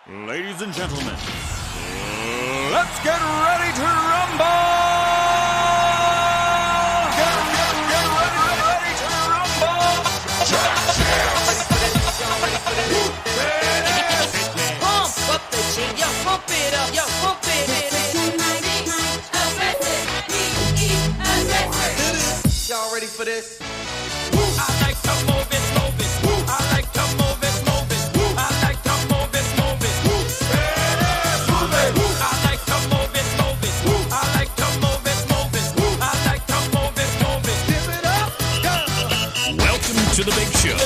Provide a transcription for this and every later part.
Ladies and gentlemen, let's get ready to rumble! Get ready to rumble! Pump up the jam, yo, pump it up, yo, pump it. Y'all ready for this? I like to move it, move it. I like to move it, move it. I like to move it, move it. Move it. I like to move it, move it. I like to move it, move it. I like to move it, move it. Give it up, go. Welcome to the big show.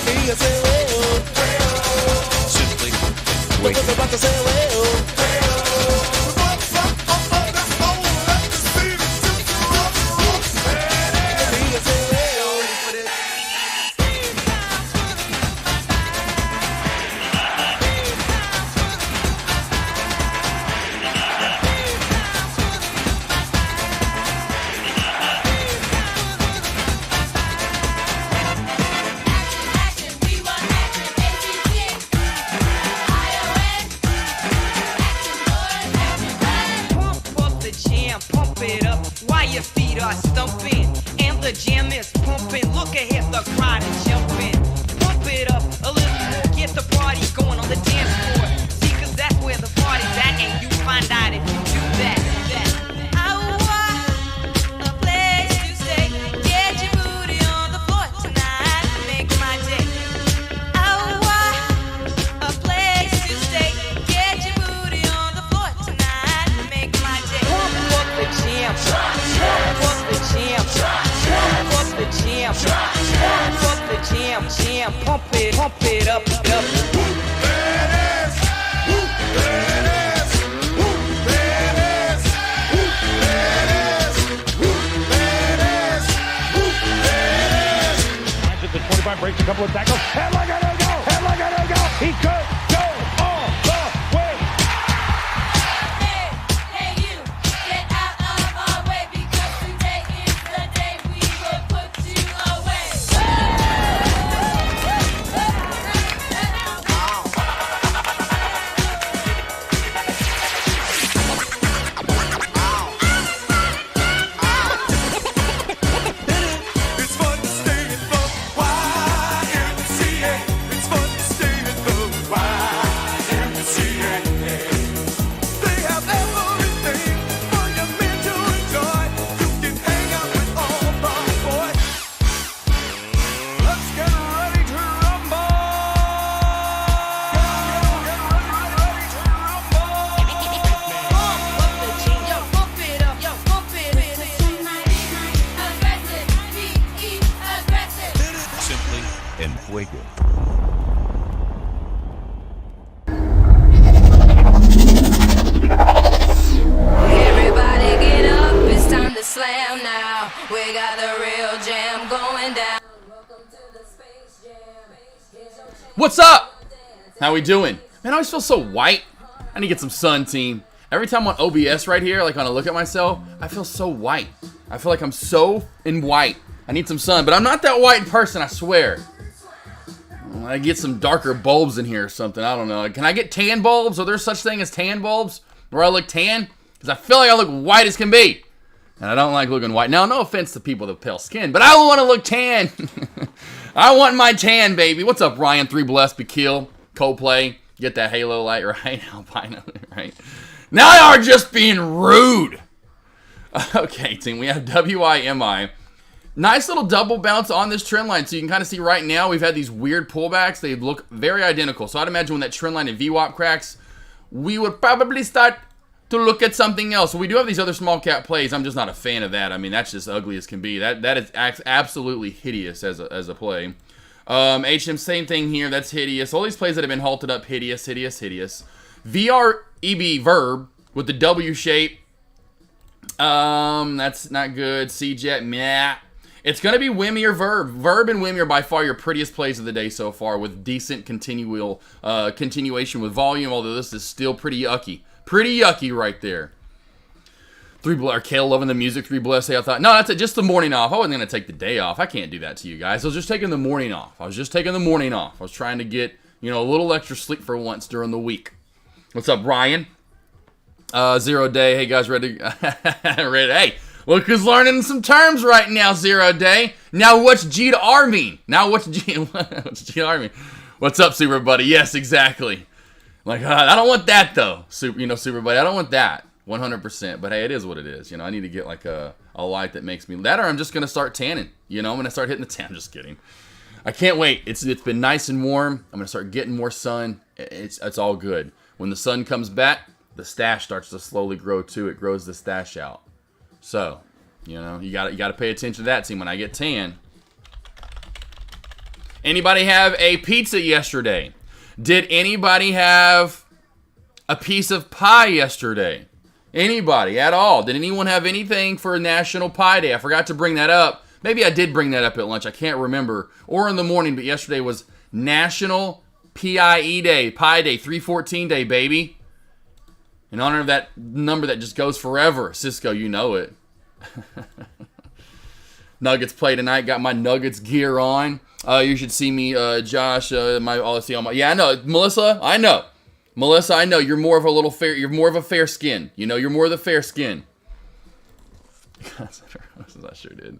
Simply wait. Pump it up while your feet are stumping and the jam is pumping. Look ahead, the crowd is jumping. Pump it up a little more, get the party going on the dance floor. See, 'cause that's where the party's at, and you find out if you do that. I want a place to stay. Get your booty on the floor tonight, make my day. I want a place to stay. Get your booty on the floor tonight, make my day. Pump up the jam, pump up the jam, pump up the jam, pump up the jam, pump it up, up. At the 25, breaks a couple of tackles. Headlock at go! Headlock at go! He could go all the way. Hey, you, get out of our way because today is the day we will put you away. It's fun to stay in the YMCA. It's fun to stay in the YMCA. They have everything for your men to enjoy. You can hang out with all the boys. Let's get ready to rumble! Get ready to rumble! Pump up the jam, yo, pump it up, yo, pump it. Aggressive, be aggressive. Simply en fuego. Everybody get up, it's time to slam now. We got the real jam going down. Welcome to the Space Jam. What's up? How we doing? Man, I always feel so white. I need to get some sun, team. Every time I'm on OBS right here, like when I look at myself, I feel so white. I feel like I'm so in white. I need some sun, but I'm not that white in person, I swear. I get some darker bulbs in here or something. I don't know. Can I get tan bulbs? Are there such thing as tan bulbs where I look tan? Because I feel like I look white as can be. And I don't like looking white. Now, no offense to people with pale skin, but I want to look tan. I want my tan, baby. What's up, Ryan? 3 Blessed, Bekeel, Coldplay. Get that halo light right, albino, right? Now you are just being rude. Okay, team, we have WIMI. Nice little double bounce on this trend line. So you can kind of see right now we've had these weird pullbacks. They look very identical. So I'd imagine when that trend line in VWAP cracks, we would probably start to look at something else. So we do have these other small cap plays. I'm just not a fan of that. I mean, that's just ugly as can be. That is absolutely hideous as a play. HM, same thing here. That's hideous. All these plays that have been halted up, hideous, hideous, hideous. VREB Verb with the W shape. That's not good. CJet, meh. It's going to be Wimmy or Verb. Verb and Wimmy are by far your prettiest plays of the day so far with decent continuation with volume, although this is still pretty yucky. Pretty yucky right there. Kale loving the music. 3 Blessed. I thought, no, that's it. Just the morning off. I wasn't going to take the day off. I can't do that to you guys. I was just taking the morning off. I was trying to get, a little extra sleep for once during the week. What's up, Ryan? 0 day. Hey, guys, ready? Ready? Hey, look who's learning some terms right now, 0 day. Now, what's G to R mean? Now, what's G to R mean? What's up, Super Buddy? Yes, exactly. Like, I don't want that, though. Super Buddy, I don't want that. 100%. But, hey, it is what it is. I need to get, like, a light that makes me... That, or I'm just going to start tanning. I'm going to start hitting the tan. I'm just kidding. I can't wait. It's been nice and warm. I'm going to start getting more sun. It's all good. When the sun comes back, the stash starts to slowly grow, too. It grows the stash out. So, you got to pay attention to that. See, when I get tan... Anybody have a pizza yesterday? Did anybody have a piece of pie yesterday? Anybody at all? Did anyone have anything for National Pie Day? I forgot to bring that up. Maybe I did bring that up at lunch. I can't remember. Or in the morning, but yesterday was National PIE Day. Pie Day, 314 Day, baby. In honor of that number that just goes forever. Cisco, you know it. Nuggets play tonight. Got my Nuggets gear on. You should see me, Josh. Yeah, I know, Melissa. I know, Melissa. I know you're more of a little fair. You're more of a fair skin. You're more of the fair skin. I sure did.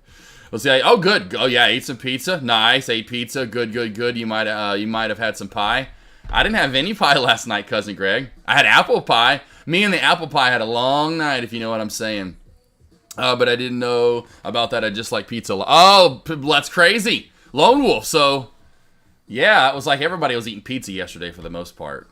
Let's see. Oh, good. Oh yeah, ate some pizza. Nice. Ate pizza. Good. You might have had some pie. I didn't have any pie last night, cousin Greg. I had apple pie. Me and the apple pie had a long night, if you know what I'm saying. But I didn't know about that. I just like pizza. Oh, that's crazy. Lone Wolf. So, yeah, it was like everybody was eating pizza yesterday for the most part.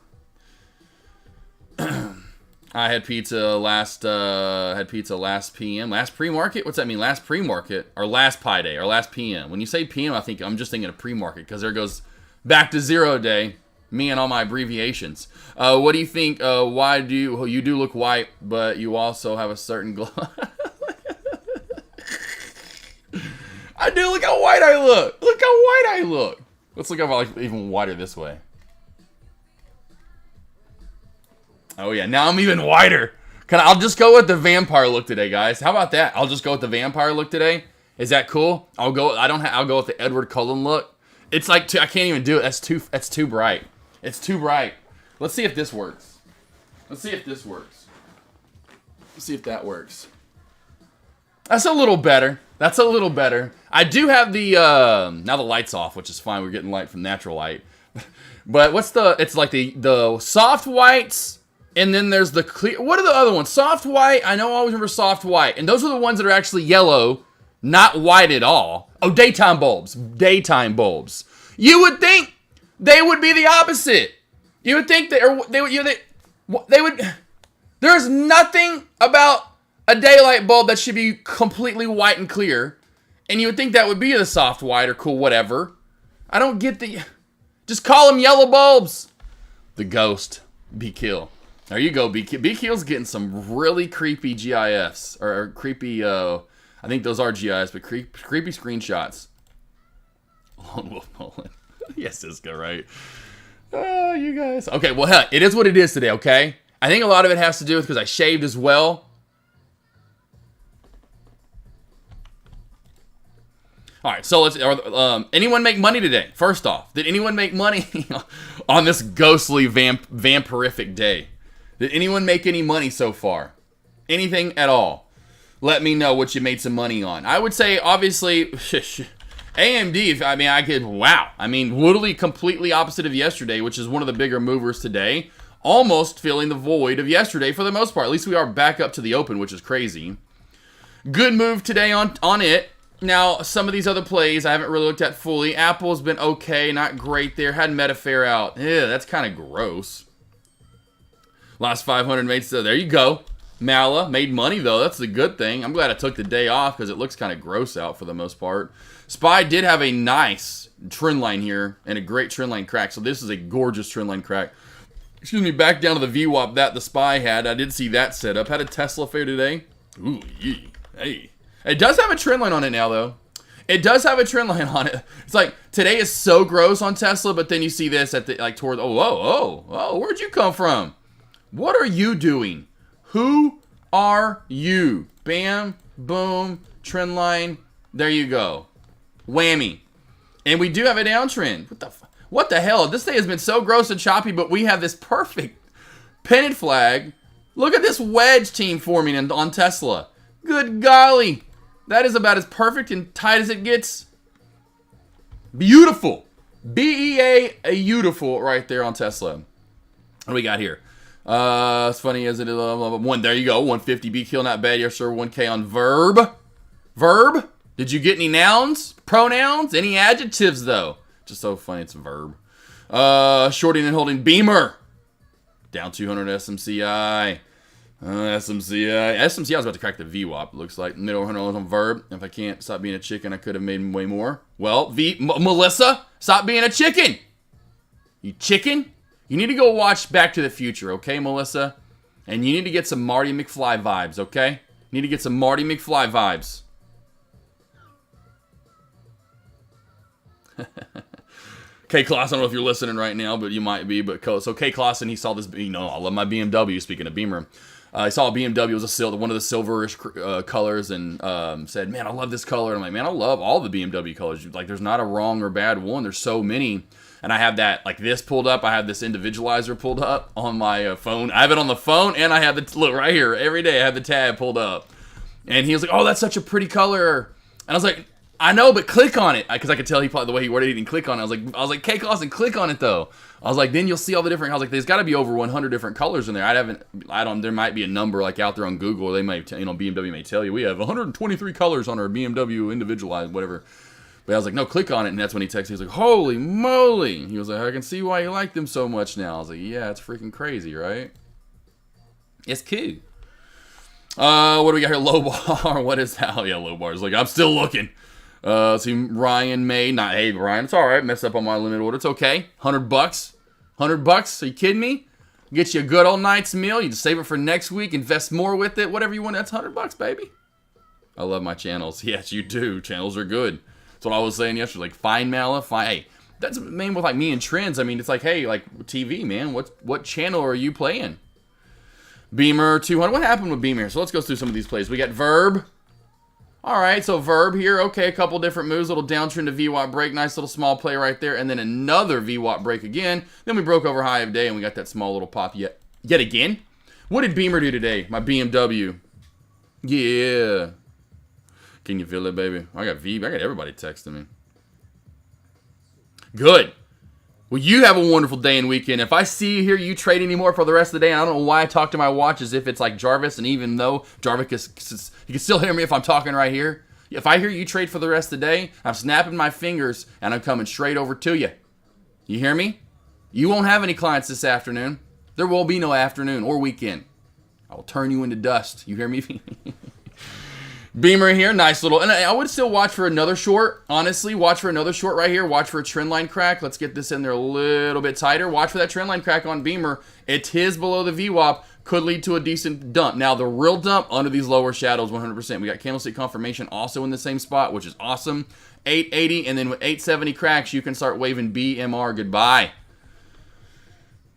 I had pizza last PM. Last pre-market? What's that mean? Last pre-market or last pie day or last PM? When you say PM, I'm just thinking of pre-market because there goes back to 0 day. Me and all my abbreviations. What do you think? Why do you do look white, but you also have a certain glow? I do. Look how white I look. Look how white I look. Let's look like even whiter this way. Oh yeah, now I'm even whiter. I'll just go with the vampire look today, guys. How about that? I'll just go with the vampire look today. Is that cool? I'll go with the Edward Cullen look. It's like I can't even do it. That's too bright. It's too bright. Let's see if this works. Let's see if that works. That's a little better. I do have the now the light's off, which is fine. We're getting light from natural light. But it's like the soft whites, and then there's the clear. What are the other ones? Soft white. I know I always remember soft white, and those are the ones that are actually yellow, not white at all. Oh, daytime bulbs. You would think they would be the opposite. You would think they would. There's nothing about a daylight bulb that should be completely white and clear. And you would think that would be the soft white or cool whatever. I don't get just call them yellow bulbs. The ghost. B-Kill. There you go, B-Kill. B-Kill's getting some really creepy GIFs. Or creepy, I think those are GIFs, but creepy screenshots. Lone Wolf Mullen. Yes, Cisco, right? Oh, you guys. Okay, well, hell, it is what it is today, okay? I think a lot of it has to do with because I shaved as well. All right, so let's. Anyone make money today? First off, did anyone make money on this ghostly vampirific day? Did anyone make any money so far? Anything at all? Let me know what you made some money on. I would say, obviously, AMD. Wow. Literally completely opposite of yesterday, which is one of the bigger movers today. Almost filling the void of yesterday for the most part. At least we are back up to the open, which is crazy. Good move today on it. Now, some of these other plays I haven't really looked at fully. Apple's been okay, not great there. Had Metafair out. Yeah, that's kind of gross. Last 500 made, so there you go. Mala made money, though. That's the good thing. I'm glad I took the day off because it looks kind of gross out for the most part. Spy did have a nice trend line here and a great trend line crack. So this is a gorgeous trend line crack. Excuse me, back down to the VWAP that the Spy had. I did see that set up. Had a Tesla fare today. Ooh, yee. Hey. It does have a trend line on it now, though. It does have a trend line on it. It's like, today is so gross on Tesla, but then you see this at the, like, toward, where'd you come from? What are you doing? Who are you? Bam, boom, trend line. There you go. Whammy. And we do have a downtrend. What the hell? This day has been so gross and choppy, but we have this perfect Pennant flag. Look at this wedge team forming on Tesla. Good golly. That is about as perfect and tight as it gets. Beautiful. B-E-A, beautiful right there on Tesla. What do we got here? As funny as it is. One, there you go. 150 B kill, not bad. Yes, sir. 1K on Verb. Verb. Did you get any nouns? Pronouns? Any adjectives, though? Just so funny. It's a verb. Shorting and holding Beamer. Down 200 SMCI. SMCI. SMCI was about to crack the VWAP, it looks like. Middle $100 on Verb. If I can't stop being a chicken, I could have made way more. Well, Melissa, stop being a chicken. You chicken? You need to go watch Back to the Future, okay, Melissa? And you need to get some Marty McFly vibes, okay? You need to get some Marty McFly vibes. K. Clausen, I don't know if you're listening right now, but you might be. But so K. Clausen, he saw this. I love my BMW. Speaking of Beamer, he saw a BMW was one of the silverish colors, and said, "Man, I love this color." And I'm like, "Man, I love all the BMW colors. Like, there's not a wrong or bad one. There's so many." And I have that like this pulled up. I have this individualizer pulled up on my phone. I have it on the phone, and I have the look right here every day. I have the tab pulled up, and he was like, "Oh, that's such a pretty color." And I was like, I know, but click on it, because I could tell he probably the way he worded it, he didn't click on it. I was like, K. Clausen, click on it though. I was like, then you'll see all the different. I was like, there's got to be over 100 different colors in there. There might be a number like out there on Google. They may, BMW may tell you we have 123 colors on our BMW individualized whatever. But I was like, no, click on it, and that's when he texted. He was like, holy moly! He was like, I can see why you like them so much now. I was like, yeah, it's freaking crazy, right? It's cute. What do we got here? Low bar. What is that? Oh yeah, low bar. It's like, I'm still looking. See, Ryan May. Hey, Ryan, it's all right. Messed up on my limit order. It's okay. $100. $100? Are you kidding me? Get you a good old night's meal. You just save it for next week. Invest more with it. Whatever you want. That's $100, baby. I love my channels. Yes, you do. Channels are good. That's what I was saying yesterday. Like, fine Mala. Hey, that's the main with like me and trends. I mean, it's like, hey, like TV, man. What channel are you playing? Beamer 200. What happened with Beamer? So let's go through some of these plays. We got Verb. All right, so Verb here. Okay, a couple different moves. Little downtrend to VWAP break. Nice little small play right there. And then another VWAP break again. Then we broke over high of day, and we got that small little pop yet again. What did Beamer do today? My BMW. Yeah. Can you feel it, baby? I got everybody texting me. Good. Well, you have a wonderful day and weekend. If I see you here, you trade anymore for the rest of the day, and I don't know why I talk to my watch as if it's like Jarvis, and even though Jarvis, you can still hear me if I'm talking right here. If I hear you trade for the rest of the day, I'm snapping my fingers, and I'm coming straight over to you. You hear me? You won't have any clients this afternoon. There will be no afternoon or weekend. I will turn you into dust. You hear me? Beamer here, nice little, and I would still watch for another short, honestly, watch for another short right here, watch for a trend line crack. Let's get this in there a little bit tighter. Watch for that trend line crack on Beamer. It is below the VWAP, could lead to a decent dump. Now, the real dump under these lower shadows, 100%. We got candlestick confirmation also in the same spot, which is awesome. 880, and then with 870 cracks, you can start waving BMR goodbye.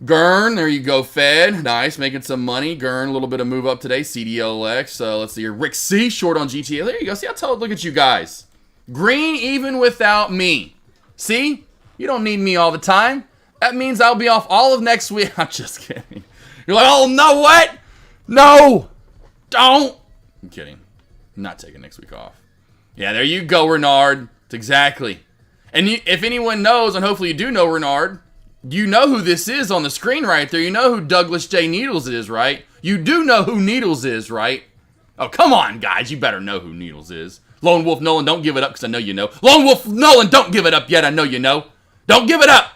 Gurn, there you go, Fed. Nice, making some money. Gurn, a little bit of move up today. CDLX. Let's see here. Rick C, short on GTA. There you go. See, look at you guys. Green even without me. See? You don't need me all the time. That means I'll be off all of next week. I'm just kidding. You're like, oh, no, what? No. Don't. I'm kidding. I'm not taking next week off. Yeah, there you go, Renard. That's exactly. And if anyone knows, and hopefully you do know Renard, you know who this is on the screen right there. You know who Douglas J. Needles is, right? You do know who Needles is, right? Oh, come on, guys. You better know who Needles is. Lone Wolf Nolan, don't give it up because I know you know. Lone Wolf Nolan, don't give it up yet. I know you know. Don't give it up.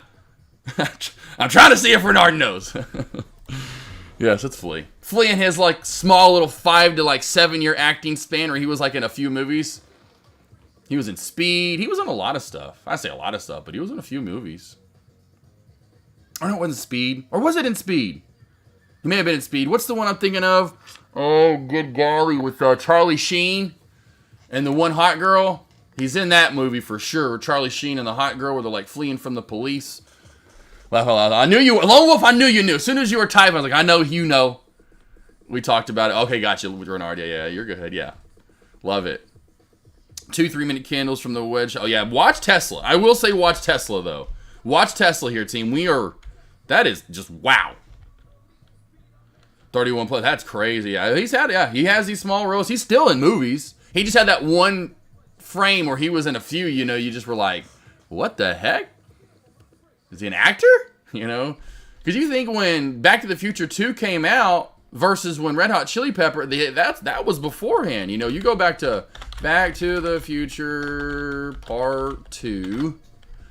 I'm trying to see if Renard knows. Yes, it's Flea. Flea in his like small little 5 to 7 year acting span where he was like in a few movies. He was in Speed. He was in a lot of stuff. I say a lot of stuff, but he was in a few movies. Or no, it wasn't Speed. Or was it in Speed? He may have been in Speed. What's the one I'm thinking of? Oh, good golly, with Charlie Sheen and the one hot girl. He's in that movie for sure. Charlie Sheen and the hot girl where they're like fleeing from the police. I knew you were. Lone Wolf, I knew you knew. As soon as you were typing, I was like, I know you know. We talked about it. Okay, gotcha. Renard, yeah, you're good. Yeah. Love it. 2 3-minute candles from the wedge. Oh, yeah. Watch Tesla. I will say watch Tesla, though. Watch Tesla here, team. That is just wow. 31 plus. That's crazy. Yeah, he has these small roles. He's still in movies. He just had that one frame where he was in a few, you know, you just were like, what the heck? Is he an actor? You know? Because you think when Back to the Future 2 came out versus when Red Hot Chili Pepper, that was beforehand. You know, you go back to Back to the Future Part 2.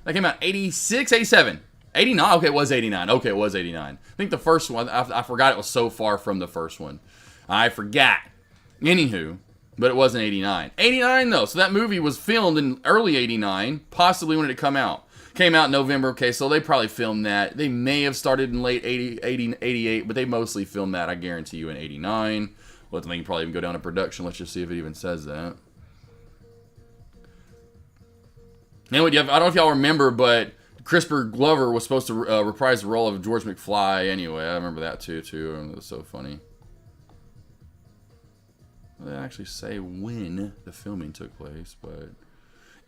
That came out 86, 87. 89? Okay, it was 89. Okay, it was 89. I think the first one, I forgot it was so far from the first one. I forgot. Anywho, but it wasn't 89. 89, though. So that movie was filmed in early 89, possibly when it come out. Came out in November. Okay, so they probably filmed that. They may have started in late 88, but they mostly filmed that, I guarantee you, in 89. Well, I think you probably even go down to production. Let's just see if it even says that. Anyway, I don't know if y'all remember, but Crispin Glover was supposed to reprise the role of George McFly anyway. I remember that too. It was so funny. They actually say when the filming took place, but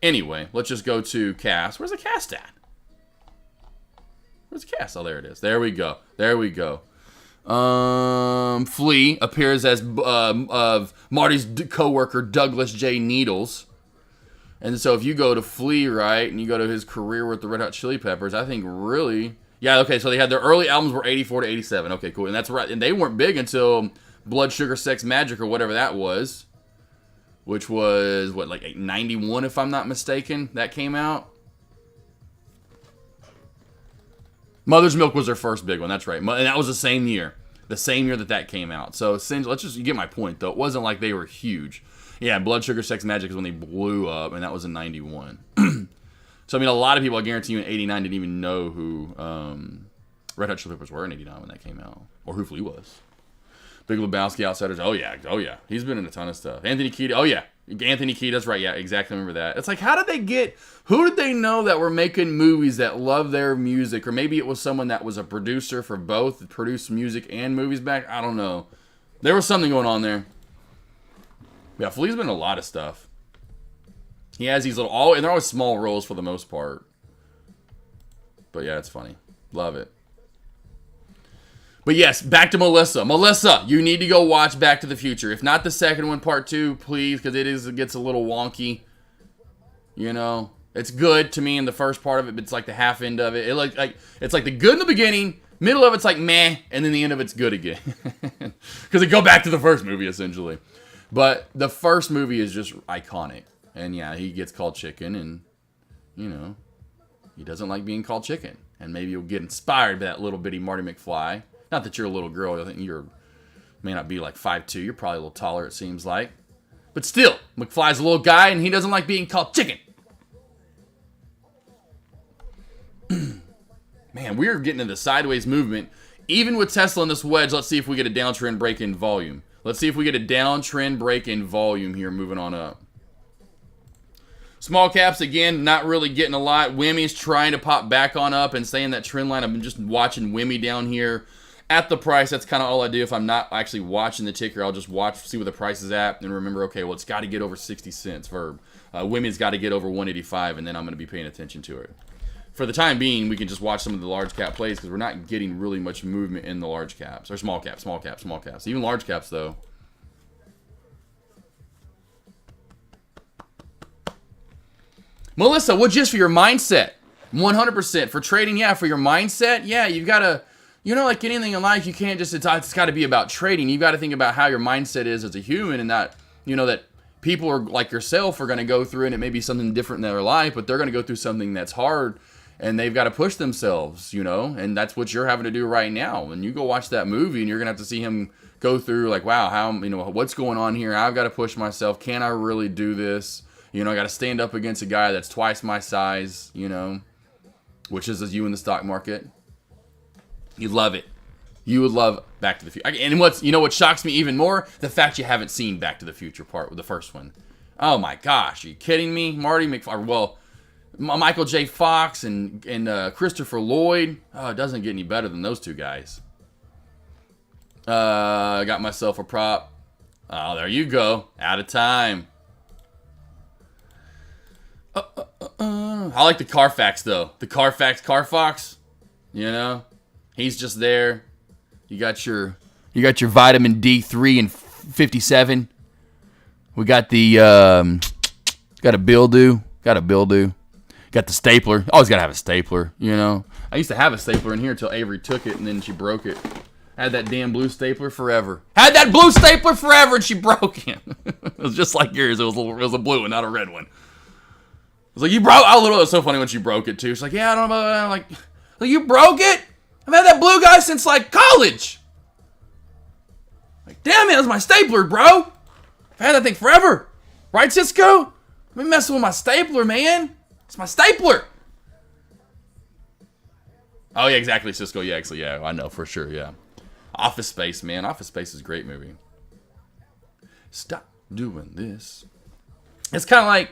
anyway, let's just go to cast. Where's the cast at? Where's the cast? Oh, there it is. There we go. Flea appears as of Marty's co-worker Douglas J. Needles. And so if you go to Flea, right, and you go to his career with the Red Hot Chili Peppers, I think really, yeah, okay, so they had their early albums were 84 to 87. Okay, cool. And that's right. And they weren't big until Blood Sugar Sex Magic or whatever that was, which was, what, like 91 if I'm not mistaken, that came out. Mother's Milk was their first big one, that's right. And that was the same year that came out. So let's just, you get my point, though. It wasn't like they were huge. Yeah, Blood Sugar Sex Magic is when they blew up, and that was in 91. So, I mean, a lot of people, I guarantee you, in 89 didn't even know who Red Hot Chili Peppers were in 89 when that came out, or who Flea was. Big Lebowski, Outsiders, oh yeah. He's been in a ton of stuff. Anthony Kiedis, oh yeah. Anthony Kiedis, right, yeah, exactly, remember that. It's like, who did they know that were making movies that love their music? Or maybe it was someone that was a producer for both, produced music and movies back, I don't know. There was something going on there. Yeah, Flea's been in a lot of stuff. He has these little, and they're always small roles for the most part. But yeah, it's funny. Love it. But yes, back to Melissa. Melissa, you need to go watch Back to the Future. If not the second one, part 2, please, because it gets a little wonky. You know, it's good to me in the first part of it, but it's like the half end of it. It's like the good in the beginning, middle of it's like meh, and then the end of it's good again. Because it go back to the first movie essentially. But the first movie is just iconic. And yeah, he gets called chicken and, you know, he doesn't like being called chicken. And maybe you'll get inspired by that little bitty Marty McFly. Not that you're a little girl. I think may not be like 5'2". You're probably a little taller, it seems like. But still, McFly's a little guy and he doesn't like being called chicken. Man, we're getting into the sideways movement. Even with Tesla in this wedge, let's see if we get a downtrend break in volume. Let's see if we get a downtrend break in volume here, moving on up. Small caps, again, not really getting a lot. Wimmy's trying to pop back on up and stay in that trend line. I've been just watching Wimmy down here at the price. That's kind of all I do. If I'm not actually watching the ticker, I'll just see where the price is at and remember, okay, well, it's got to get over 60 cents. Wimmy's got to get over 185, and then I'm going to be paying attention to it. For the time being, we can just watch some of the large cap plays because we're not getting really much movement in the large caps. Or small caps. Even large caps, though. Melissa, what just for your mindset? 100%. For trading, yeah. For your mindset, yeah. You've got to, like anything in life, you can't just, it's got to be about trading. You've got to think about how your mindset is as a human and that, that people are like yourself are going to go through and it may be something different in their life, but they're going to go through something that's hard. And they've got to push themselves, and that's what you're having to do right now. And you go watch that movie and you're going to have to see him go through like, wow, how, what's going on here? I've got to push myself. Can I really do this? I got to stand up against a guy that's twice my size, which is as you in the stock market. You'd love it. You would love Back to the Future. And what shocks me even more? The fact you haven't seen Back to the Future part with the first one. Oh my gosh, are you kidding me? Marty McFly, well, Michael J. Fox and Christopher Lloyd. Oh, it doesn't get any better than those two guys. I got myself a prop. Oh, there you go. Out of time. I like the Carfax, though. The Carfax. He's just there. You got your You got your vitamin D3 and 57. We got the got a Bildu. Got the stapler. Always gotta have a stapler, you know. I used to have a stapler in here until Avery took it and then she broke it. Had that damn blue stapler forever. And she broke it. It was just like yours. It was a blue one, not a red one. It was like, you broke. It was so funny when she broke it too. She's like, yeah, I don't know. I'm like, you broke it? I've had that blue guy since like college. Like, damn it, that was my stapler, bro. I've had that thing forever. Right, Cisco? Let me messing with my stapler, man. It's my stapler. Oh, yeah, exactly, Cisco. Yeah, actually, yeah, I know for sure, yeah. Office Space, man. Office Space is a great movie. Stop doing this. It's kind of like,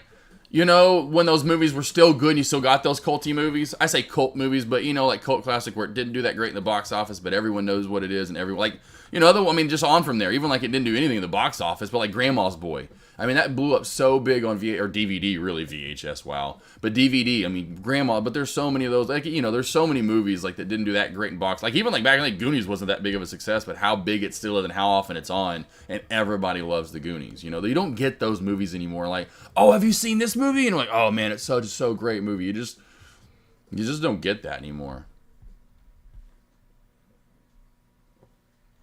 you know, when those movies were still good and you still got those culty movies. I say cult movies, but, you know, like cult classic where it didn't do that great in the box office, but everyone knows what it is and everyone, like, you know, just on from there. Even like it didn't do anything in the box office, but like Grandma's Boy. I mean, that blew up so big on DVD, really VHS, wow. But DVD, I mean, Grandma, but there's so many of those, like, you know, there's so many movies, like, that didn't do that great in box. Like, even, like, back in, like, Goonies wasn't that big of a success, but how big it still is and how often it's on, and everybody loves the Goonies, you know? You don't get those movies anymore, like, oh, have you seen this movie? And like, oh, man, it's so great movie. You just don't get that anymore.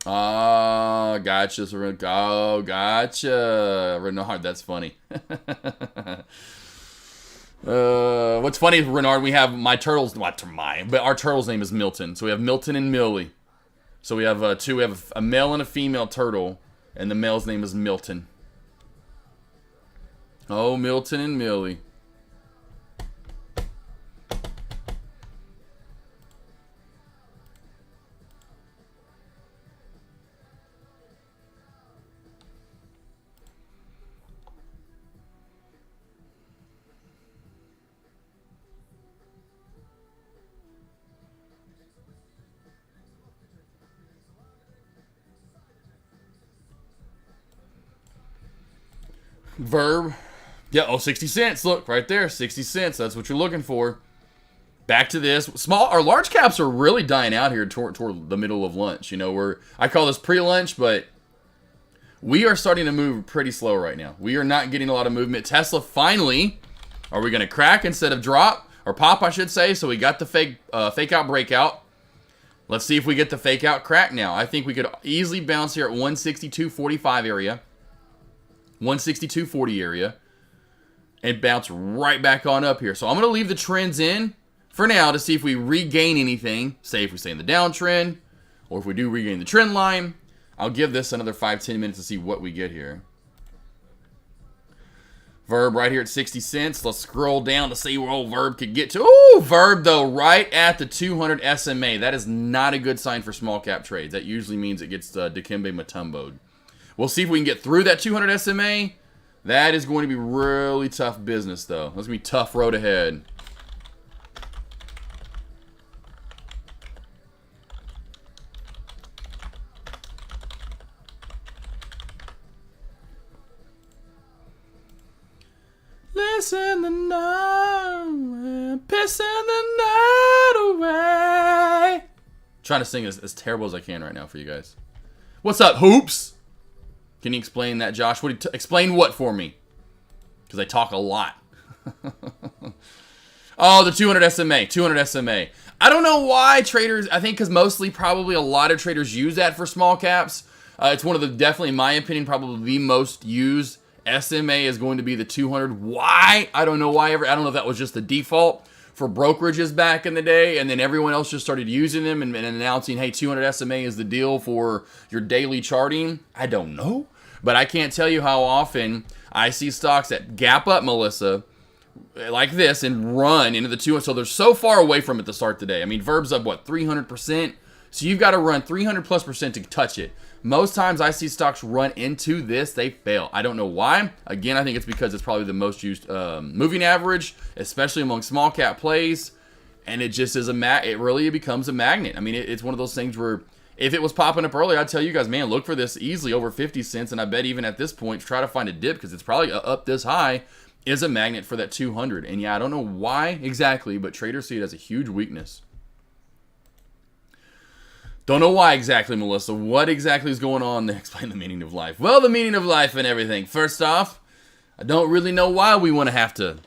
Oh, gotcha. Oh, gotcha. Renard, that's funny. What's funny is, Renard, we have our turtle's name is Milton. So we have Milton and Millie. So we have we have a male and a female turtle, and the male's name is Milton. Oh, Milton and Millie. Verb. Yeah, 60 cents. Look, right there, 60 cents. That's what you're looking for. Back to this. Large caps are really dying out here toward the middle of lunch. You know, I call this pre-lunch, but we are starting to move pretty slow right now. We are not getting a lot of movement. Tesla finally, are we going to crack instead of drop? Or pop, I should say. So we got the fake out breakout. Let's see if we get the fake out crack now. I think we could easily bounce here at 162.45 area. 162.40 area, and bounce right back on up here. So I'm going to leave the trends in for now to see if we regain anything. Say if we stay in the downtrend, or if we do regain the trend line. I'll give this another 5-10 minutes to see what we get here. Verb right here at 60 cents. Let's scroll down to see where old Verb could get to. Ooh, Verb though, right at the 200 SMA. That is not a good sign for small cap trades. That usually means it gets Dikembe Mutombo'd. We'll see if we can get through that 200 SMA. That is going to be really tough business, though. That's going to be a tough road ahead. Listen the night, pissing the night away. Trying to sing as terrible as I can right now for you guys. What's up, Hoops? Can you explain that, Josh? Explain what for me? Because I talk a lot. Oh, the 200 SMA. 200 SMA. I don't know why traders... I think because mostly probably a lot of traders use that for small caps. It's one of the, definitely in my opinion, probably the most used. SMA is going to be the 200. Why? I don't know why. I don't know if that was just the default for brokerages back in the day, and then everyone else just started using them and announcing, hey, 200 SMA is the deal for your daily charting. I don't know, but I can't tell you how often I see stocks that gap up, Melissa, like this and run into the 200. So they're so far away from it to start the day. I mean, Verb's up, what, 300%? So you've got to run 300+% to touch it. Most times I see stocks run into this, they fail. I don't know why. Again, I think it's because it's probably the most used moving average, especially among small cap plays. And it just is it really becomes a magnet. I mean, it's one of those things where if it was popping up early, I'd tell you guys, man, look for this easily over 50 cents. And I bet even at this point, try to find a dip because it's probably up this high, is a magnet for that 200. And yeah, I don't know why exactly, but traders see it as a huge weakness. Don't know why exactly, Melissa. What exactly is going on there? Explain the meaning of life. Well, the meaning of life and everything. First off, I don't really know why we want to have to,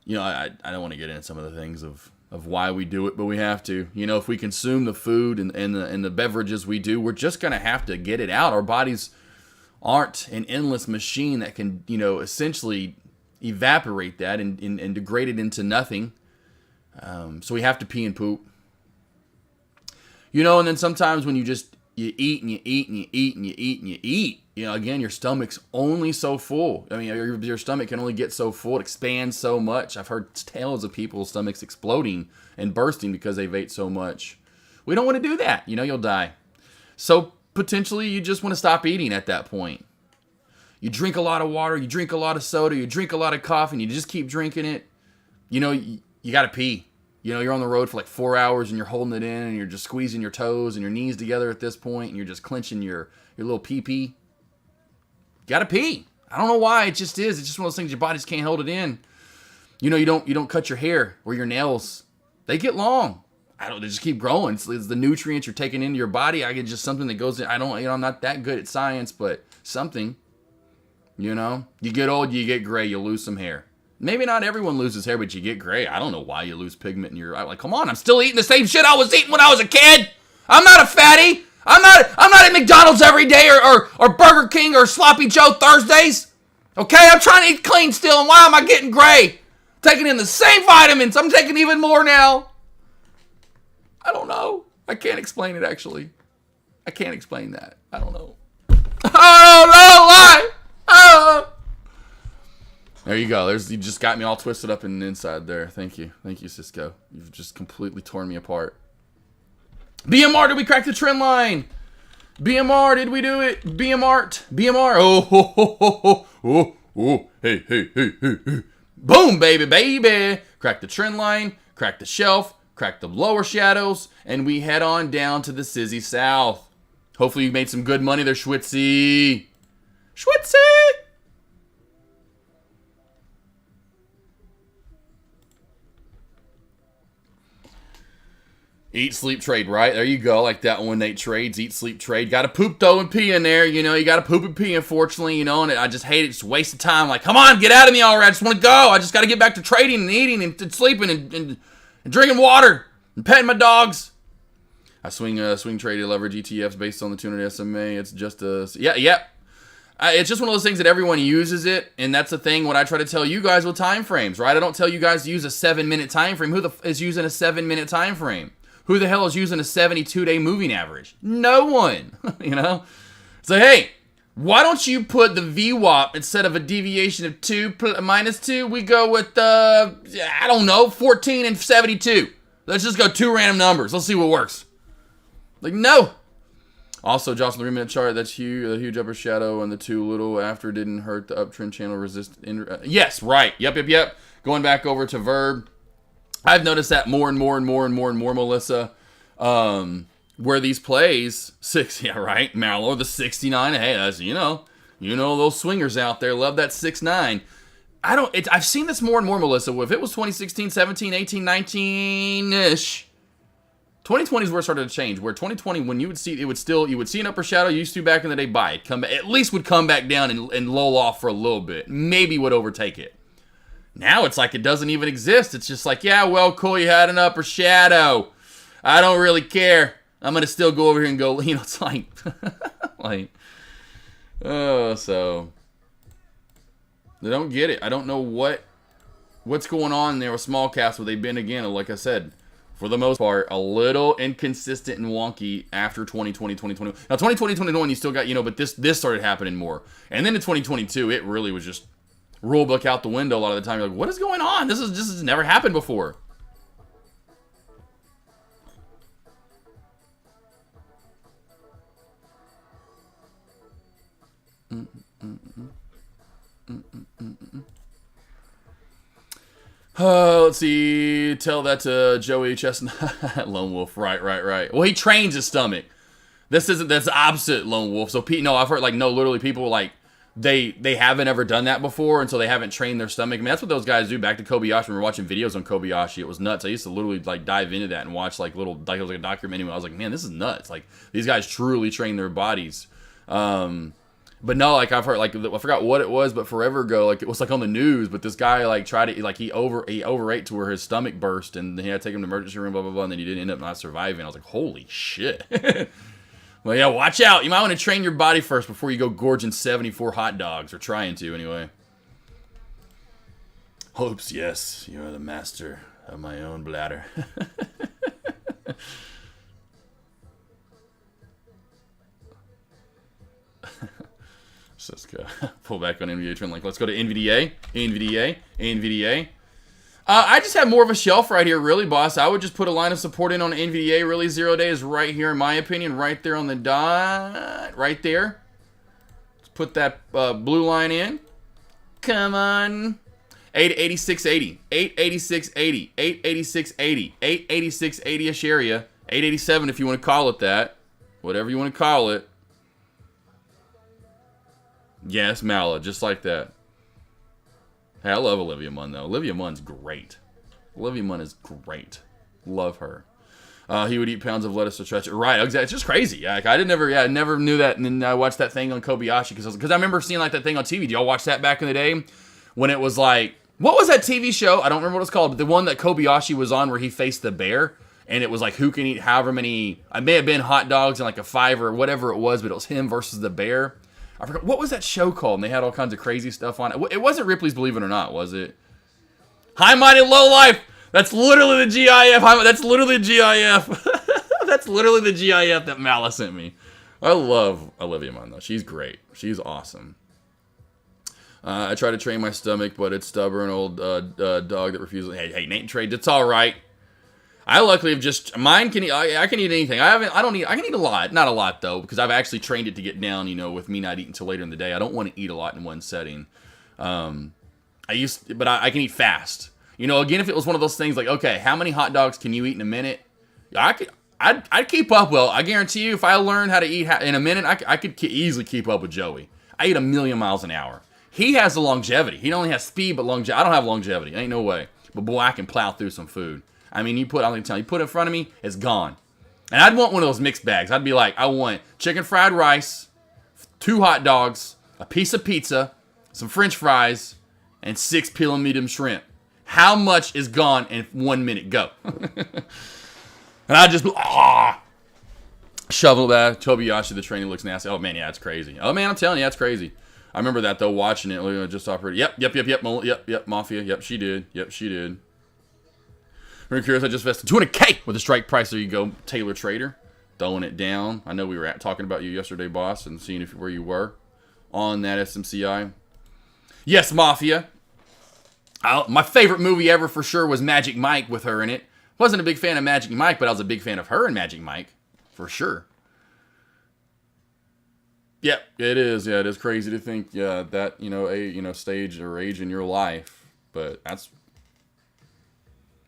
I don't want to get into some of the things of why we do it, but we have to. If we consume the food and the beverages we do, we're just going to have to get it out. Our bodies aren't an endless machine that can, essentially evaporate that and degrade it into nothing. So we have to pee and poop. And then sometimes when you eat and you eat and you eat and you eat and you eat, again, your stomach's only so full. I mean, your stomach can only get so full. It expands so much. I've heard tales of people's stomachs exploding and bursting because they've ate so much. We don't want to do that. You'll die. So potentially you just want to stop eating at that point. You drink a lot of water, you drink a lot of soda, you drink a lot of coffee, and you just keep drinking it. You got to pee. You're on the road for like 4 hours and you're holding it in and you're just squeezing your toes and your knees together at this point and you're just clenching your little pee-pee. Gotta pee. I don't know why. It just is. It's just one of those things your body just can't hold it in. You don't cut your hair or your nails. They get long. They just keep growing. It's the nutrients you're taking into your body. I get just something that goes in. I'm not that good at science, but something. You get old, you get gray, you lose some hair. Maybe not everyone loses hair, but you get gray. I don't know why you lose pigment in your eye. Like, come on, I'm still eating the same shit I was eating when I was a kid. I'm not a fatty. I'm not at McDonald's every day or Burger King or Sloppy Joe Thursdays. Okay, I'm trying to eat clean still, and why am I getting gray? Taking in the same vitamins. I'm taking even more now. I don't know. I can't explain it, actually. I can't explain that. I don't know. I don't know why. There you go. You just got me all twisted up in the inside there. Thank you. Thank you, Cisco. You've just completely torn me apart. BMR, did we crack the trend line? BMR, did we do it? BMR. Oh, hey. Boom, baby. Crack the trend line, crack the shelf, crack the lower shadows, and we head on down to the Sizzy South. Hopefully you made some good money there, Schwitzy. Eat, sleep, trade, right? There you go. Like that one, Nate trades. Eat, sleep, trade. Got to poop, though, and pee in there. You got to poop and pee, unfortunately, and I just hate it. It's a waste of time. Like, come on, get out of me already. I just want to go. I just got to get back to trading and eating and sleeping and drinking water and petting my dogs. I swing trade leverage ETFs based on the 200 SMA. It's just it's just one of those things that everyone uses it, and that's the thing. What I try to tell you guys with time frames, right? I don't tell you guys to use a 7-minute time frame. Who is using a 7-minute time frame? Who the hell is using a 72-day moving average? No one, So, hey, why don't you put the VWAP instead of a deviation of 2 minus 2? We go with, 14 and 72. Let's just go 2 random numbers. Let's see what works. Like, no. Also, Jocelyn, the 3-minute chart, that's huge. The huge upper shadow and the 2 little after didn't hurt the uptrend channel resist. Yes, right. Yep. Going back over to Verb. I've noticed that more and more, Melissa. Where these plays, Mallow, the 69. Hey, that's, those swingers out there love that 6-9. I've seen this more and more, Melissa. If it was 2016, 17, 18, 19-ish, 2020 is where it started to change. Where 2020, when you would see an upper shadow, you used to back in the day buy it. At least would come back down and lull off for a little bit. Maybe would overtake it. Now it's like it doesn't even exist. It's just like, yeah, well, cool, you had an upper shadow. I don't really care. I'm going to still go over here and go, it's like, so they don't get it. I don't know what's going on there with small caps, but they've been, again, like I said, for the most part, a little inconsistent and wonky after 2020, 2021. Now, 2020, 2021, you still got, but this started happening more. And then in 2022, it really was just rule book out the window a lot of the time. You're like, what is going on? This has never happened before. Let's see. Tell that to Joey Chestnut. Lone Wolf. Right. Well, he trains his stomach. That's the opposite Lone Wolf. So, I've heard, literally people, they haven't ever done that before, and so they haven't trained their stomach. I mean, that's what those guys do. Back to Kobayashi, when we were watching videos on Kobayashi, it was nuts. I used to literally like dive into that and watch like little, like it was like a documentary. I was like, man, this is nuts. Like these guys truly train their bodies. But no, like I've heard, like I forgot what it was, but forever ago, like it was like on the news. But this guy like tried to, like he overate to where his stomach burst, and he had to take him to the emergency room, blah blah blah, and then he didn't end up not surviving. I was like, holy shit. Well, yeah, watch out. You might want to train your body first before you go gorging 74 hot dogs, or trying to anyway. Hopes, yes, you are the master of my own bladder. Let's go. Pull back on NVDA trend. Like, let's go to NVDA. I just have more of a shelf right here, really, boss. I would just put a line of support in on NVDA. Really, 0 day is right here, in my opinion, right there on the dot, right there. Let's put that blue line in. Come on. 886.80, 886.80, 886.80, 886.80-ish area. 887 if you want to call it that. Whatever you want to call it. Yes, Mala, just like that. Hey, I love Olivia Munn, though. Olivia Munn's great. Olivia Munn is great. Love her. He would eat pounds of lettuce to stretch it. Right, exactly. It's just crazy. Like, I never knew that. And then I watched that thing on Kobayashi because I remember seeing like that thing on TV. Did y'all watch that back in the day? When it was like, what was that TV show? I don't remember what it's called, but the one that Kobayashi was on where he faced the bear. And it was like, who can eat however many, I may have been hot dogs and like a 5 or whatever it was, but it was him versus the bear. I forgot, what was that show called? And they had all kinds of crazy stuff on it. It wasn't Ripley's Believe It or Not, was it? High Mighty Low Life! That's literally the GIF. That's literally the GIF. That's literally the GIF that Mala sent me. I love Olivia Munn, though. She's great. She's awesome. I try to train my stomach, but it's stubborn old dog that refuses. Hey, Nate and Trade, it's all right. I luckily have just, mine can eat, I can eat anything. I can eat a lot. Not a lot, though, because I've actually trained it to get down, you know, with me not eating until later in the day. I don't want to eat a lot in one setting. But I can eat fast. You know, again, if it was one of those things like, okay, how many hot dogs can you eat in a minute? I'd keep up well. I guarantee you, if I learned how to eat in a minute, I could easily keep up with Joey. I eat 1,000,000 miles an hour. He has the longevity. He not only has speed, but longevity. I don't have longevity. Ain't no way. But boy, I can plow through some food. I mean, I'm going to tell you, put it in front of me, it's gone. And I'd want one of those mixed bags. I'd be like, I want chicken fried rice, 2 hot dogs, a piece of pizza, some french fries, and 6 peel and medium shrimp. How much is gone in 1 minute? Go. And I'd just shovel that. Kobayashi, the training looks nasty. Oh, man, yeah, it's crazy. Oh, man, I'm telling you, that's crazy. I remember that, though, watching it. Just off her. Yep, Mafia. Yep, she did. Very curious, I just vested 200K with a strike price. There you go, Taylor Trader. Throwing it down. I know we were talking about you yesterday, boss, and seeing where you were on that SMCI. Yes, Mafia. My favorite movie ever for sure was Magic Mike with her in it. Wasn't a big fan of Magic Mike, but I was a big fan of her in Magic Mike. For sure. Yep, it is. Yeah, it is crazy to think, that, stage or age in your life. But that's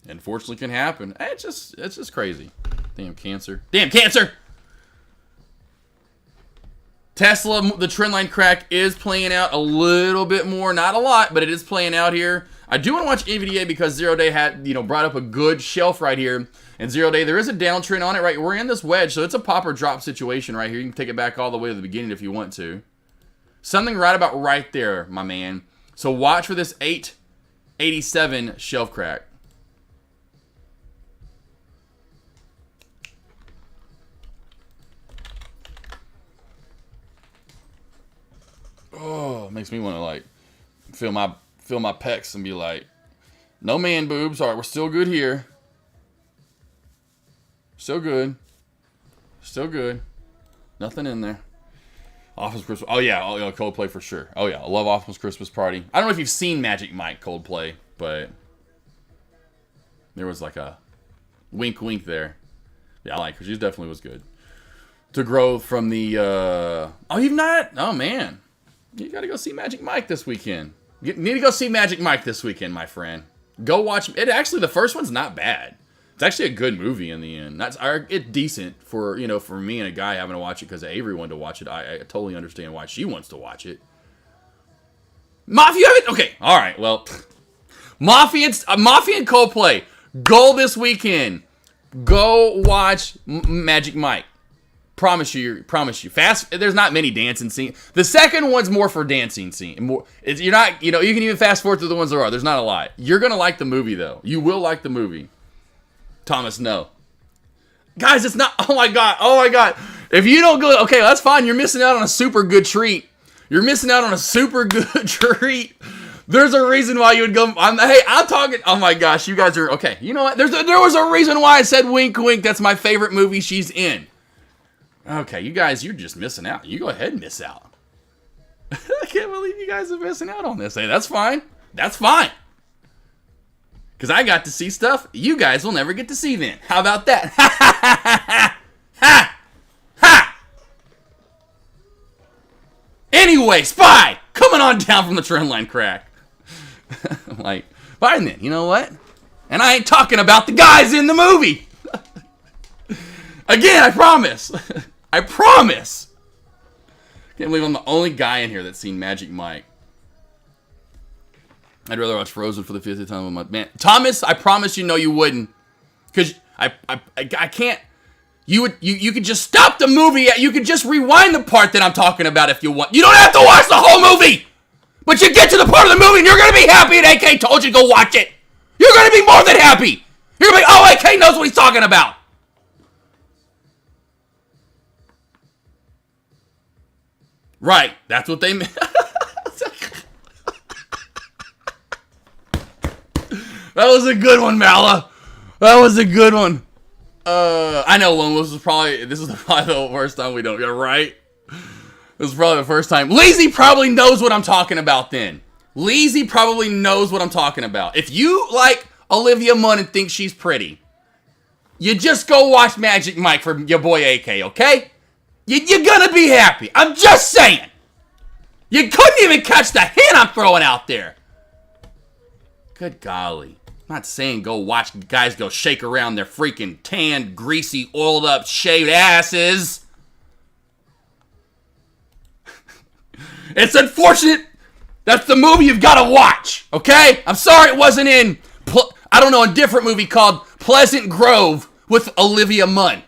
unfortunately can happen. It's just crazy. Damn cancer. Tesla, the trendline crack is playing out a little bit more. Not a lot, but it is playing out here. I do want to watch NVDA because 0 day had, brought up a good shelf right here. And 0 day, there is a downtrend on it, right? We're in this wedge, so it's a pop or drop situation right here. You can take it back all the way to the beginning if you want to. Something right about right there, my man. So watch for this 887 shelf crack. Oh, it makes me want to like feel my pecs and be like, no man boobs. All right, we're still good here. Still good. Nothing in there. Office Christmas. Oh yeah, Coldplay for sure. Oh yeah, I love Office Christmas Party. I don't know if you've seen Magic Mike Coldplay, but there was like a wink there. Yeah, I like her. She definitely was good. To grow from the oh, you've not? Oh man. You gotta go see Magic Mike this weekend. You need to go see Magic Mike this weekend, my friend. Go watch it. Actually, the first one's not bad. It's actually a good movie in the end. It's decent for for me and a guy having to watch it because Avery wanted to watch it. I totally understand why she wants to watch it. Mafia, okay, all right, well. Mafia and Coldplay. Go this weekend. Go watch Magic Mike. Promise you. There's not many dancing scenes. The second one's more for dancing scene. You're not, you can even fast forward through the ones there are. There's not a lot. You're gonna like the movie though. You will like the movie. Thomas, no. Guys, it's not. Oh my god. If you don't go, okay, that's fine. You're missing out on a super good treat. There's a reason why you would go. I'm talking. Oh my gosh, you guys are okay. You know what? There was a reason why I said wink, wink. That's my favorite movie she's in. Okay, you guys, you're just missing out. You go ahead and miss out. I can't believe you guys are missing out on this. Hey, that's fine. That's fine. Because I got to see stuff you guys will never get to see then. How about that? Ha ha ha ha ha ha. Anyway, Spy, coming on down from the trend line crack. Like, fine then, you know what? And I ain't talking about the guys in the movie. Again, I promise. I promise. Can't believe I'm the only guy in here that's seen Magic Mike. I'd rather watch Frozen for the 50th time of my man. Thomas, I promise you, no, you wouldn't. Because I can't. You could just stop the movie. You could just rewind the part that I'm talking about if you want. You don't have to watch the whole movie. But you get to the part of the movie and you're going to be happy and AK told you to go watch it. You're going to be more than happy. You're going to be, oh, AK knows what he's talking about. Right. That's what they meant. That was a good one, Mala. That was a good one. I know, Lone Wolf, this is probably the first time we don't get right. This is probably the first time. Lazy probably knows what I'm talking about then. Lazy probably knows what I'm talking about. If you like Olivia Munn and think she's pretty, you just go watch Magic Mike for your boy AK, okay? You're gonna be happy. I'm just saying. You couldn't even catch the hint I'm throwing out there. Good golly. I'm not saying go watch guys go shake around their freaking tanned, greasy, oiled up, shaved asses. It's unfortunate that's the movie you've got to watch, okay? I'm sorry it wasn't in, a different movie called Pleasant Grove with Olivia Munn.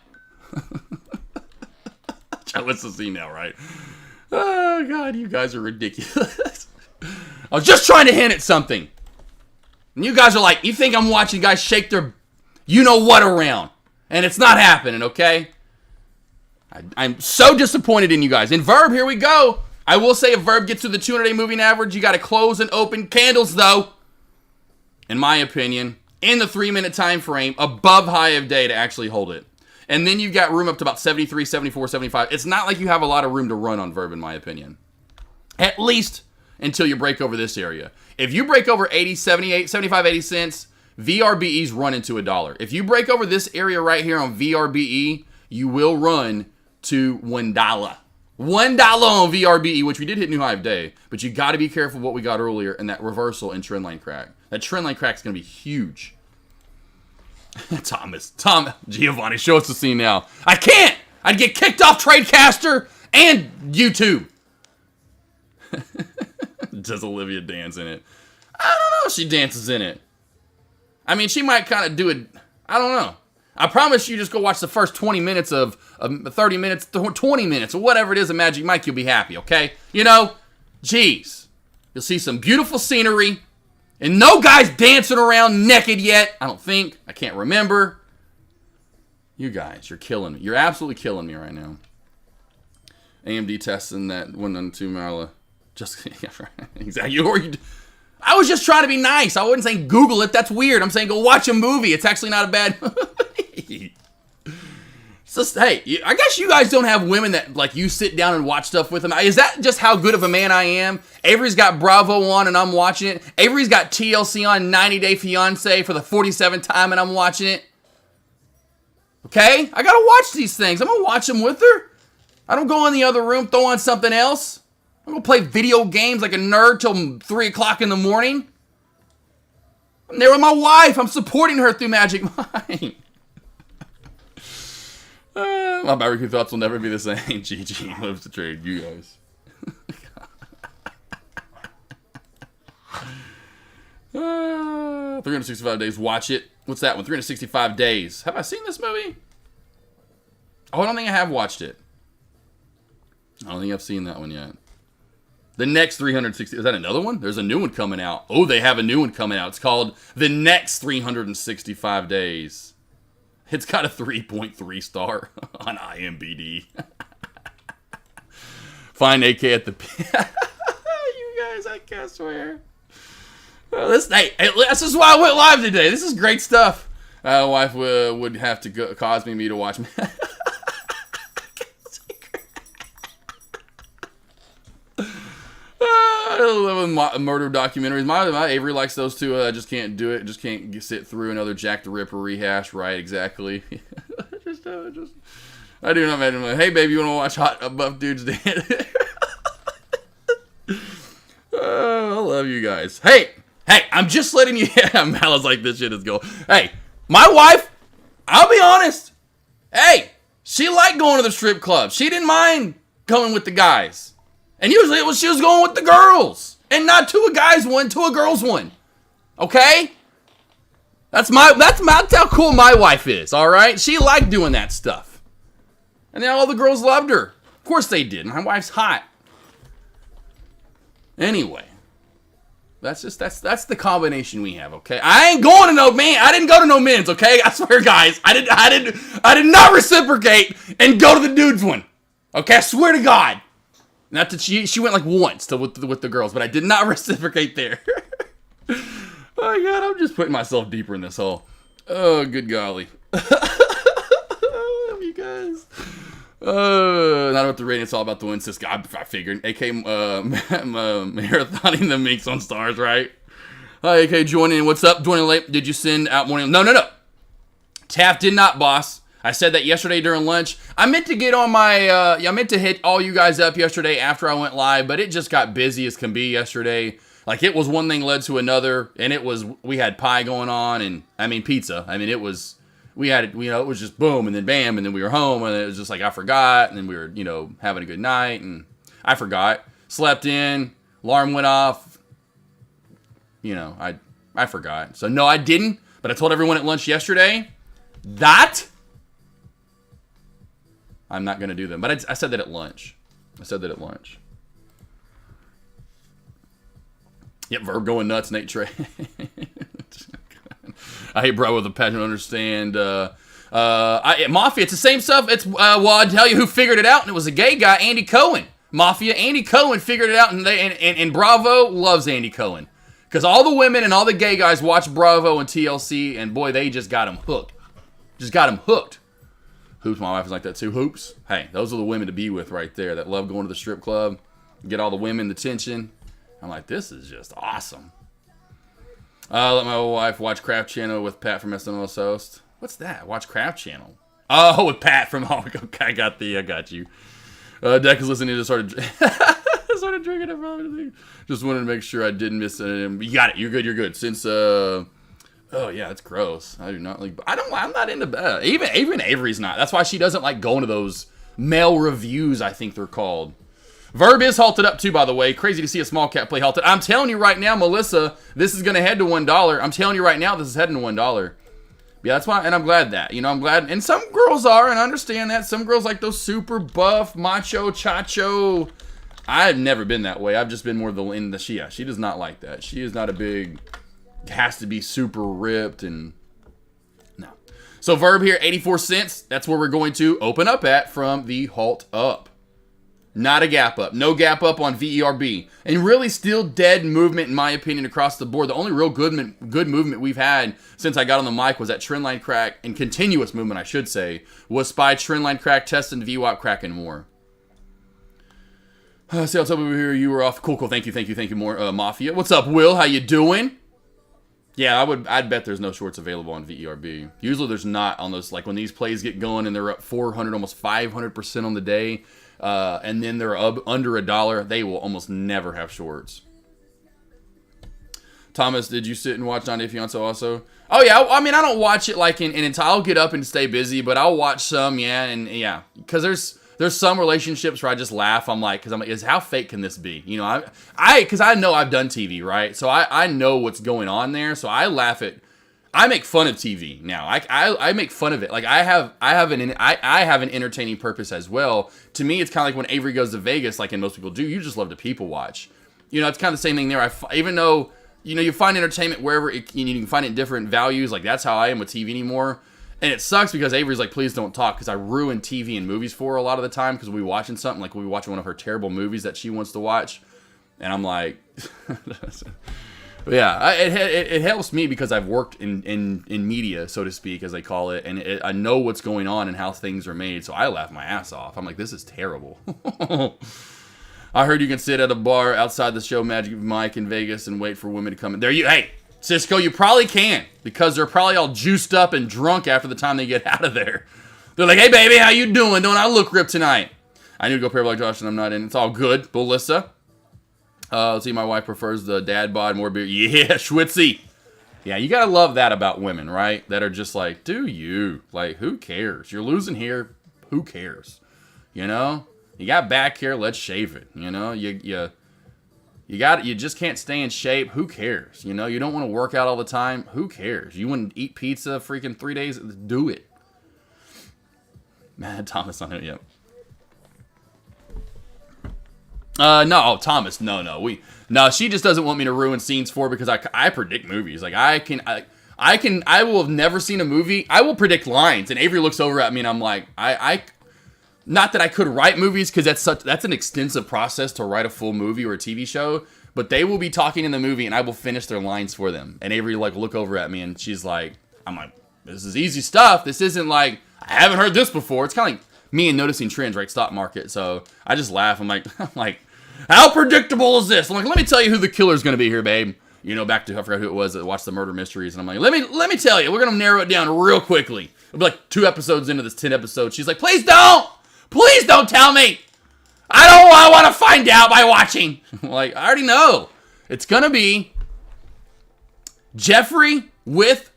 Jealous to see now, right? Oh, God, you guys are ridiculous. I was just trying to hint at something. And you guys are like, you think I'm watching guys shake their you-know-what around. And it's not happening, okay? I'm so disappointed in you guys. In Verb, here we go. I will say if Verb gets to the 200-day moving average, you got to close and open candles, though. In my opinion, in the 3-minute time frame, above high of day to actually hold it. And then you've got room up to about 73, 74, 75. It's not like you have a lot of room to run on Verb, in my opinion. At least until you break over this area. If you break over 80, 78, 75, 80 cents, VRBE's run into $1. If you break over this area right here on VRBE, you will run to $1. $1 on VRBE, which we did hit new high of day. But you got to be careful what we got earlier in that reversal and trend line crack. That trend line crack is going to be huge. Tom, Giovanni, show us the scene now. I can't! I'd get kicked off Tradecaster and YouTube. Does Olivia dance in it? I don't know if she dances in it. I mean, she might kind of do it. I don't know. I promise you just go watch the first 20 minutes of 30 minutes, 20 minutes, or whatever it is of Magic Mike, you'll be happy, okay? You know, geez. You'll see some beautiful scenery. And no guys dancing around naked yet. I don't think. I can't remember. You guys, you're killing me. You're absolutely killing me right now. AMD testing that 192 Marla. Just, yeah, right. Exactly. I was just trying to be nice. I wasn't saying Google it. That's weird. I'm saying go watch a movie. It's actually not a bad movie. It's just, hey, I guess you guys don't have women that, like, you sit down and watch stuff with them. Is that just how good of a man I am? Avery's got Bravo on and I'm watching it. Avery's got TLC on 90 Day Fiance for the 47th time and I'm watching it. Okay? I gotta watch these things. I'm gonna watch them with her. I don't go in the other room, throw on something else. I'm gonna play video games like a nerd till 3 o'clock in the morning. I'm there with my wife. I'm supporting her through Magic Mike. My barbecue thoughts will never be the same. GG lives to trade. You guys. 365 Days. Watch it. What's that one? 365 Days. Have I seen this movie? Oh, I don't think I have watched it. I don't think I've seen that one yet. The next 360... Is that another one? There's a new one coming out. Oh, they have a new one coming out. It's called The Next 365 Days. It's got a 3.3 star on IMDb. Find AK at the... You guys, I can't swear. This is why I went live today. This is great stuff. Wife would have to cause me to watch... I love murder documentaries. My Avery likes those too. I just can't do it. Just can't sit through another Jack the Ripper rehash. Right, exactly. I do not imagine. Like, hey, baby, you want to watch hot buff dudes dance? I love you guys. Hey, I'm just letting you. Mala's like, this shit is going. Hey, my wife. I'll be honest. Hey, she liked going to the strip club. She didn't mind going with the guys. And usually she was going with the girls. And not to a guy's one, to a girl's one. Okay? That's how cool my wife is, alright? She liked doing that stuff. And then all the girls loved her. Of course they did. My wife's hot. Anyway. That's the combination we have, okay? I ain't going to no man. I didn't go to no men's, okay? I swear, guys. I did not reciprocate and go to the dudes one. Okay? I swear to God. Not that she went like once with the girls, but I did not reciprocate there. Oh my God, I'm just putting myself deeper in this hole. Oh, good golly. I love you guys. Not about the rating, it's all about the win. Cisco, I figured. AK marathoning the Minks on stars, right? Hi, AK, joining in. What's up? Joining late. Did you send out morning? No. Taft did not, boss. I said that yesterday during lunch. I meant to get on my, I meant to hit all you guys up yesterday after I went live, but it just got busy as can be yesterday. Like, it was one thing led to another, and we had pie going on, and, pizza. It was, it was just boom, and then bam, and then we were home, and it was just like, I forgot, and then we were, having a good night, and I forgot. Slept in, alarm went off, I forgot. So, no, I didn't, but I told everyone at lunch yesterday that I'm not going to do them. But I said that at lunch. Yep, Verb going nuts, Nate Trey. I hate bro with a passion to understand. Mafia, it's the same stuff. It's well, I'll tell you who figured it out, and it was a gay guy, Andy Cohen. Mafia, Andy Cohen figured it out, and Bravo loves Andy Cohen. Because all the women and all the gay guys watch Bravo and TLC, and boy, they just got him hooked. Hoops, my wife is like that too. Hoops, hey, those are the women to be with right there that love going to the strip club, get all the women the attention. I'm like, this is just awesome. Let my wife watch Craft Channel with Pat from SNL's host. What's that? Watch Craft Channel. Oh, with Pat from home. Okay, I got you. Deck is listening to started drinking it. Just wanted to make sure I didn't miss anything. You got it. You're good. Since oh yeah, it's gross. I do not like. I'm not into. Even Avery's not. That's why she doesn't like going to those male reviews. I think they're called. Verb is halted up too, by the way. Crazy to see a small cap play halted. I'm telling you right now, Melissa, this is gonna head to $1. I'm telling you right now, this is heading to $1. Yeah, that's why, and I'm glad that. I'm glad. And some girls are, and I understand that. Some girls like those super buff, macho, chacho. I've never been that way. I've just been more in the Shia. She does not like that. She is not a big. Has to be super ripped and no. So Verb here, 84 cents. That's where we're going to open up at from the halt up. Not a gap up. No gap up on VERB. And really still dead movement, in my opinion, across the board. The only real good movement we've had since I got on the mic was that trendline crack, and continuous movement, I should say, was SPY, trendline crack, test, and VWAP crack, and more. See, I'll tell over here you were off. Cool. Thank you, more Mafia. What's up, Will? How you doing? Yeah, I'd bet there's no shorts available on VERB. Usually there's not on those, like when these plays get going and they're up 400, almost 500% on the day, and then they're up under $1, they will almost never have shorts. Thomas, did you sit and watch 90 Day Fiancé also? Oh yeah, I don't watch it like in I'll get up and stay busy, but I'll watch some, because There's some relationships where I just laugh. I'm like, how fake can this be? You know, because I know I've done TV, right? So I know what's going on there. So I laugh at, I make fun of TV now. I make fun of it. Like I have an entertaining purpose as well. To me, it's kind of like when Avery goes to Vegas, like and most people do. You just love to people watch. You know, it's kind of the same thing there. Even though, you know, you find entertainment wherever you can find it in different values. Like that's how I am with TV anymore. And it sucks because Avery's like, please don't talk, because I ruin TV and movies for her a lot of the time because we'll be watching something, like we'll be watching one of her terrible movies that she wants to watch. And I'm like, yeah, it helps me because I've worked in media, so to speak, as they call it, and I know what's going on and how things are made, so I laugh my ass off. I'm like, this is terrible. I heard you can sit at a bar outside the show Magic Mike in Vegas and wait for women to come in. Hey, Cisco, you probably can, because they're probably all juiced up and drunk after the time they get out of there. They're like, hey, baby, how you doing? Don't I look ripped tonight? I need to go pair like Josh, and I'm not in. It's all good. Belissa. Let's see, my wife prefers the dad bod, more beer. Yeah, Schwitzy. Yeah, you gotta love that about women, right? That are just like, do you? Like, who cares? You're losing here. Who cares? You know? You got back here. Let's shave it. You know? You just can't stay in shape. Who cares? You know, you don't want to work out all the time. Who cares? You want to eat pizza freaking 3 days? Do it. Man, Thomas on it, yep. No, Thomas, no. She just doesn't want me to ruin scenes for her because I predict movies. Like I will have never seen a movie. I will predict lines, and Avery looks over at me and I'm like, not that I could write movies, because that's an extensive process to write a full movie or a TV show, but they will be talking in the movie and I will finish their lines for them. And Avery like look over at me and she's like, I'm like, this is easy stuff. This isn't like, I haven't heard this before. It's kind of like me and noticing trends, right? Stock market. So I just laugh. I'm like, how predictable is this? I'm like, let me tell you who the killer's going to be here, babe. You know, back to, I forgot who it was that watched the murder mysteries. And I'm like, let me tell you, we're going to narrow it down real quickly. It'll be like 2 episodes into this 10 episodes. She's like, please don't tell me. I want to find out by watching. I'm like, I already know. It's going to be Jeffrey with,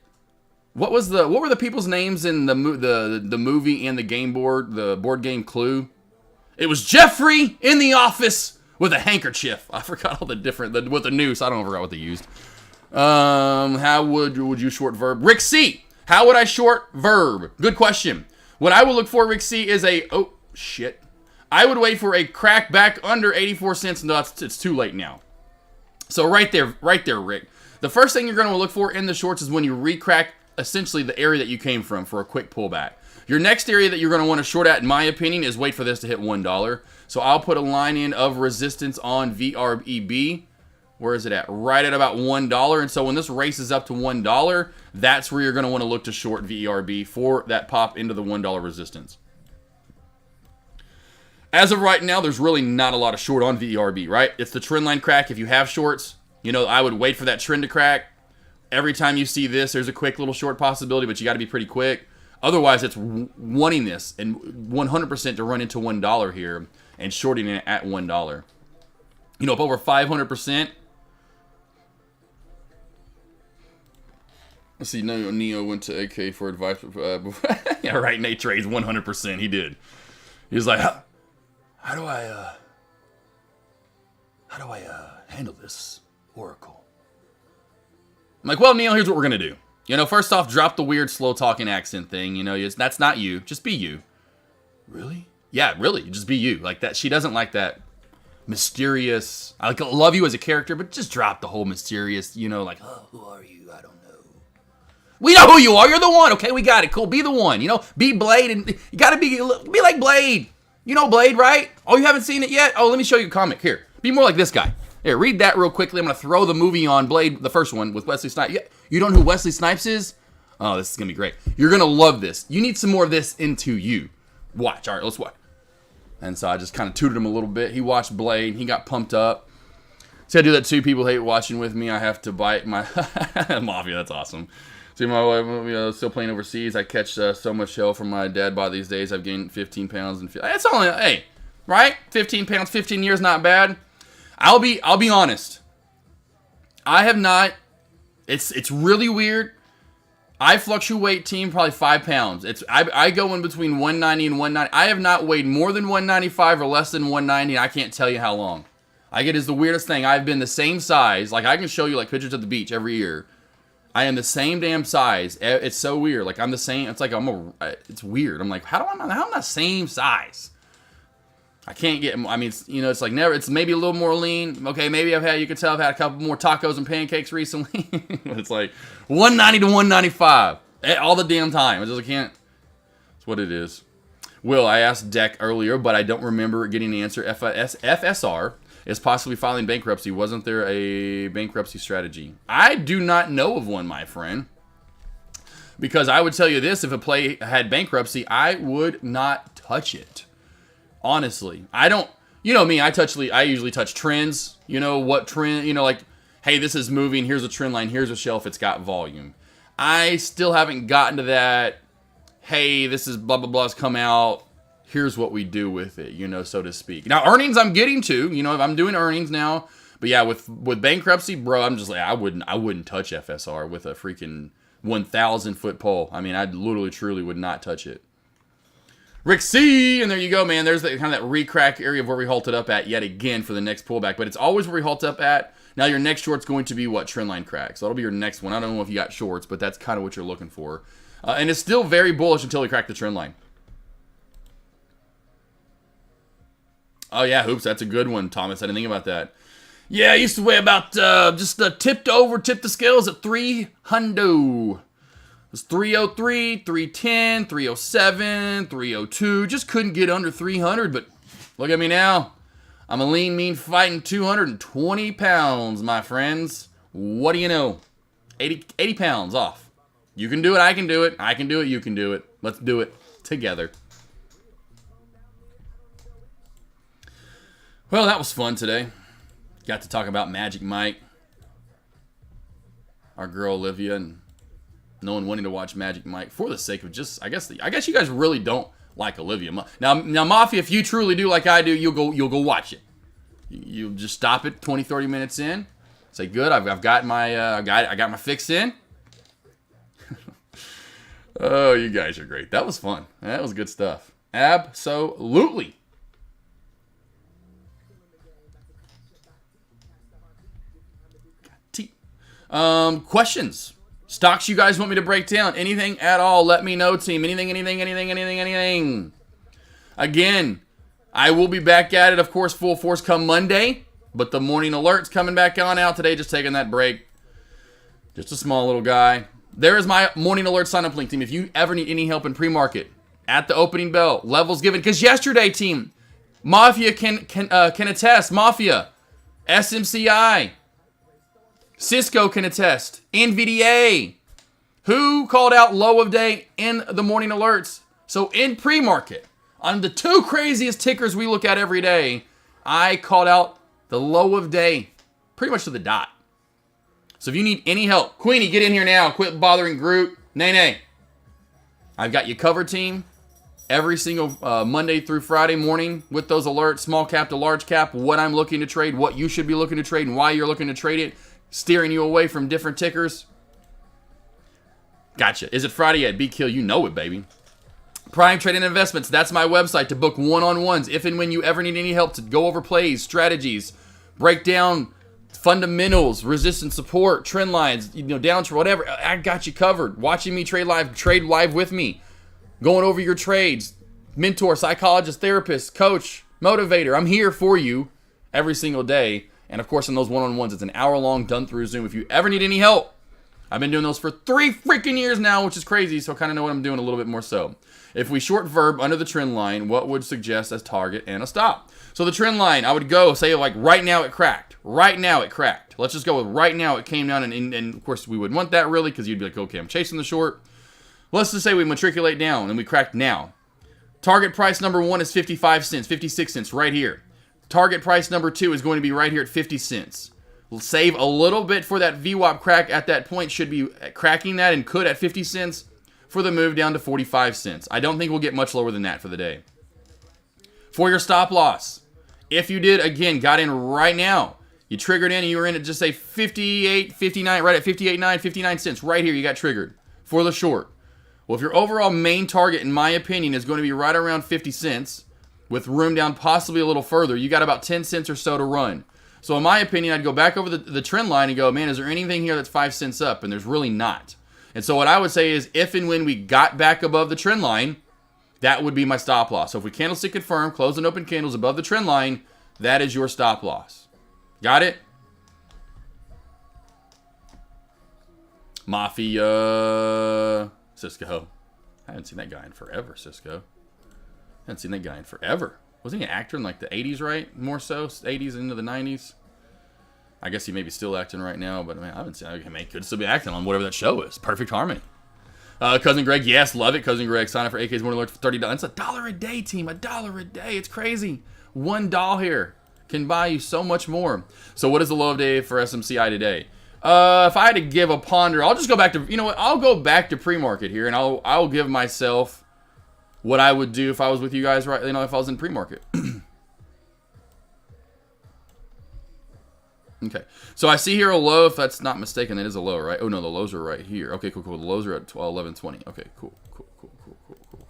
what were the people's names in the movie and the game board, the board game Clue? It was Jeffrey in the office with a handkerchief. I forgot all with the noose. I don't forgot what they used. How would you short verb? Rick C. How would I short verb? Good question. What I would look for, Rick C, is oh shit. I would wait for a crack back under 84 cents. No, it's too late now. So right there, Rick. The first thing you're going to look for in the shorts is when you recrack essentially the area that you came from for a quick pullback. Your next area that you're going to want to short at, in my opinion, is wait for this to hit $1. So I'll put a line in of resistance on VREB. Where is it at? Right at about $1. And so when this races up to $1, that's where you're going to want to look to short VRB for that pop into the $1 resistance. As of right now, there's really not a lot of short on VRB, right? It's the trend line crack. If you have shorts, you know, I would wait for that trend to crack. Every time you see this, there's a quick little short possibility, but you got to be pretty quick. Otherwise, it's wanting this and 100% to run into $1 here and shorting it at $1. You know, up over 500%. Let's see, Neo went to AK for advice. Yeah, right, Nate trades 100%. He did. He was like, how do I handle this oracle? I'm like, well, Neil, here's what we're gonna do. You know, first off, drop the weird slow talking accent thing. You know, that's not you. Just be you. Really? Yeah, really. Just be you. Like that. She doesn't like that mysterious. I love you as a character, but just drop the whole mysterious. You know, like, oh, who are you? I don't know. We know who you are. You're the one. Okay, we got it. Cool. Be the one. You know, be Blade, and you gotta be like Blade. You know Blade, right? Oh, you haven't seen it yet? Oh, let me show you a comic. Here, be more like this guy. Here, read that real quickly. I'm going to throw the movie on Blade, the first one, with Wesley Snipes. You don't know who Wesley Snipes is? Oh, this is going to be great. You're going to love this. You need some more of this into you. Watch. All right, let's watch. And so I just kind of tutored him a little bit. He watched Blade. He got pumped up. See, I do that too. People hate watching with me. I have to bite my... Mafia, that's awesome. See, my wife still playing overseas. I catch so much hell from my dad by these days. I've gained 15 pounds. That's only... Hey, right? 15 pounds, 15 years, not bad. I'll be honest. I have not. It's really weird. I fluctuate, team, probably 5 pounds. I go in between 190 and 190. I have not weighed more than 195 or less than 190. I can't tell you how long. It is the weirdest thing. I've been the same size. Like, I can show you, like, pictures at the beach every year. I am the same damn size. It's so weird. Like, I'm the same. It's like, it's weird. I'm like, how am I the same size? I can't get, I mean, it's like never, it's maybe a little more lean. Okay, maybe you could tell I've had a couple more tacos and pancakes recently. But it's like 190 to 195 all the damn time. I can't, it's what it is. Will, I asked Deck earlier, but I don't remember getting the answer. FSR is possibly filing bankruptcy. Wasn't there a bankruptcy strategy? I do not know of one, my friend. Because I would tell you this, if a play had bankruptcy, I would not touch it. Honestly, I don't, you know me, I usually touch trends, what trend, like, hey, this is moving, here's a trend line, here's a shelf, it's got volume. I still haven't gotten to that, hey, this is blah, blah, blah's come out, here's what we do with it, so to speak. Now, earnings I'm getting to, if I'm doing earnings now, but yeah, with bankruptcy, bro, I'm just like, I wouldn't touch FSR with a freaking 1,000 foot pole. I mean, I literally, truly would not touch it. Rick C, and there you go, man. There's kind of that recrack area of where we halted up at yet again for the next pullback. But it's always where we halt up at. Now your next short's going to be what? Trendline crack. So that'll be your next one. I don't know if you got shorts, but that's kind of what you're looking for. And it's still very bullish until we crack the trend line. Oh, yeah, hoops. That's a good one, Thomas. I didn't think about that. Yeah, I used to weigh about, tipped the scales at 300. It was 303, 310, 307, 302. Just couldn't get under 300, but look at me now. I'm a lean, mean, fighting 220 pounds, my friends. What do you know? 80 pounds off. You can do it, I can do it. I can do it, you can do it. Let's do it together. Well, that was fun today. Got to talk about Magic Mike, our girl Olivia, and no one wanting to watch Magic Mike for the sake of just, I guess you guys really don't like Olivia. Now Mafia, if you truly do like I do, you'll go watch it. You'll just stop it 20, 30 minutes in. Say, good, I've got my I got my fix in. Oh, you guys are great. That was fun. That was good stuff. Absolutely. Questions. Stocks you guys want me to break down? Anything at all, let me know, team. Anything. Again, I will be back at it, of course, full force come Monday. But the morning alert's coming back on out today, just taking that break. Just a small little guy. There is my morning alert sign-up link, team. If you ever need any help in pre-market, at the opening bell, levels given. Because yesterday, team, Mafia can attest. Mafia, SMCI, Cisco can attest. NVDA. Who called out low of day in the morning alerts? So in pre-market, on the two craziest tickers we look at every day, I called out the low of day pretty much to the dot. So if you need any help, Queenie, get in here now. Quit bothering Groot. Nay. I've got you covered, team. Every single Monday through Friday morning with those alerts, small cap to large cap, what I'm looking to trade, what you should be looking to trade, and why you're looking to trade it. Steering you away from different tickers. Gotcha. Is it Friday yet? B-Kill, you know it, baby. Prime Trading Investments, that's my website to book one-on-ones. If and when you ever need any help to go over plays, strategies, break down fundamentals, resistance, support, trend lines, downtrend, whatever, I got you covered. Watching me trade live with me. Going over your trades. Mentor, psychologist, therapist, coach, motivator. I'm here for you every single day. And of course, in those one-on-ones, it's an hour-long done through Zoom. If you ever need any help, I've been doing those for 3 freaking years now, which is crazy, so I kind of know what I'm doing a little bit more so. If we short verb under the trend line, what would suggest as target and a stop? So the trend line, I would go, say like right now it cracked. Right now it cracked. Let's just go with right now it came down, and of course we wouldn't want that really because you'd be like, okay, I'm chasing the short. Let's just say we matriculate down and we cracked now. Target price number 1 is 55 cents, 56 cents right here. Target price number 2 is going to be right here at 50 cents. We'll save a little bit for that VWAP crack at that point. Should be cracking that and could at 50 cents for the move down to 45 cents. I don't think we'll get much lower than that for the day. For your stop loss, if you did, again, got in right now, you triggered in and you were in at just say 58, 59, right at 58.9, 59 cents. Right here, you got triggered. for the short. Well, if your overall main target, in my opinion, is going to be right around 50 cents, with room down possibly a little further, you got about 10 cents or so to run. So in my opinion, I'd go back over the trend line and go, man, is there anything here that's 5 cents up? And there's really not. And so what I would say is, if and when we got back above the trend line, that would be my stop loss. So if we candlestick confirm, close and open candles above the trend line, that is your stop loss. Got it? Mafia. Cisco. I haven't seen that guy in forever, Cisco. I haven't seen that guy in forever. Wasn't he an actor in like the 80s, right? More so? 80s into the 90s? I guess he may be still acting right now, but man, I haven't seen him. He could still be acting on whatever that show is. Perfect Harmony. Cousin Greg, yes, love it. Cousin Greg, sign up for AK's Morning Alert for $30. It's $1 a day, team. $1 a day. It's crazy. $1 here can buy you so much more. So what is the low of day for SMCI today? If I had to give a ponder, I'll just go back to, you know what? I'll go back to pre-market here, and I'll give myself what I would do if I was with you guys, right? You know, if I was in pre-market. Okay, so I see here a low. If that's not mistaken, that is a low, right? Oh no, the lows are right here. Okay, cool. The lows are at 11.20. Okay, cool.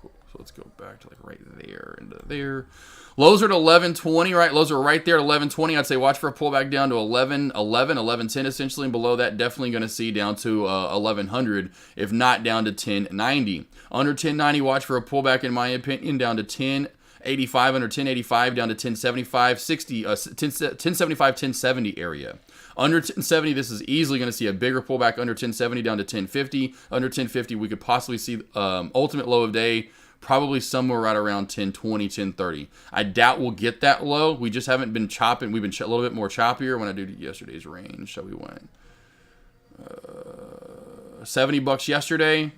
So let's go back to like right there into there. Lows are at 11.20, right? Lows are right there at 11.20. I'd say watch for a pullback down to 11.10 essentially, and below that, definitely going to see down to 1100, if not down to 1090. Under 1090, watch for a pullback, in my opinion, down to 1085, under 1085 down to 1075, 1075, 1070 area. Under 1070, this is easily going to see a bigger pullback under 1070 down to 1050. Under 1050, we could possibly see ultimate low of day probably somewhere right around 1020, 1030. I doubt we'll get that low. We just haven't been chopping. We've been a little bit more choppier. When I do yesterday's range, so we went $70 yesterday.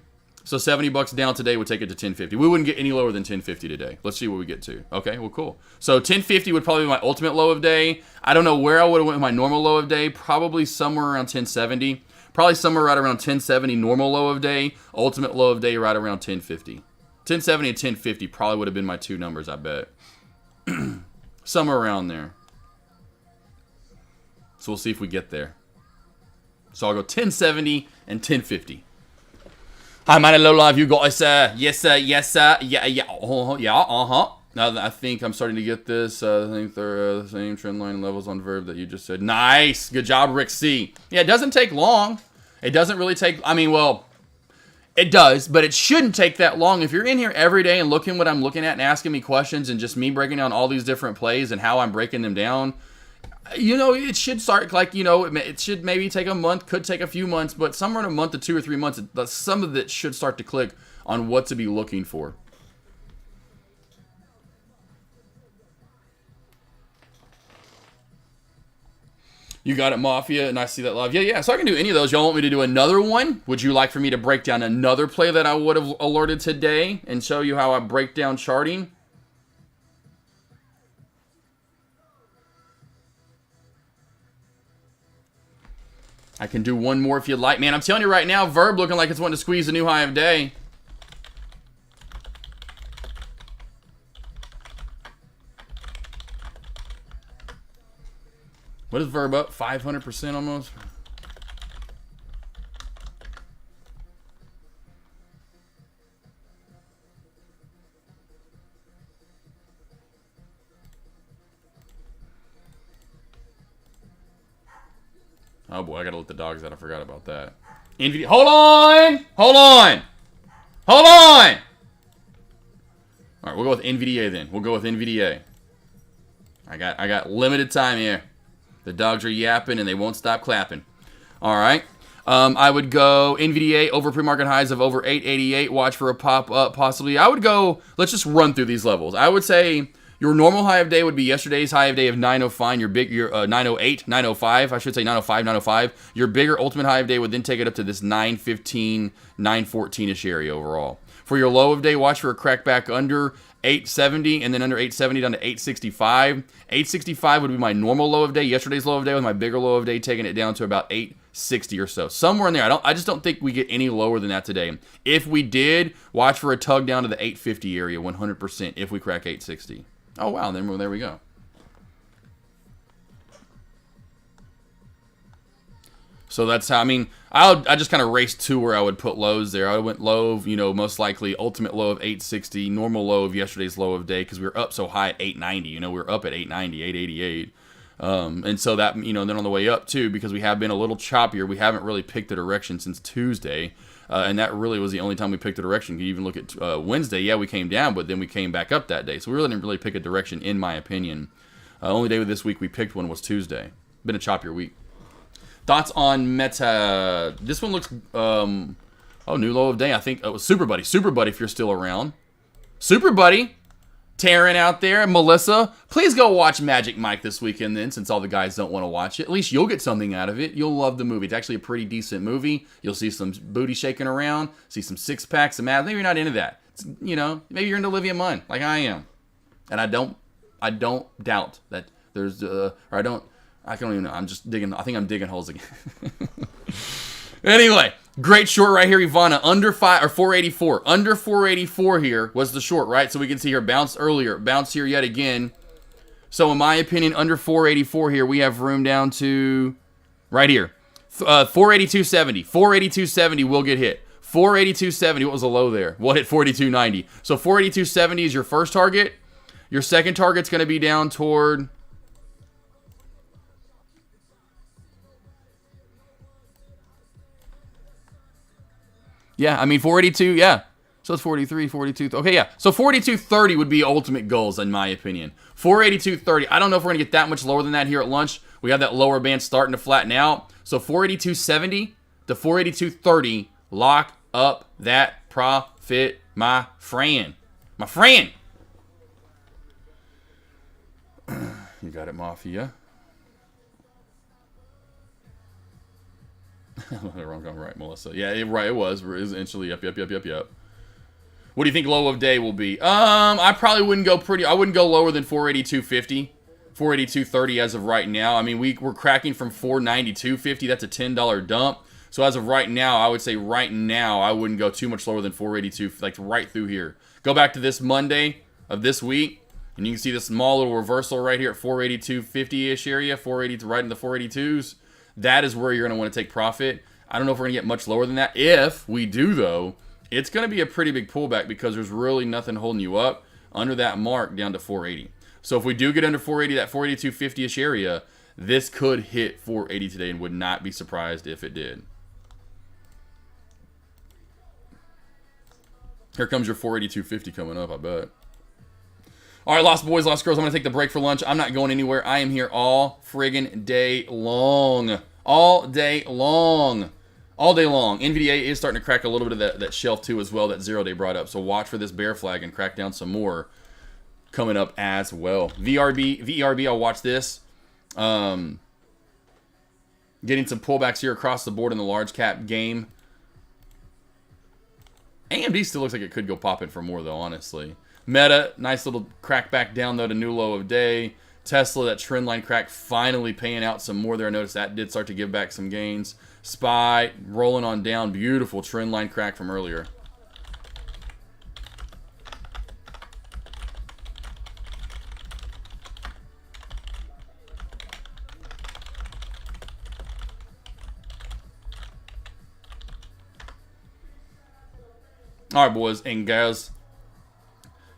So $70 down today would take it to 1050. We wouldn't get any lower than 1050 today. Let's see what we get to. Okay, well, cool. So 1050 would probably be my ultimate low of day. I don't know where I would have went with my normal low of day. Probably somewhere around 1070. Probably somewhere right around 1070 normal low of day. Ultimate low of day right around 1050. 1070 and 1050 probably would have been my two numbers, I bet. Somewhere around there. So we'll see if we get there. So I'll go 1070 and 1050. Hi, man, low live, you guys, yes, sir, yeah, Now I think I'm starting to get this. I think they're the same trend line levels on Verb that you just said. Nice, good job, Rick C. Yeah, it doesn't take long. It doesn't really take, I mean, well, it does, but it shouldn't take that long. If you're in here every day and looking what I'm looking at and asking me questions and just me breaking down all these different plays and how I'm breaking them down, you know, it should start, like, you know, it should maybe take a month, could take a few months, but somewhere in a month to 2 or 3 months, some of it should start to click on what to be looking for. You got it, Mafia, and I see that live. Yeah, so I can do any of those. Y'all want me to do another one? Would you like for me to break down another play that I would have alerted today and show you how I break down charting? I can do one more if you'd like. Man, I'm telling you right now, Verb looking like it's wanting to squeeze a new high of day. What is Verb up? 500% almost? Oh boy, I gotta let the dogs out. I forgot about that. NVIDIA. Hold on! Hold on! Hold on! Alright, we'll go with NVIDIA then. We'll go with NVIDIA. I got limited time here. The dogs are yapping and they won't stop clapping. Alright. I would go NVIDIA over pre-market highs of over 888. Watch for a pop up possibly. I would go, let's just run through these levels. I would say your normal high of day would be yesterday's high of day of 905. Your 908, 905. I should say 905, 905. Your bigger ultimate high of day would then take it up to this 915, 914-ish area overall. For your low of day, watch for a crack back under 870 and then under 870 down to 865. 865 would be my normal low of day. Yesterday's low of day with my bigger low of day taking it down to about 860 or so. Somewhere in there. I just don't think we get any lower than that today. If we did, watch for a tug down to the 850 area 100% if we crack 860. Oh, wow. Then there we go. So that's how, I mean, I just kind of raced to where I would put lows there. I went low, you know, most likely ultimate low of 860, normal low of yesterday's low of day, because we were up so high at 890. You know, we were up at 890, 888. And so that, you know, then on the way up too, because we have been a little choppier, we haven't really picked a direction since Tuesday. And that really was the only time we picked a direction. You even look at Wednesday, yeah, we came down, but then we came back up that day. So we really didn't really pick a direction, in my opinion. Only day this week we picked one was Tuesday. Been a choppier week. Thoughts on Meta? This one looks, new low of day. I think it was Super Buddy. Super Buddy, if you're still around. Super Buddy, Taryn out there, Melissa, please go watch Magic Mike this weekend then, since all the guys don't want to watch it. At least you'll get something out of it. You'll love the movie. It's actually a pretty decent movie. You'll see some booty shaking around, see some six-packs, some abs. Maybe you're not into that. It's, you know, maybe you're into Olivia Munn, like I am. And I don't doubt that there's, I don't even know. I'm just digging. I think I'm digging holes again. Anyway, great short right here, Ivana. Under 484. Under 484 here was the short, right? So we can see her bounce earlier. Bounce here yet again. So in my opinion, under 484 here, we have room down to right here. 482.70. 482.70 will get hit. 482.70. What was the low there? We'll hit 42.90. So 482.70 is your first target. Your second target's going to be down toward... Yeah, I mean, 482, yeah. So it's 43, 42. Okay, yeah. So 42.30 would be ultimate goals, in my opinion. 482.30. I don't know if we're going to get that much lower than that here at lunch. We have that lower band starting to flatten out. So 482.70 to 482.30. Lock up that profit, my friend. My friend. You got it, Mafia. Wrong, right, Melissa. Yeah, right, it was. It was instantly yep. What do you think low of day will be? I probably wouldn't go I wouldn't go lower than 482.50. 482.30 as of right now. I mean, we're cracking from 492.50. That's a $10 dump. So as of right now, I would say right now, I wouldn't go too much lower than 482, like right through here. Go back to this Monday of this week, and you can see this small little reversal right here at 482.50-ish area, 480 right in the 482s. That is where you're going to want to take profit. I don't know if we're going to get much lower than that. If we do, though, it's going to be a pretty big pullback because there's really nothing holding you up under that mark down to 480. So if we do get under 480, that 482.50-ish area, this could hit 480 today and would not be surprised if it did. Here comes your 482.50 coming up, I bet. All right, Lost Boys, Lost Girls, I'm going to take the break for lunch. I'm not going anywhere. I am here all friggin' day long. All day long. All day long. NVDA is starting to crack a little bit of that shelf, too, as well, that 0 day brought up. So watch for this bear flag and crack down some more coming up as well. VERB, I'll watch this. Getting some pullbacks here across the board in the large cap game. AMD still looks like it could go popping for more, though, honestly. Meta, nice little crack back down, though, to new low of day. Tesla, that trend line crack, finally paying out some more there. I noticed that did start to give back some gains. SPY, rolling on down. Beautiful trend line crack from earlier. All right, boys and gals.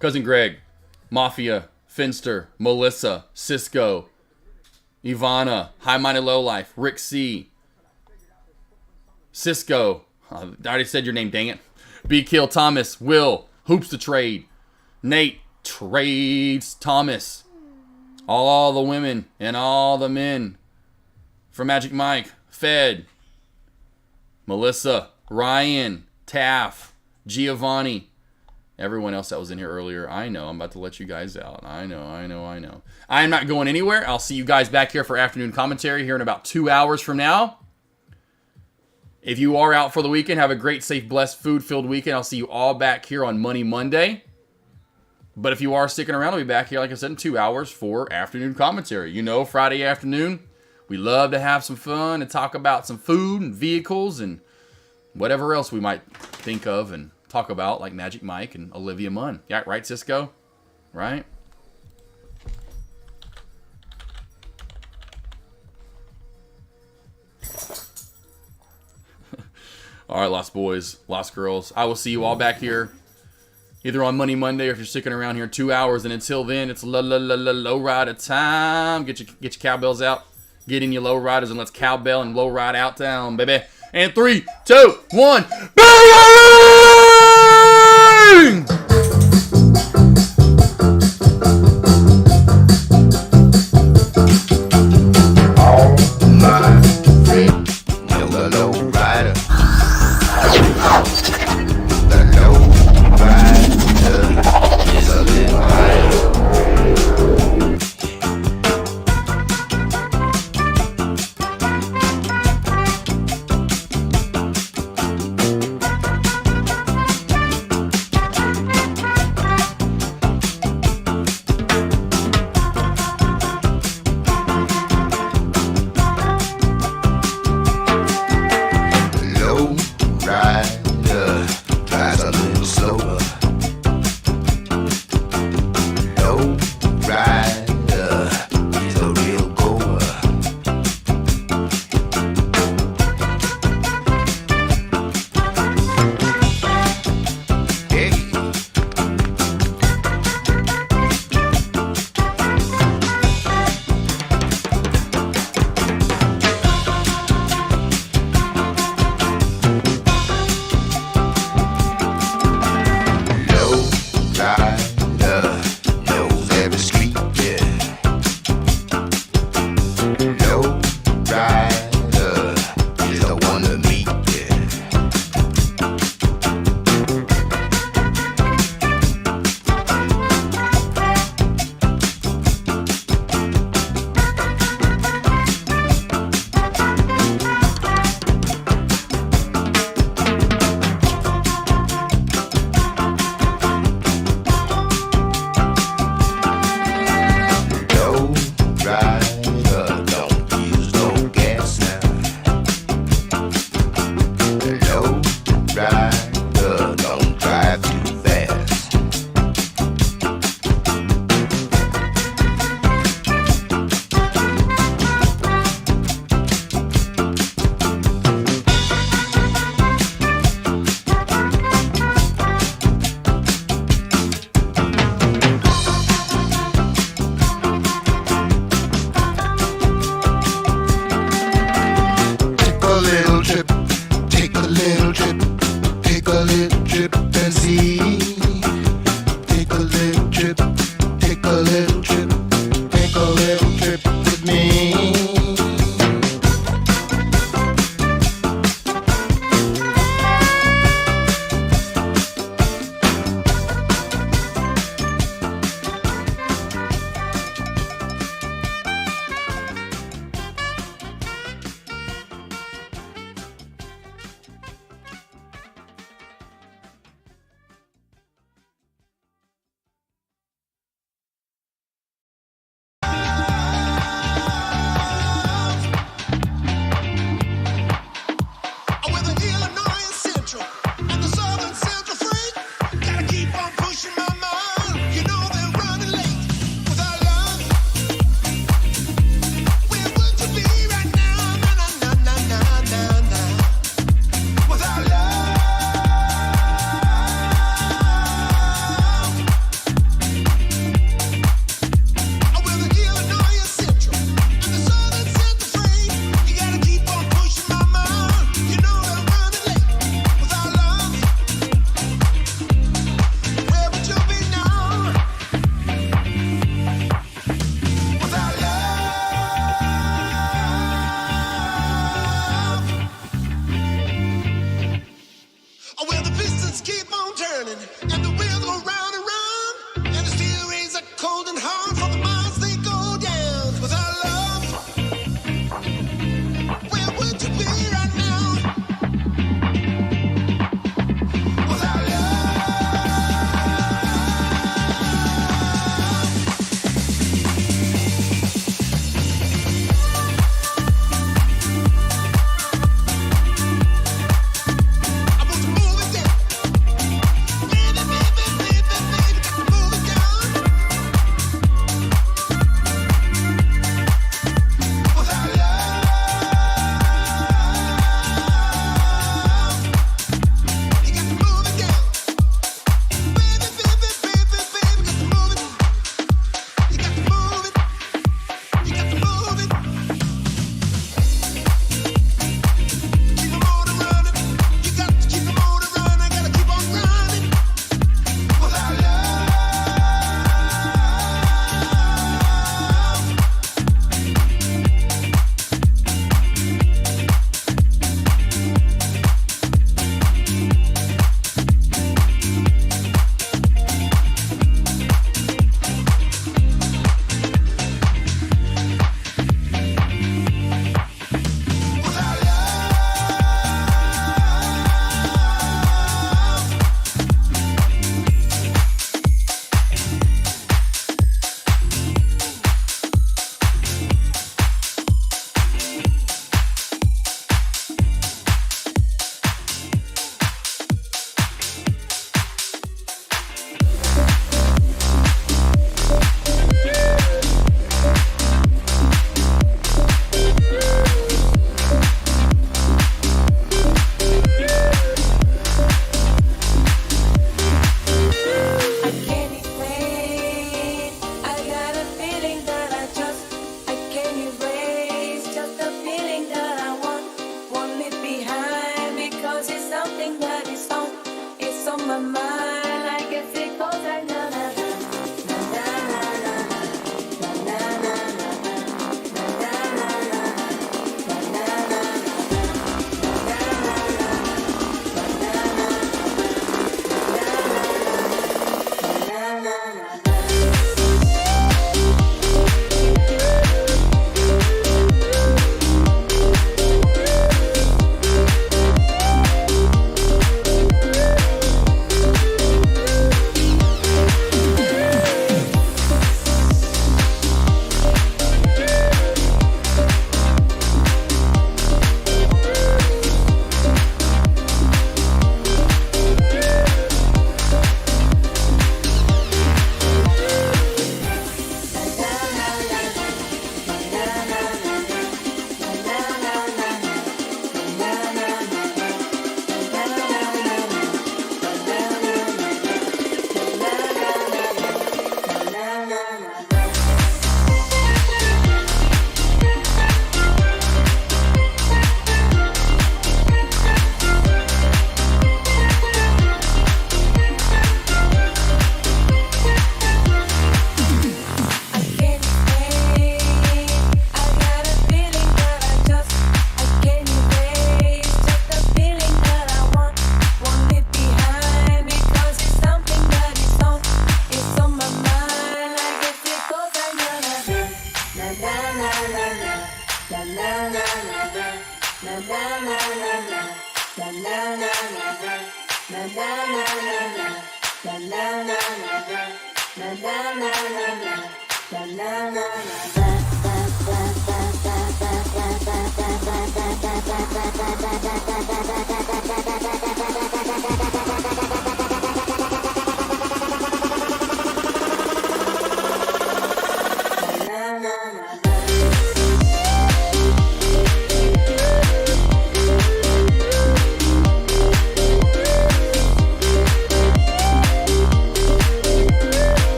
Cousin Greg, Mafia, Finster, Melissa, Cisco, Ivana, High Minded Lowlife, Rick C, Cisco, I already said your name, dang it. B Kill, Thomas, Will, Hoops to Trade, Nate, Trades, Thomas, all the women and all the men from Magic Mike, Fed, Melissa, Ryan, Taff, Giovanni, everyone else that was in here earlier. I know. I'm about to let you guys out. I know. I'm not going anywhere. I'll see you guys back here for afternoon commentary here in about 2 hours from now. If you are out for the weekend, have a great, safe, blessed, food-filled weekend. I'll see you all back here on Money Monday. But if you are sticking around, I'll be back here, like I said, in 2 hours for afternoon commentary. You know, Friday afternoon, we love to have some fun and talk about some food and vehicles and whatever else we might think of and talk about, like Magic Mike and Olivia Munn. Yeah, right, Cisco? Right? All right, Lost Boys, Lost Girls. I will see you all back here either on Money Monday or if you're sticking around here 2 hours. And until then, it's low rider time. Get your cowbells out. Get in your low riders and let's cowbell and low ride out town, baby. And 3, 2, 1, bang!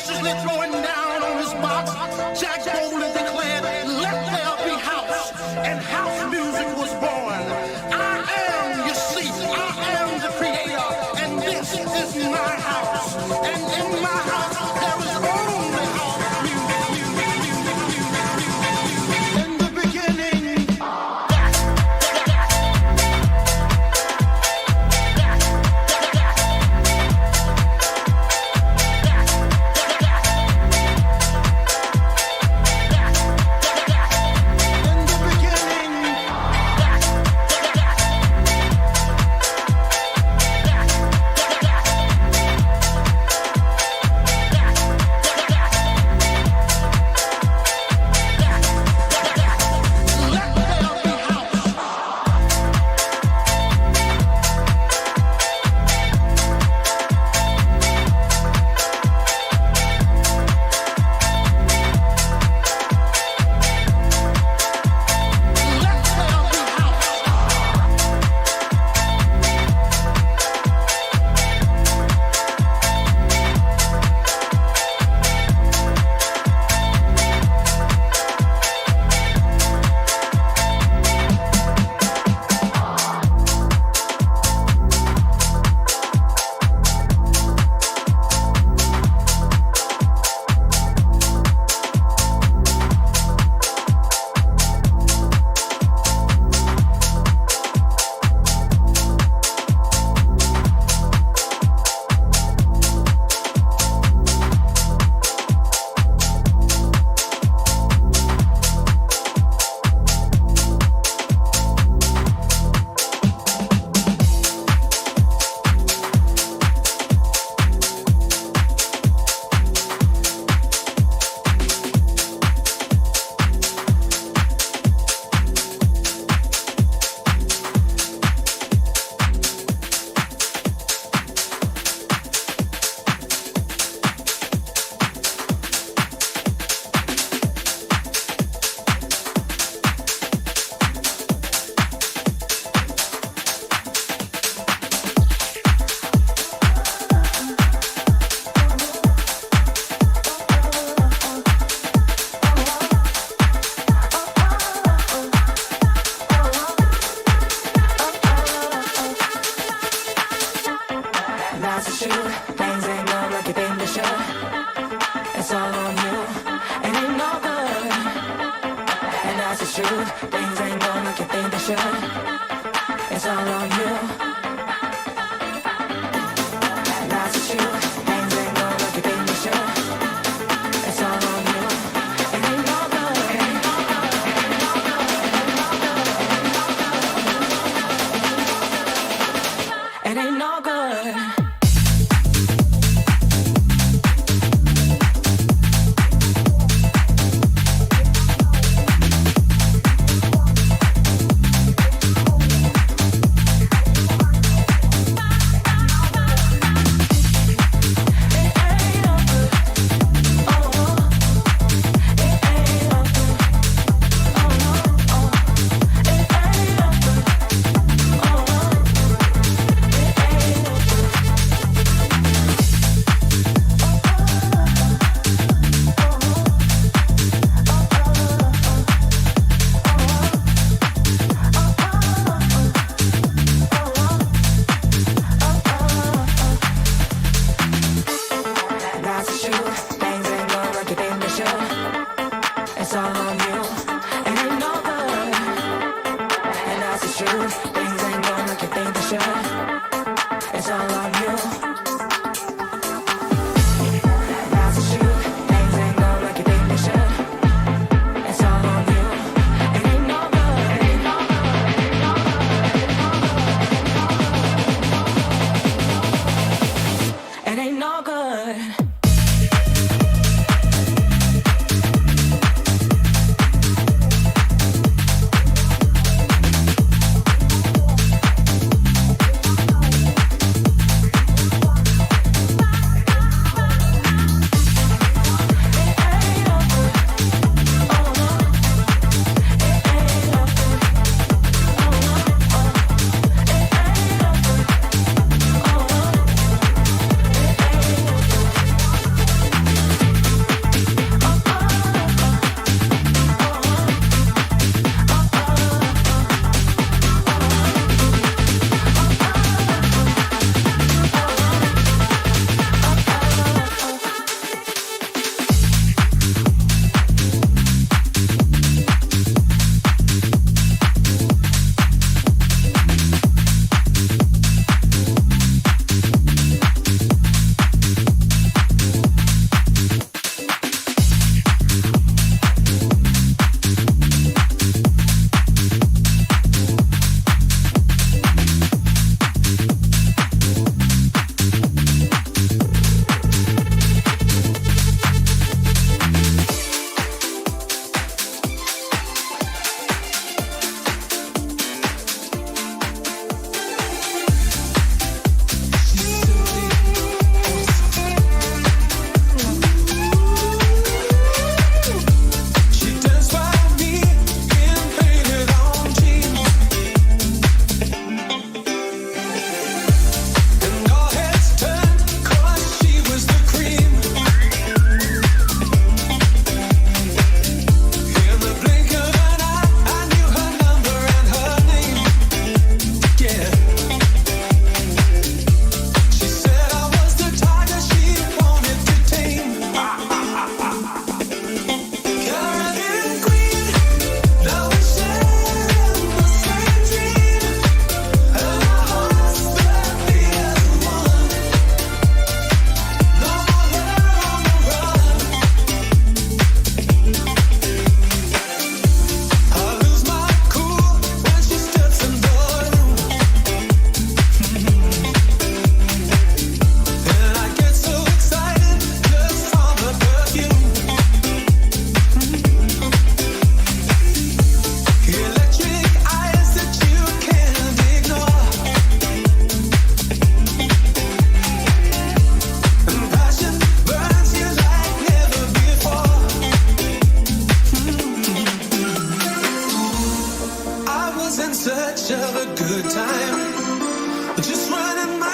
viciously throwing down on his box, Jack boldly declared, "Let there be house," and house music was born. I am, you see, I am the creator, and this is my house. And in my house there is only house music. In the beginning,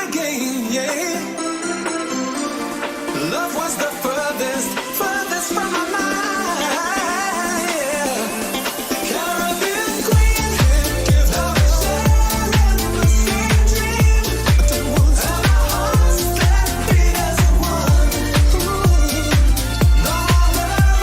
again, yeah. Love was the furthest from my mind, yeah. Caribbean queen, love is sharing the same dream. And our hearts that beat as one. No more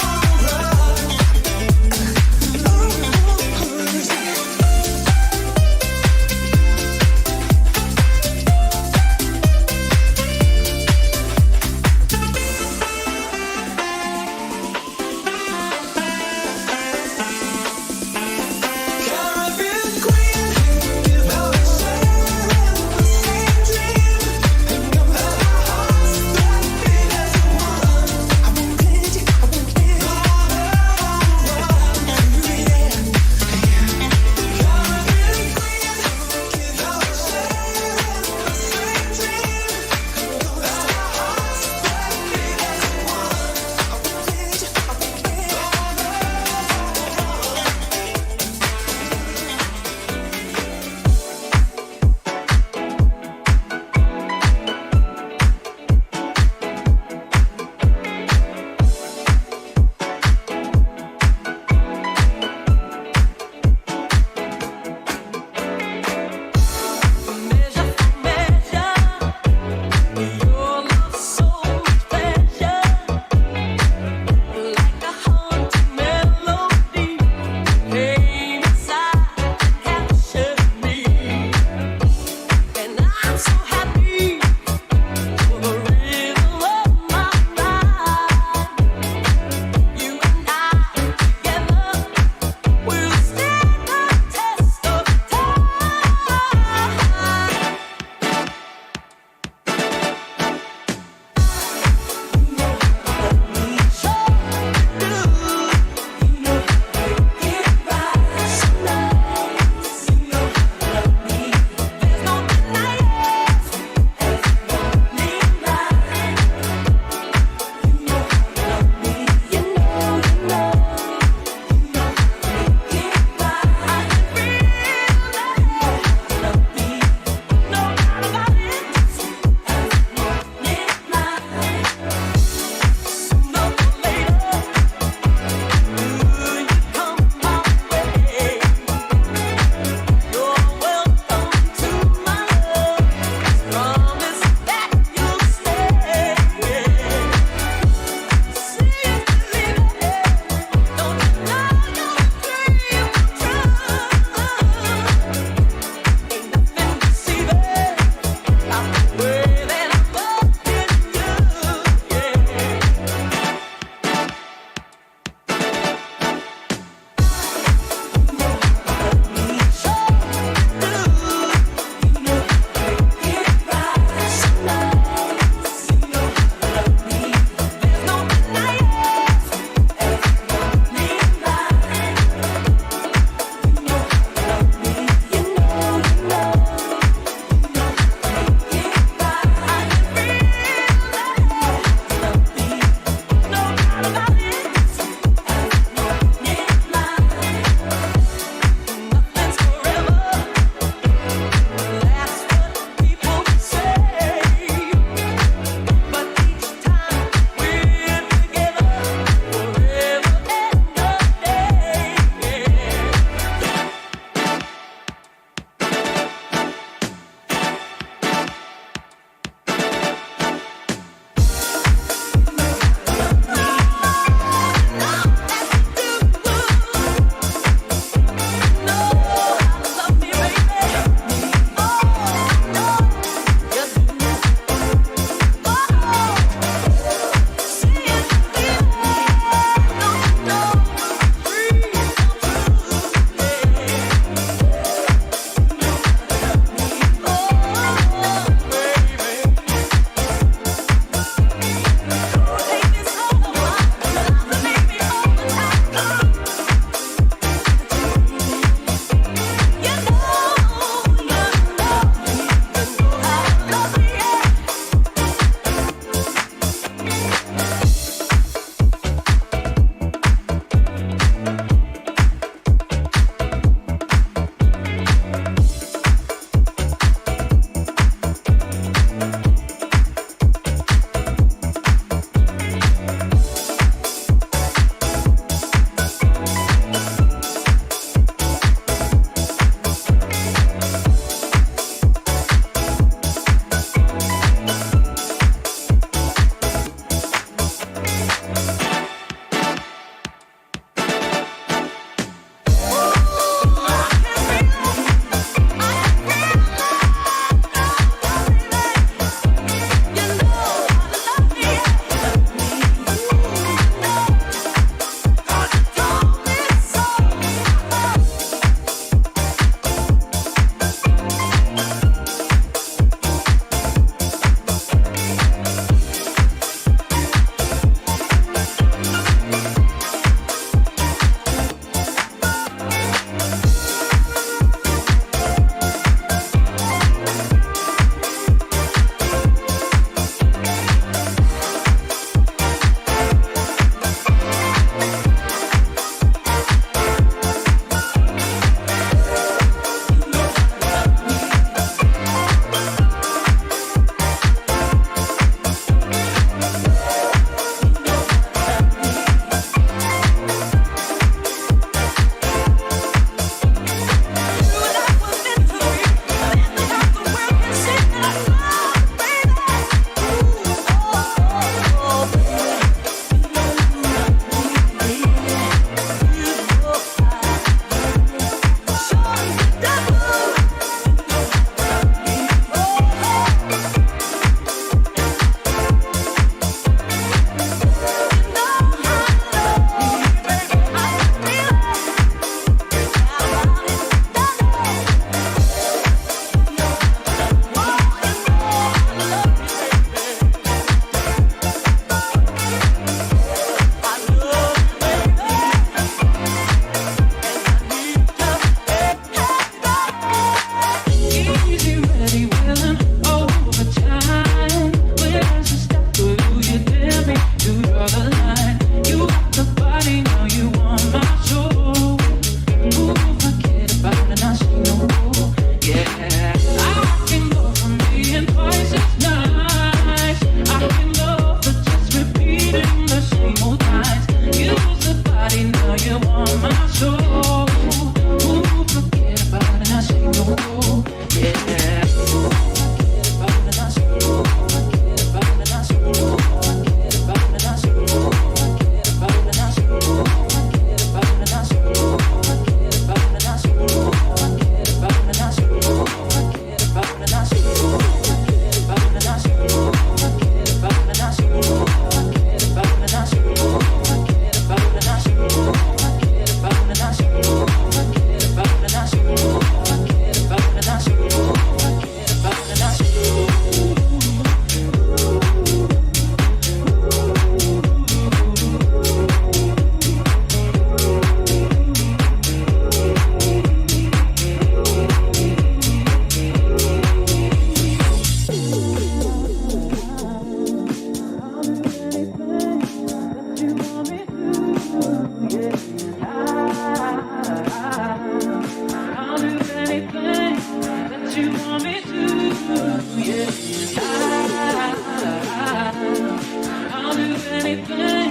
I'll do anything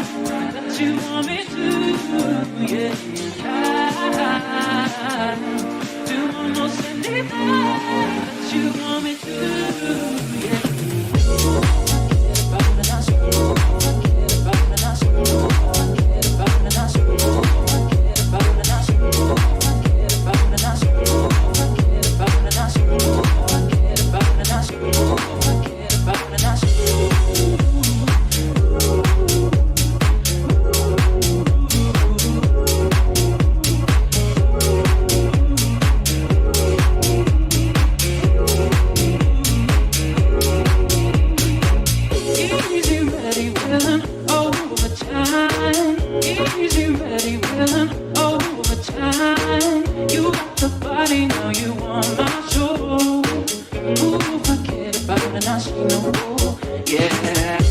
that you want me to. Yeah, I do almost anything that you want me to. Yeah. Easy, ready, willing, overtime. Easy, ready, willing, overtime. You got the body, now you on my show. Ooh, forget about it, I see no more. Yeah.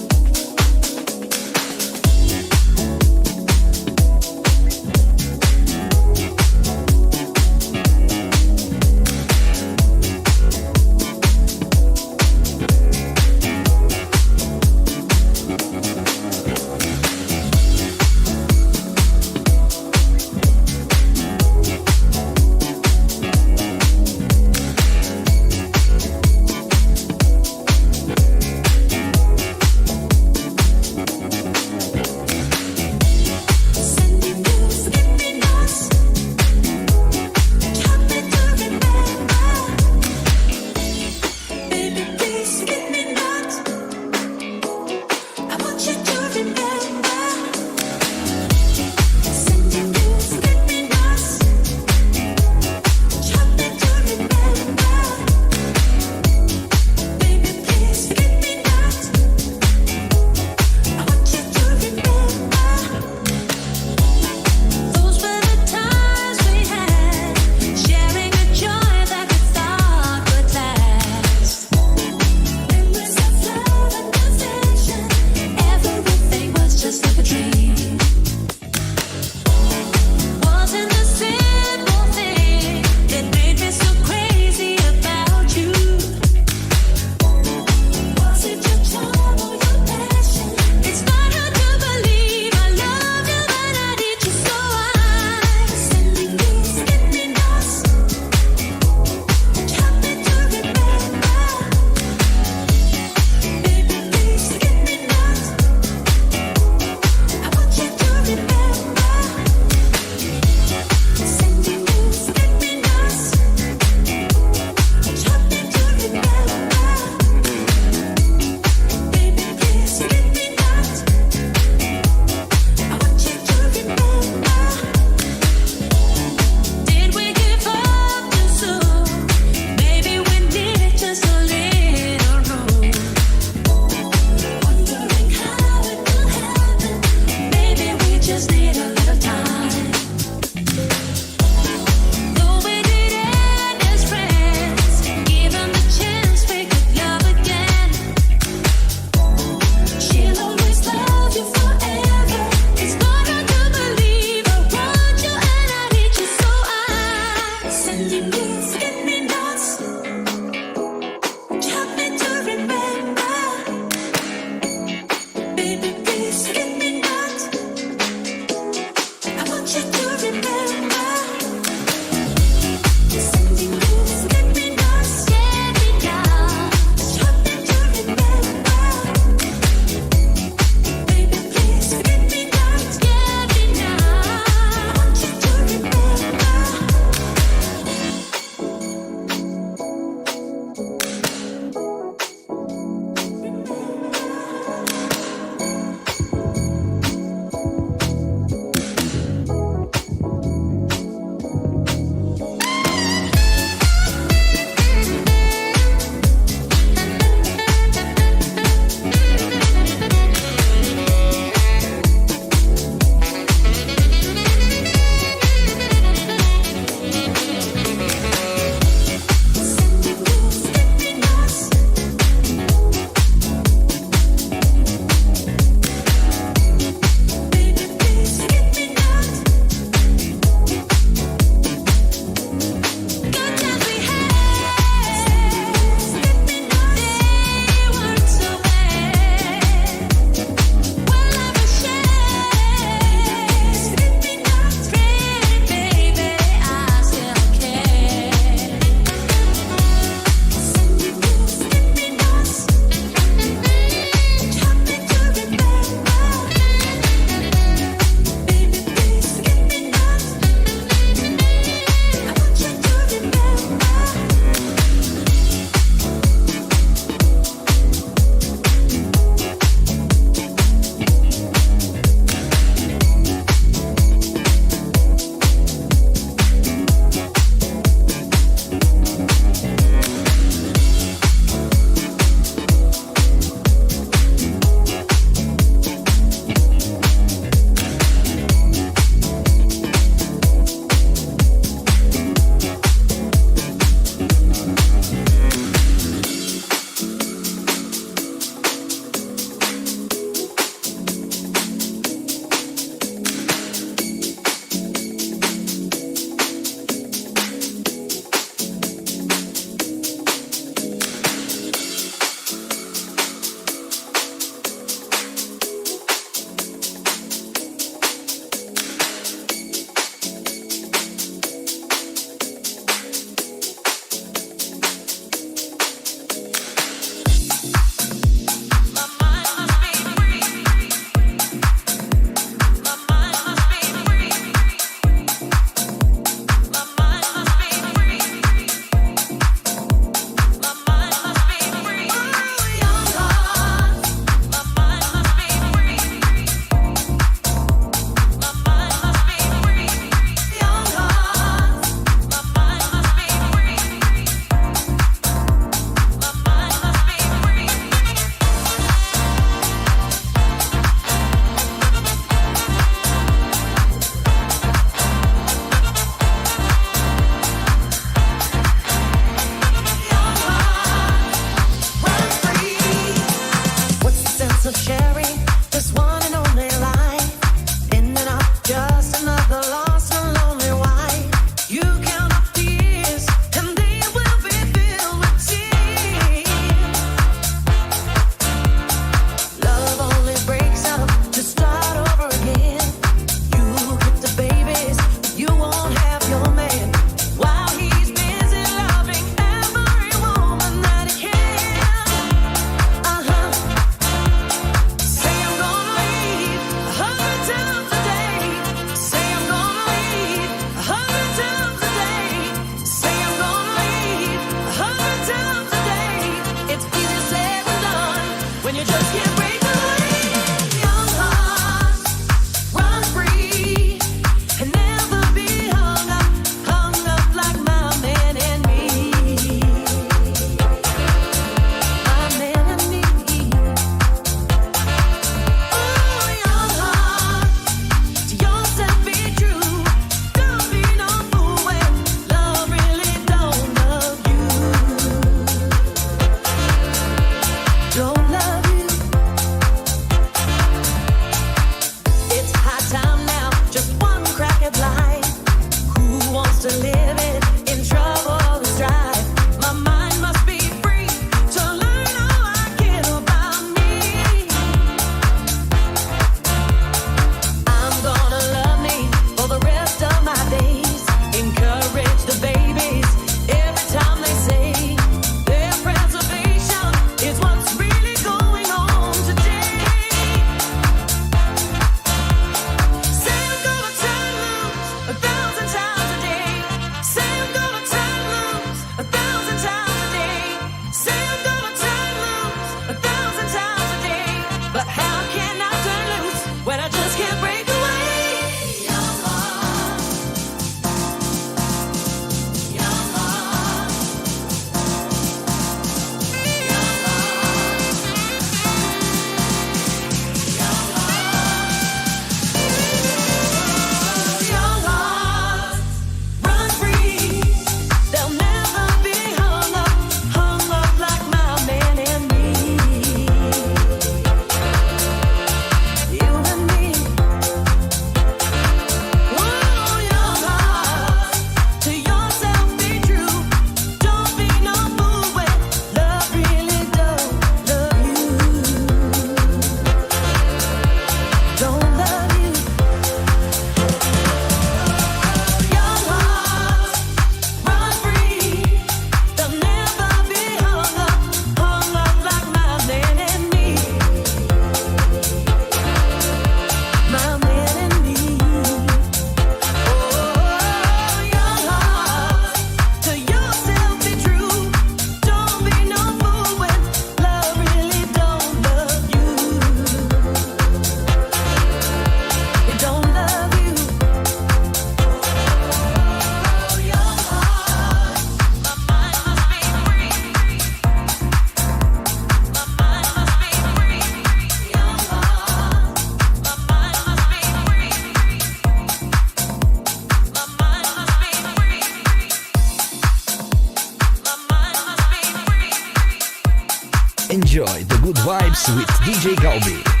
enjoy the good vibes with DJ Galbi.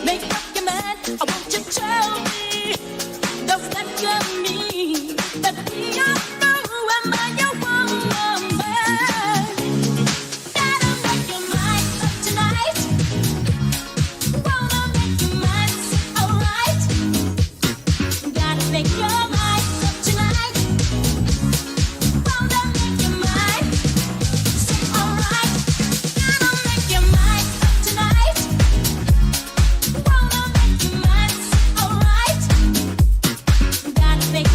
Make up your mind. I want you to tell me, does that you mean that we are through? Am I your woman? Gotta make your mind up tonight. Wanna make your mind alright. Gotta make your mind up tonight. Wanna make your mind alright. Gotta make your mind up tonight. Wanna make your mind alright. Gotta make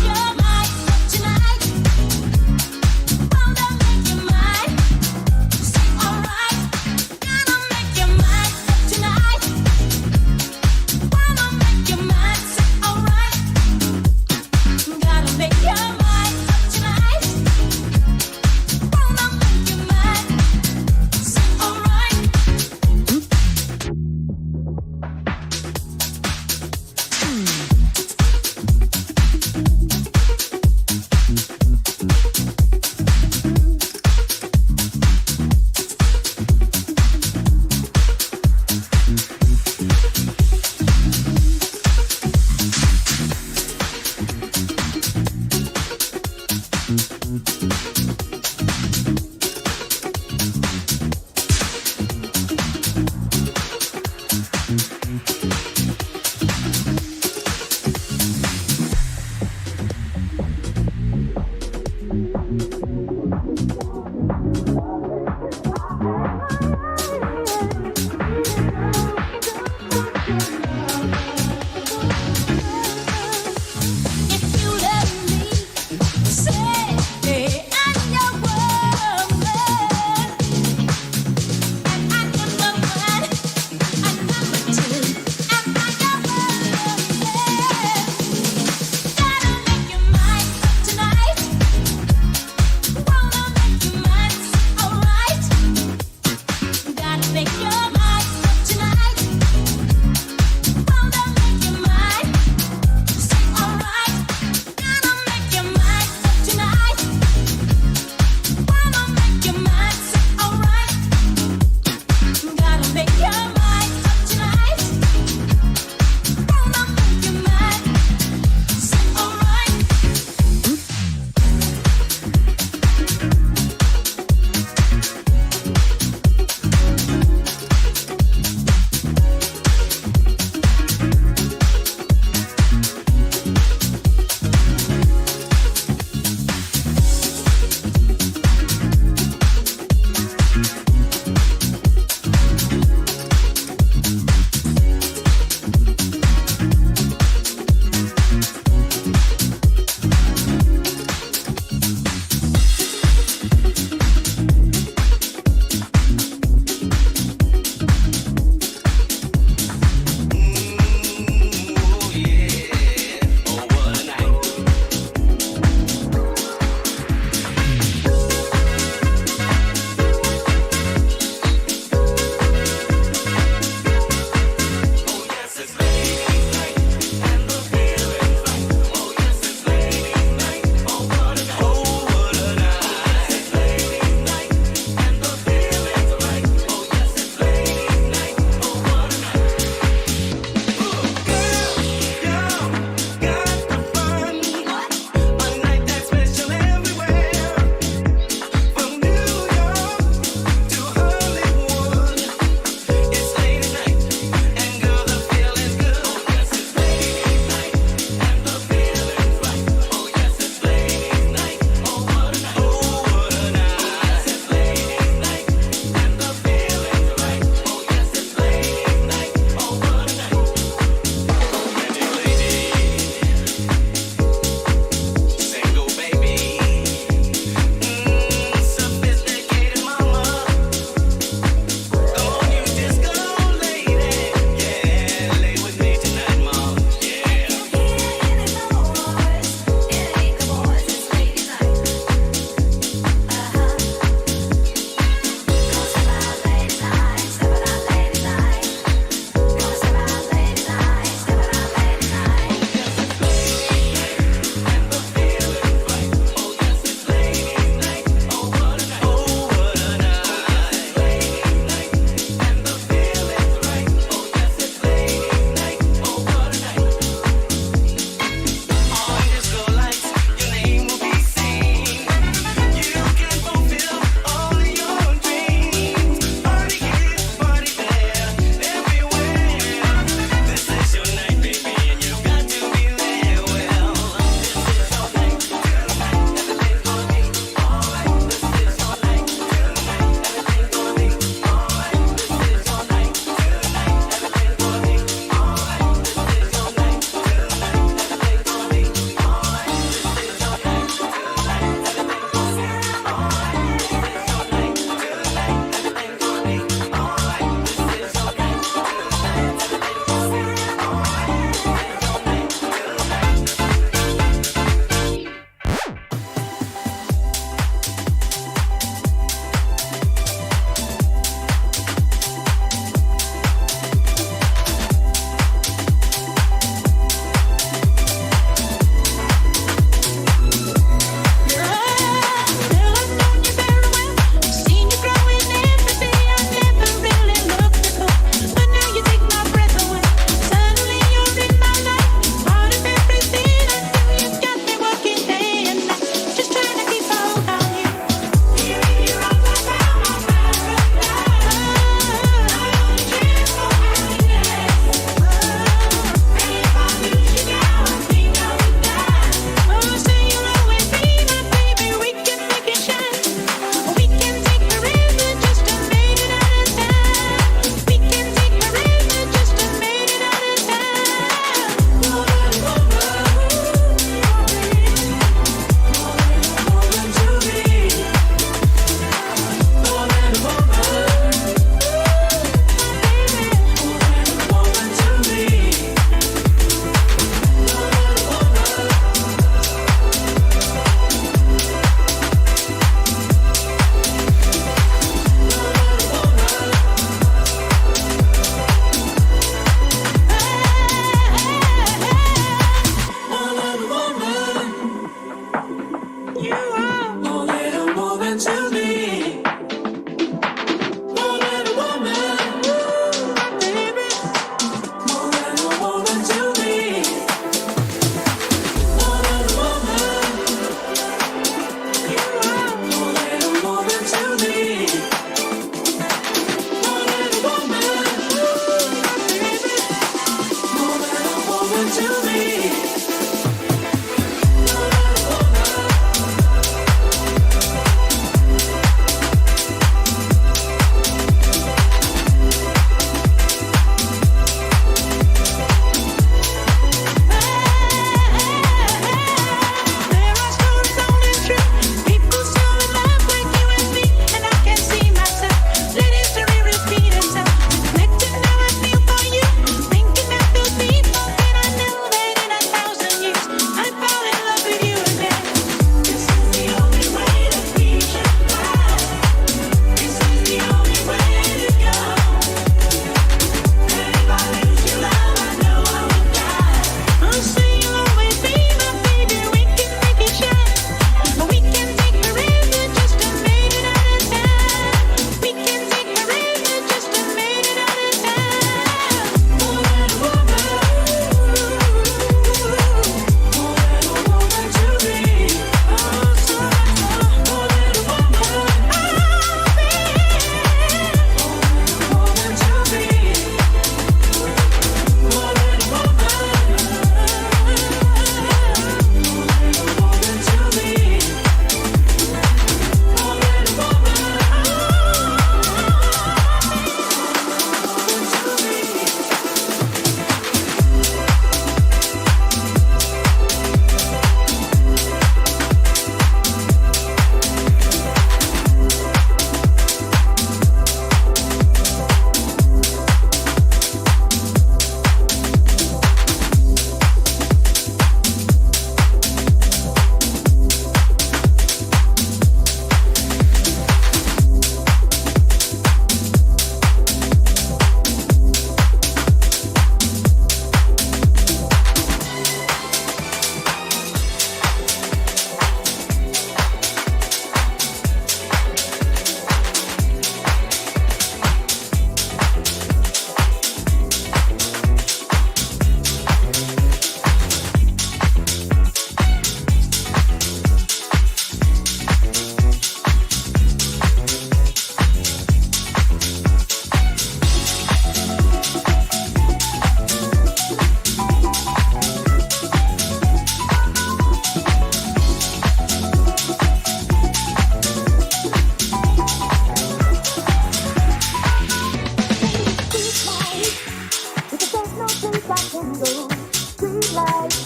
because there's no place I can go. Street life,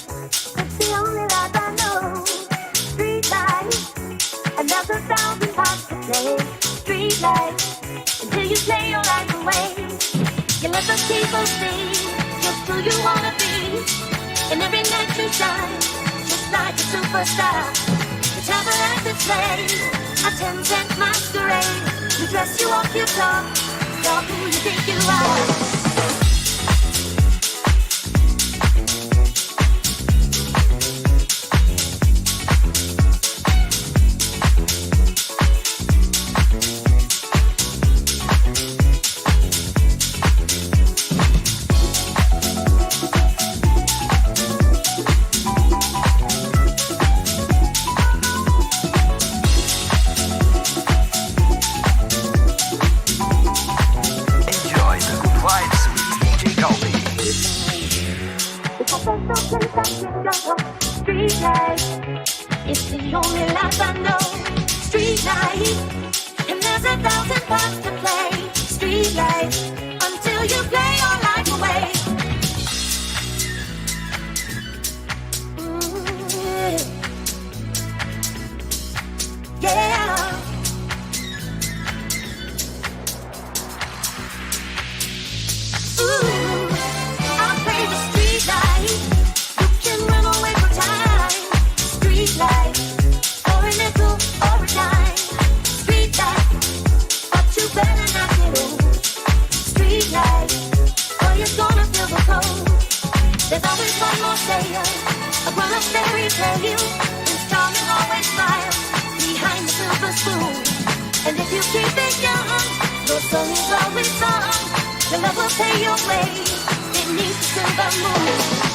it's the only life I know. Street life, and there's 1,000 parts to play. Street life, until you play your life away. You let the people see just who you wanna be. And every night you shine, just like a superstar. The travel as a slave, a 10-cent masquerade. You dress, you walk, you talk, you're who you think you are. Street life, it's the only life I know. Street life, and there's 1,000 parts to play. Street life, until you play your life away. Yeah. I'll play the street life. You can run away from time. Street life, or a nickel or a dime. Street life, but you better not get old. Street life, or you're gonna feel the cold. There's always one more player, a grown-up fairy tale. Who's charming, always smile behind the silver spoon. And if you keep it young, your song is always sung. The love will pay your way beneath the silver moon.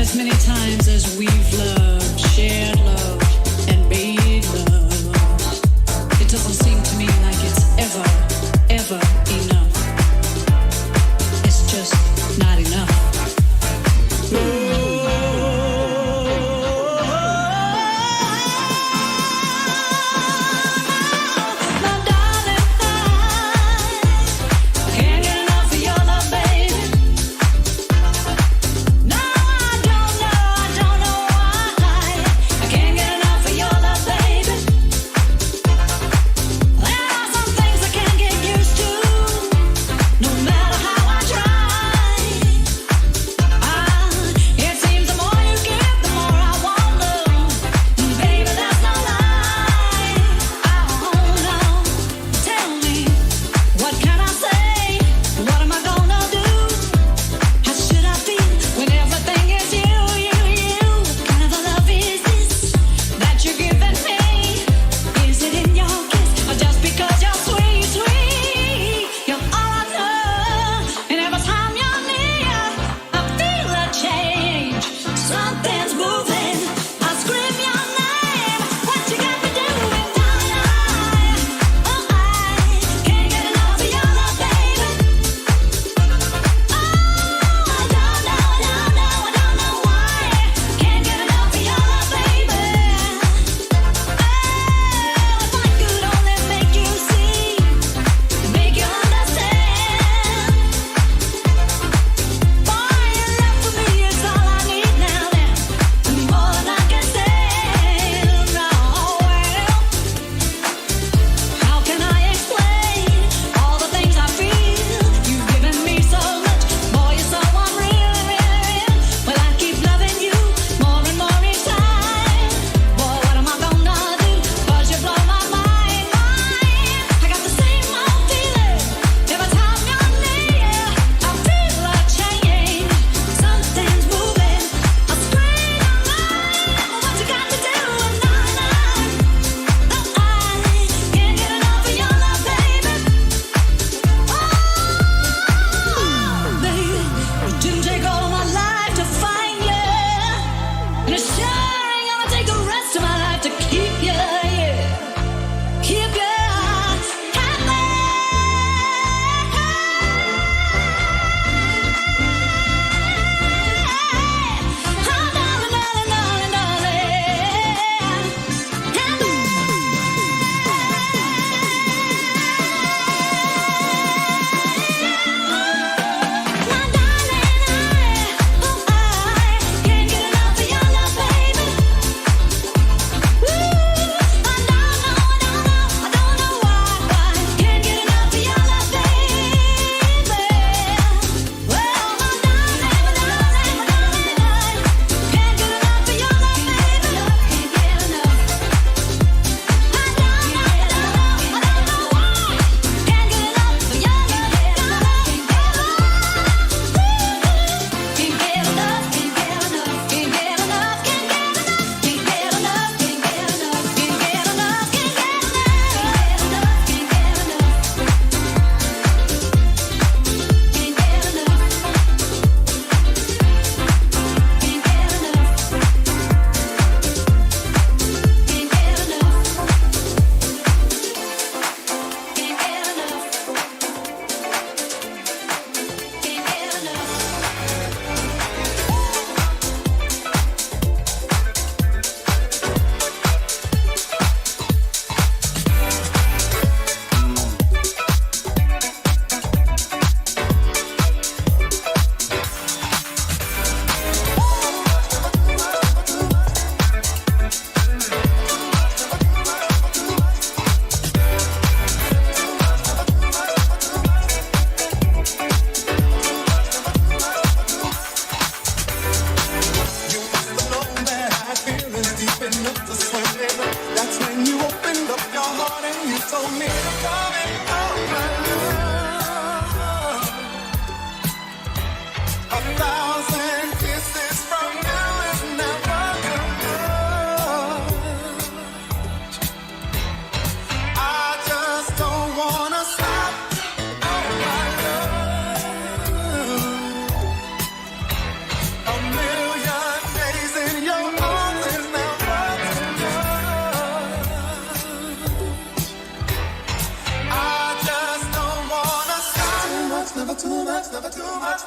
As many times as we've loved, shared love, and made love, it doesn't seem to me like it's ever, ever enough. It's just not enough.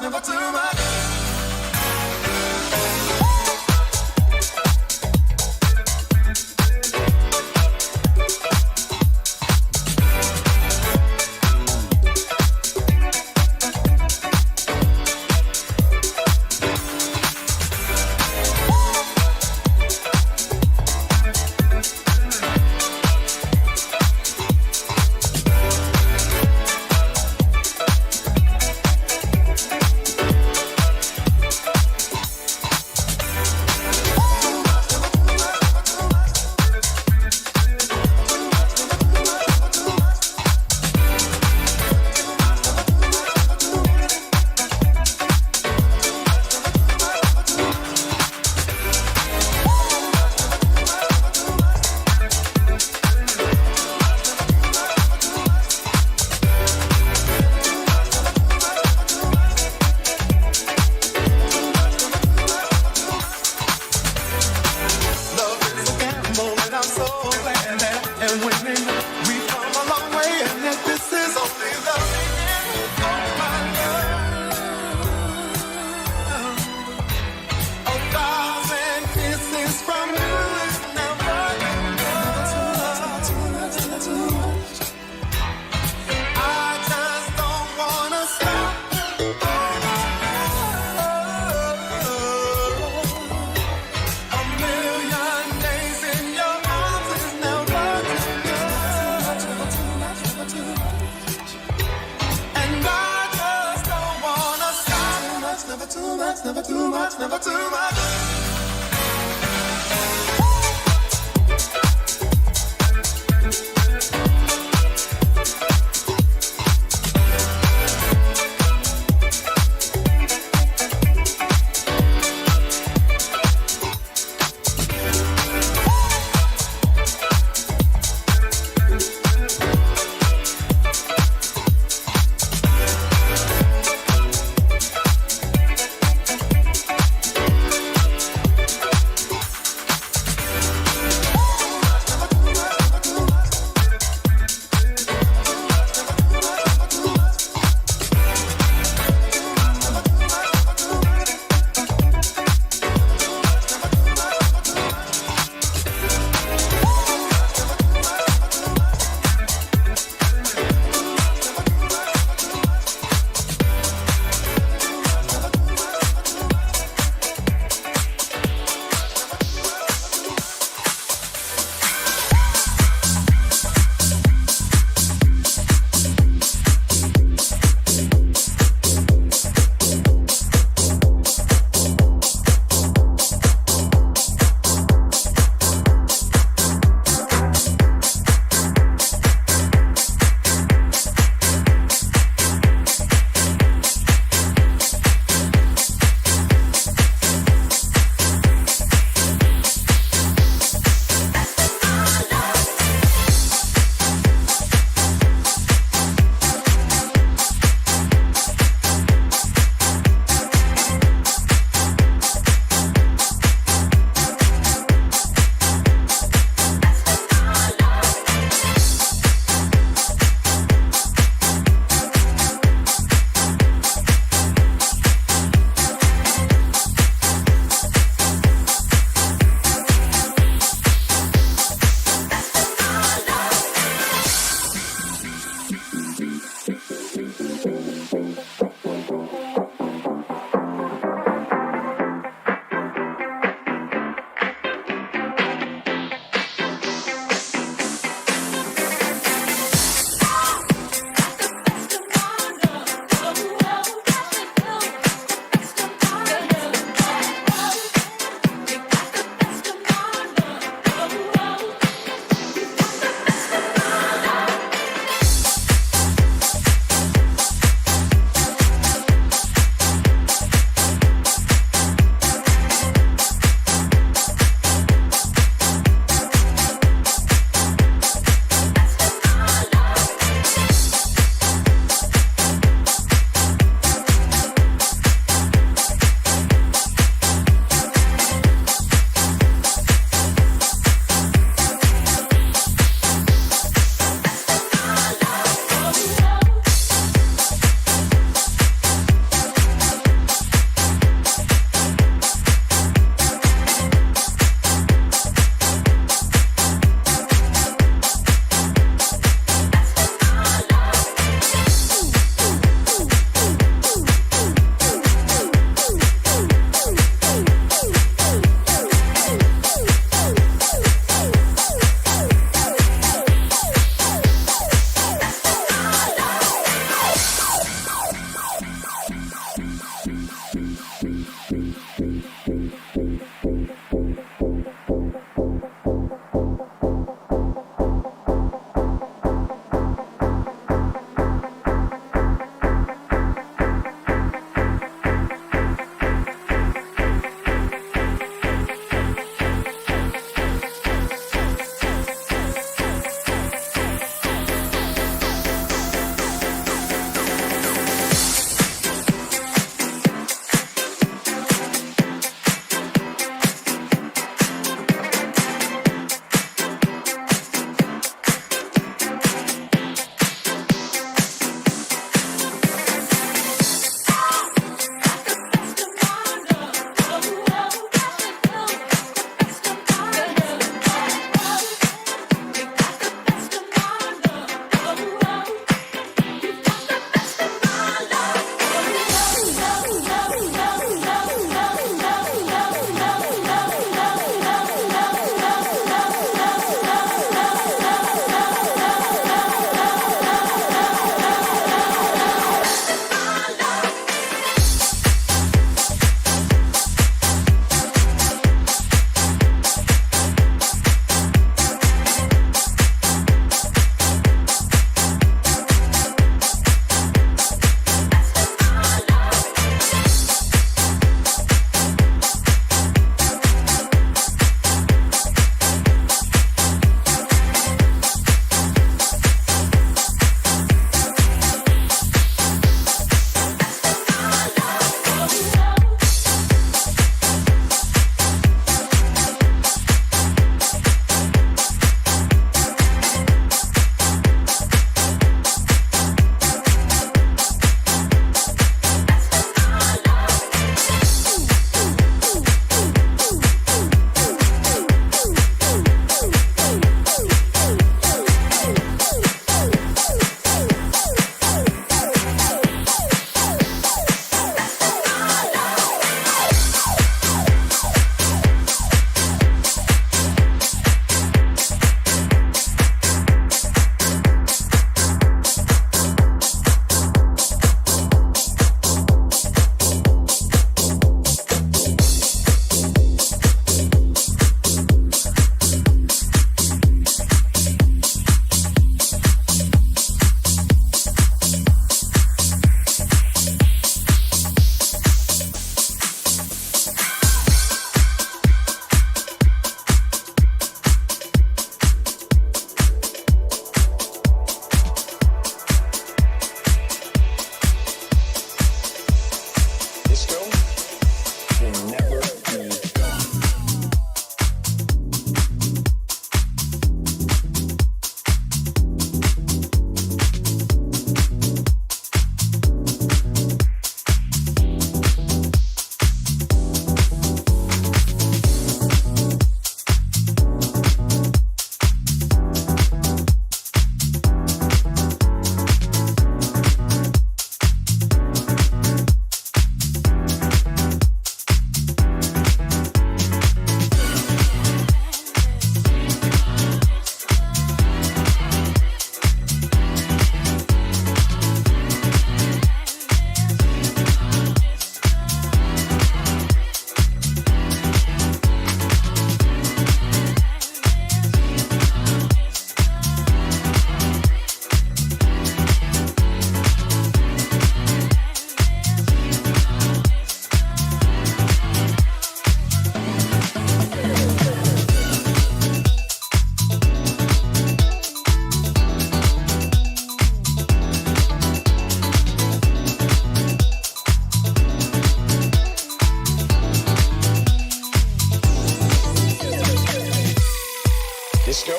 much, never too much. Never too much, never too much. Disco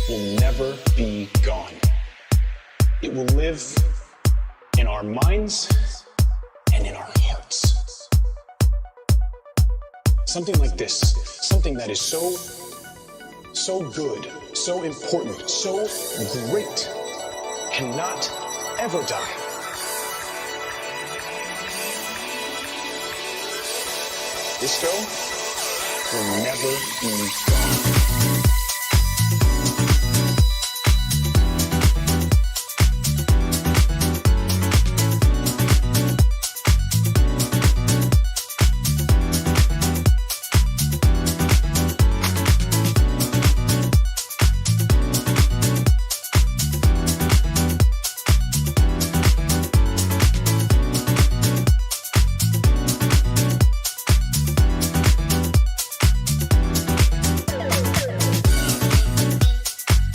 will never be gone. It will live in our minds and in our hearts. Something like this, something that is so good, so important, so great, cannot ever die. Disco will never be gone.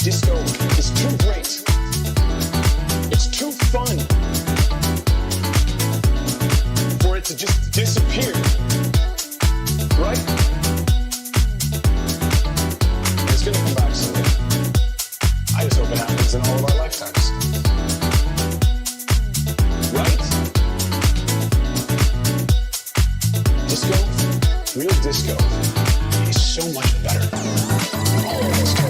Disco is too great. It's too fun for it to just disappear, right? It's gonna come back someday. I just hope it happens in all of our lifetimes. Right? Disco, real disco, is so much better than all of this stuff.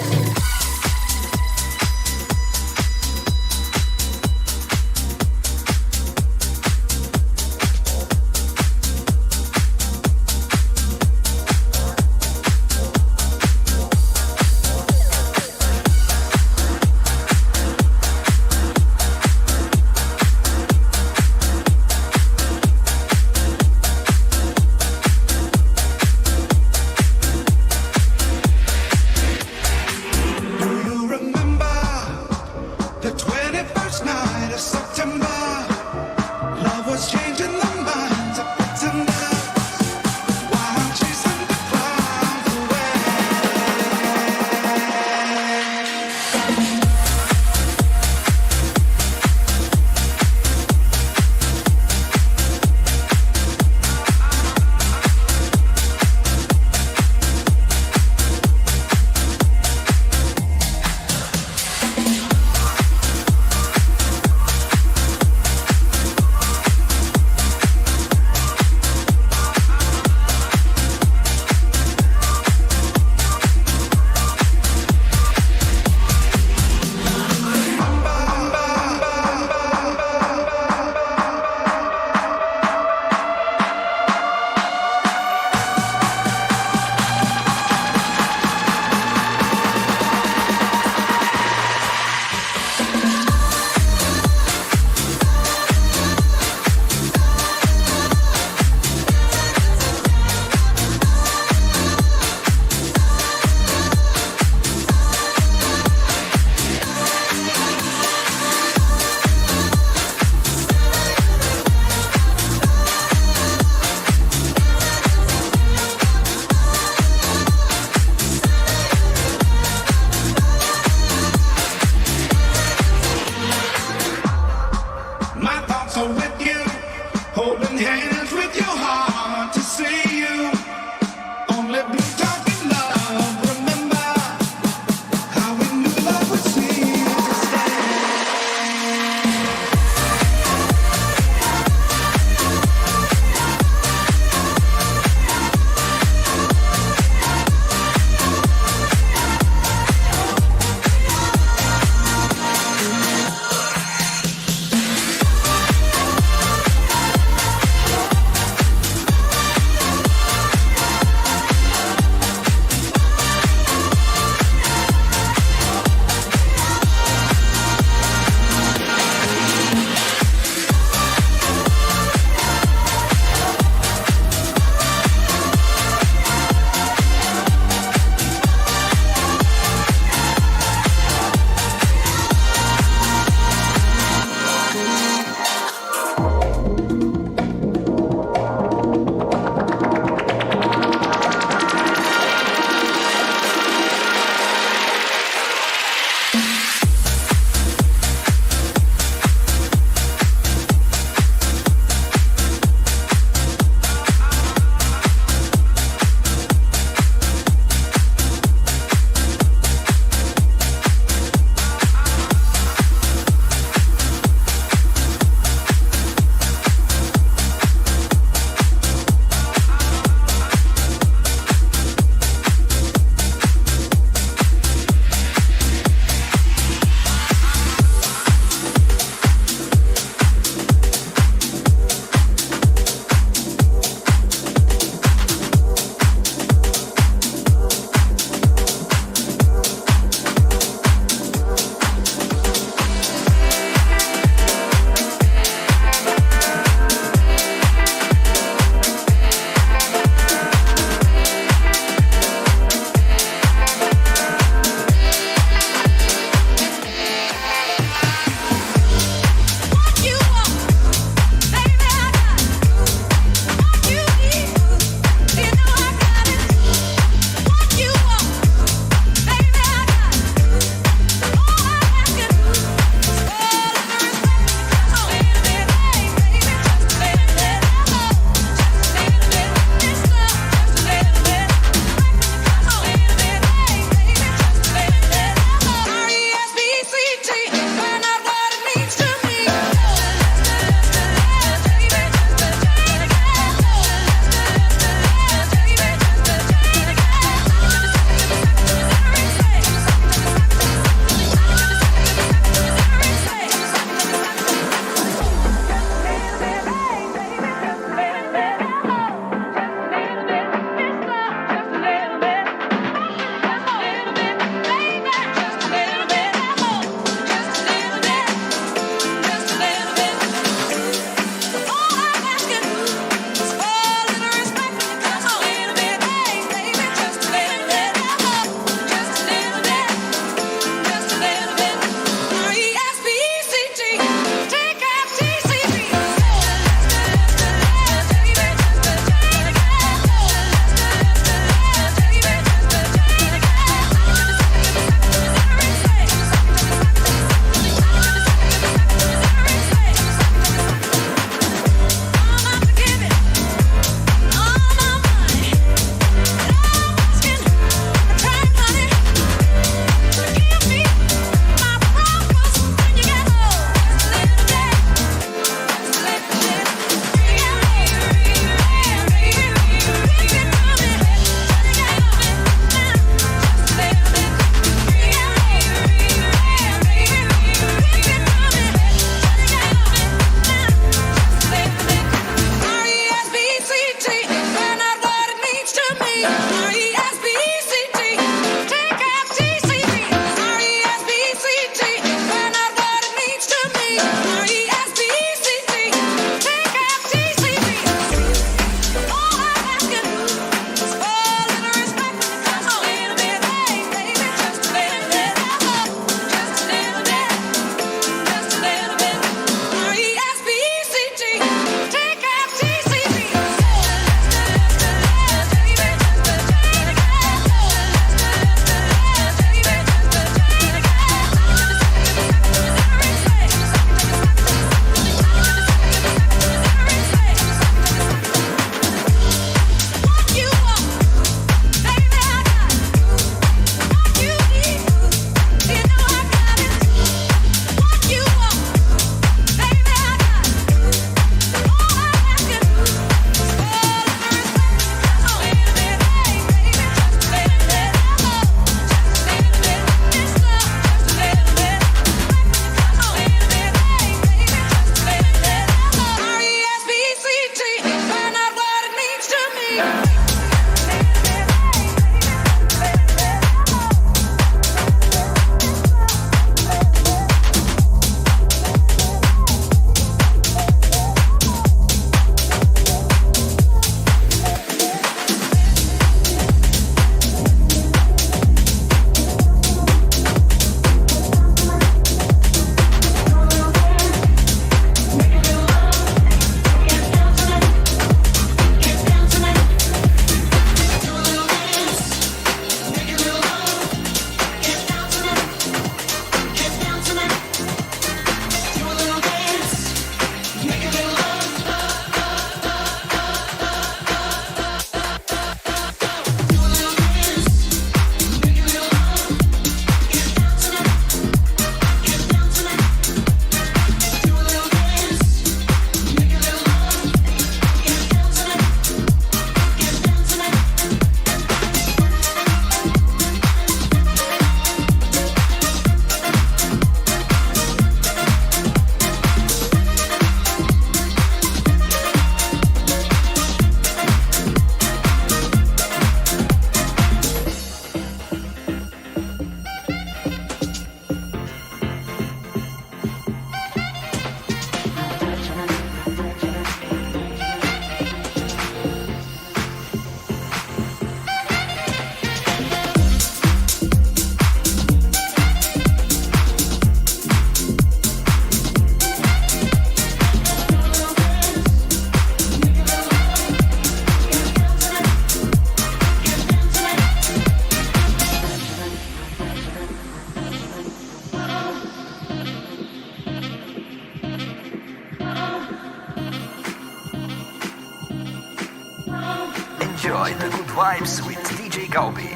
Enjoy the good vibes with DJ Galbi.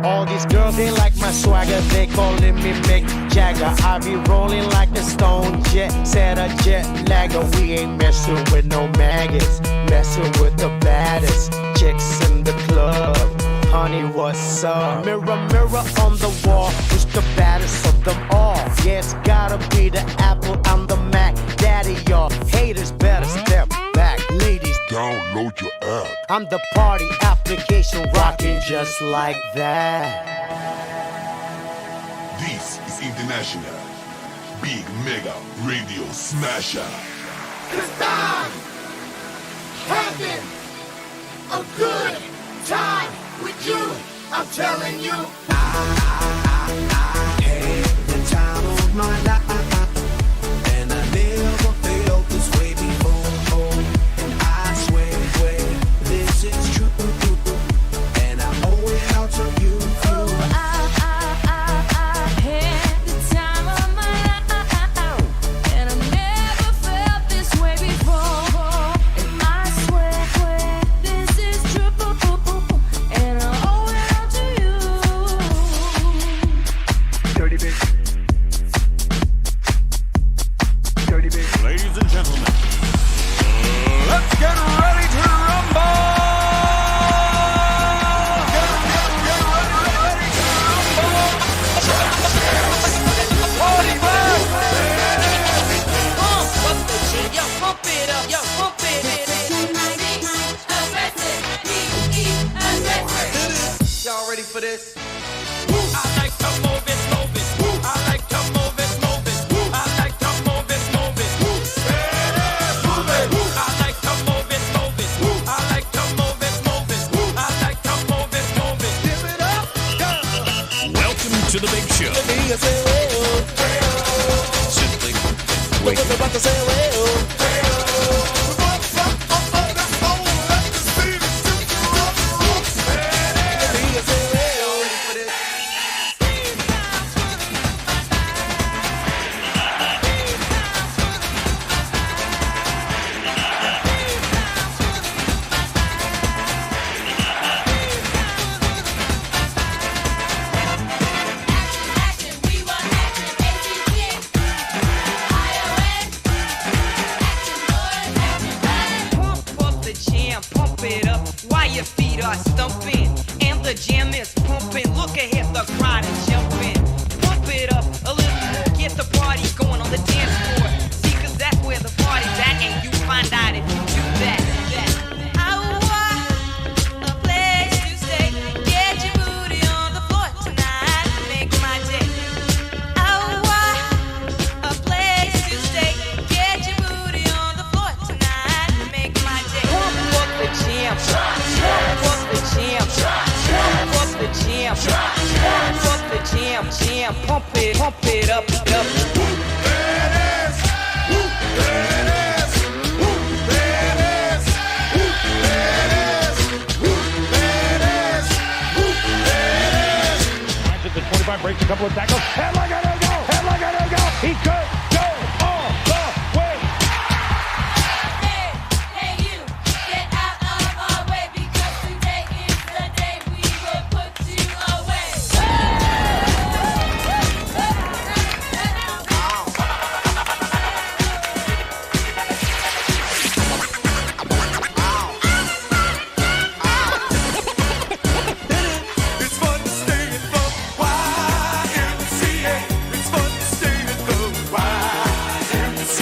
All these girls, they like my swagger, they calling me Mick Jagger. I be rolling like a stone jet, set a jet lagger. We ain't messing with no maggots, messing with the baddest chicks in the club. Honey, what's up? Mirror, mirror on the wall, who's the baddest of them all? Yeah, it's gotta be the Apple, I'm the Mac. Daddy, y'all haters better step back. Ladies, download your app. I'm the party application rocking just like that. This is International Big Mega Radio Smasher. 'Cause I'm having a good time with you. I'm telling you. I had the time of my life, and I never felt this way before. And I swear this is true. and I owe it all to you. I had the time of my life, and I've never felt this way before. And I swear this is true, and I owe it all to you. Dirty bitch. Dirty bitch. Ladies and gentlemen, let's get ready to rumble! Get ready to rumble! Party back! Pump the jam, yo, pump it up, yo, pump it. Y'all ready for this? I like to move it, move it. I like to move it, move it. I like to move it, move it. Move it. I like to move it, move it. I like to move it, move it. I like to move it, move it. Give it up, go. Welcome to the big show. Simply Pump up the jam, pump it up while your feet are stumping. And the jam is pumping. Look ahead, the crowd is jumping. Pump it up a little more, get the party going on the dance floor. See, 'cause that's where the party's at, and you find out if you do that. I want a place to stay. Get your booty on the floor tonight. Make my day. I want a place to stay. Get your booty on the floor tonight. Make my day. Pump up the jam. Pump up the jam. Pump up the jam. Pump up the jam. Jam. Pump it up, up. Finds it to 25, breaks a couple of tackles. And look at him go! And look at him go! He could go all the way. Hey, you, get out of our way, because today is the day we will put you away. It's fun to stay in the YMCA. It's fun to stay in the YMCA.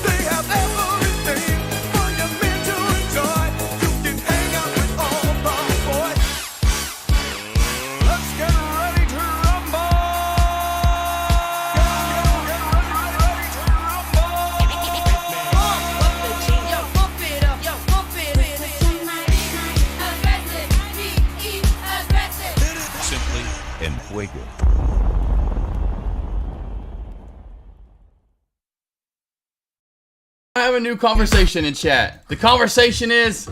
They have everything for your men to enjoy. You can hang out with all the boys. Let's get ready to rumble! Pump up the jam, yo, pump it up, yo, pump it. Simply en fuego. I have a new conversation in chat. The conversation is,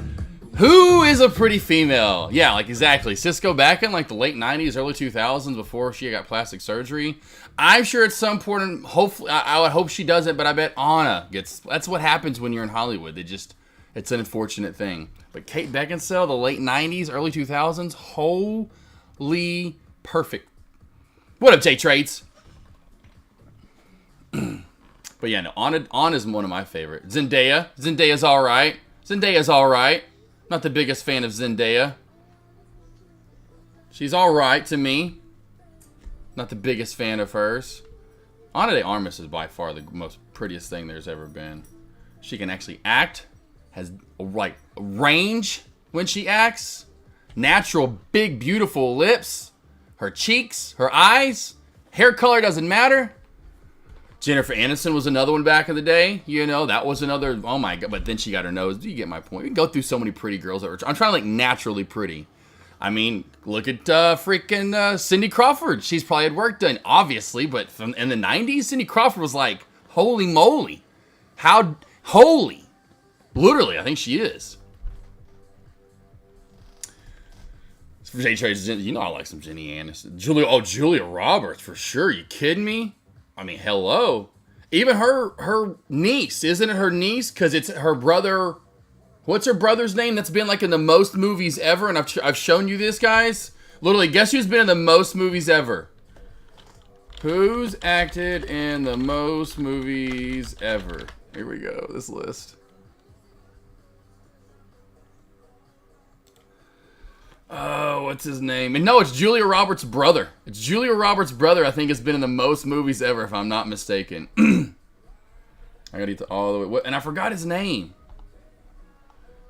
who is a pretty female? Yeah, like exactly. Cisco back in like the late 90s, early 2000s before she got plastic surgery. I'm sure at some point, and hopefully, I would hope she doesn't, but I bet Anna gets, that's what happens when you're in Hollywood. It's an unfortunate thing. But Kate Beckinsale, the late 90s, early 2000s, holy perfect. What up, J-Trades? But yeah, no, Anna's one of my favorites. Zendaya's alright. Not the biggest fan of Zendaya. She's alright to me. Not the biggest fan of hers. Ana de Armas is by far the most prettiest thing there's ever been. She can actually act. Has a range when she acts. Natural, big, beautiful lips. Her cheeks, her eyes. Hair color doesn't matter. Jennifer Aniston was another one back in the day. You know, that was another, oh my God. But then she got her nose. You get my point. We can go through so many pretty girls. I'm trying to like naturally pretty. I mean, look at freaking Cindy Crawford. She's probably had work done, obviously. But in the 90s, Cindy Crawford was like, holy moly. How holy. Literally, I think she is. You know I like some Jenny Aniston. Julia Roberts, for sure. You kidding me? I mean, hello. Even her niece. Isn't it her niece? Because it's her brother. What's her brother's name that's been like in the most movies ever? And I've shown you this, guys. Literally, guess who's been in the most movies ever? Who's acted in the most movies ever? Here we go, this list. Oh, what's his name? And no, it's Julia Roberts' brother. It's Julia Roberts' brother, I think, has been in the most movies ever, if I'm not mistaken. I gotta get all the way. And I forgot his name.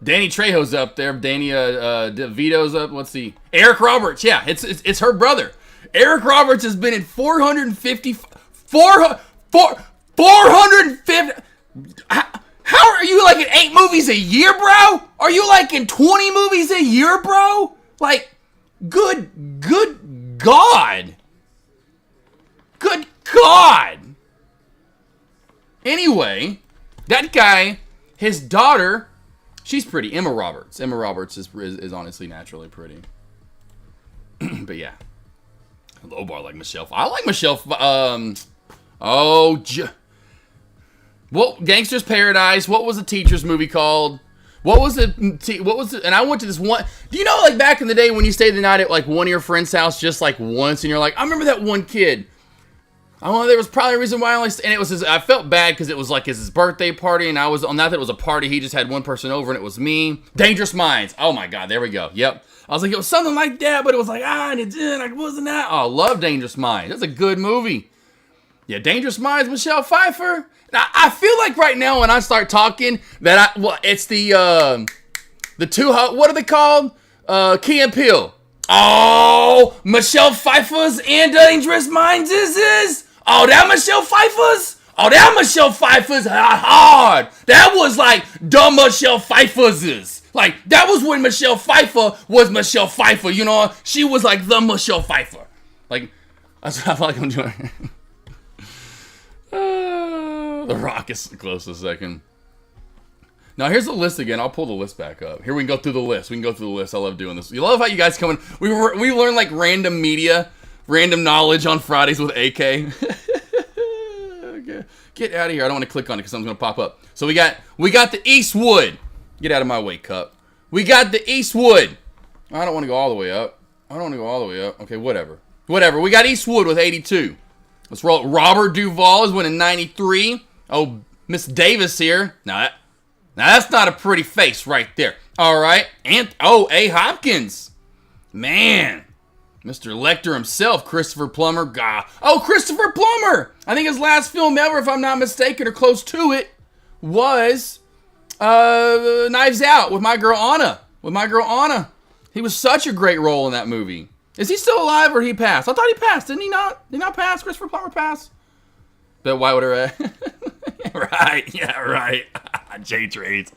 Danny Trejo's up there. Danny DeVito's up. Let's see. Eric Roberts. Yeah, it's her brother. Eric Roberts has been in 450. How are you like in 8 movies a year, bro? Are you like in 20 movies a year, bro? Like, good God. Good God. Anyway, that guy, his daughter, she's pretty. Emma Roberts. Emma Roberts is honestly naturally pretty. But yeah. Low bar like Michelle. I like Michelle. Gangster's Paradise. What was the teacher's movie called? What was it? And I went to this one. Do you know, like back in the day when you stayed the night at like one of your friend's house just like once, and you're like, I remember that one kid. I don't know. There was probably a reason why I only. And it was I felt bad because it was like his birthday party, and I was on. Not that it was a party. He just had one person over, and it was me. Dangerous Minds. Oh my God. There we go. Yep. I was like, it was something like that, but it was like, and it didn't. Like, wasn't that? Oh, I love Dangerous Minds. That's a good movie. Yeah, Dangerous Minds, Michelle Pfeiffer. Now, I feel like right now when I start talking that it's the two, what are they called? Key and Peele. Oh, Michelle Pfeiffer's and Dangerous Minds is. Oh, that Michelle Pfeiffer's? Oh, that Michelle Pfeiffer's hard. That was like dumb Michelle Pfeiffer's. Like, that was when Michelle Pfeiffer was Michelle Pfeiffer, you know? She was like the Michelle Pfeiffer. Like, that's what I feel like I'm doing. The Rock is close a second. Now, here's the list again. I'll pull the list back up. Here we can go through the list. I love doing this. You love how you guys come in. We learn like random media, random knowledge on Fridays with AK. Okay. Get out of here. I don't want to click on it because something's going to pop up. So we got the Eastwood. Get out of my way, Cup. We got the Eastwood. I don't want to go all the way up. Okay, whatever. We got Eastwood with 82. Let's roll. Robert Duvall is winning 93. Oh, Miss Davis here. Now that's not a pretty face right there. All right. And A. Hopkins. Man. Mr. Lecter himself, Christopher Plummer. God. Oh, Christopher Plummer. I think his last film ever, if I'm not mistaken, or close to it, was Knives Out with my girl Anna. He was such a great role in that movie. Is he still alive or did he pass? I thought he passed. Didn't he not? Did he not pass? Christopher Plummer pass? But why would I? Right. Yeah, right. J Trades.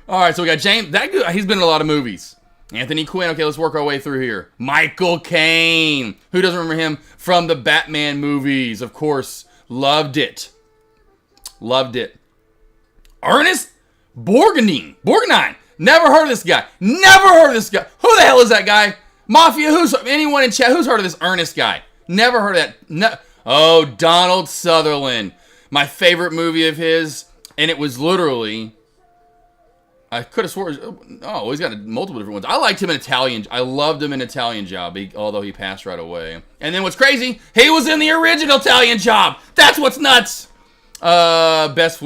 All right, so we got James. That dude, he's been in a lot of movies. Anthony Quinn. Okay, let's work our way through here. Michael Caine. Who doesn't remember him from the Batman movies? Of course. Loved it. Ernest Borgnine. Never heard of this guy. Who the hell is that guy? Mafia. Anyone in chat? Who's heard of this Ernest guy? Never heard of that. No. Oh, Donald Sutherland. My favorite movie of his. And it was literally... I could have sworn... Oh, he's got multiple different ones. I liked him in Italian. I loved him in Italian Job, although he passed right away. And then what's crazy, he was in the original Italian Job. That's what's nuts. Best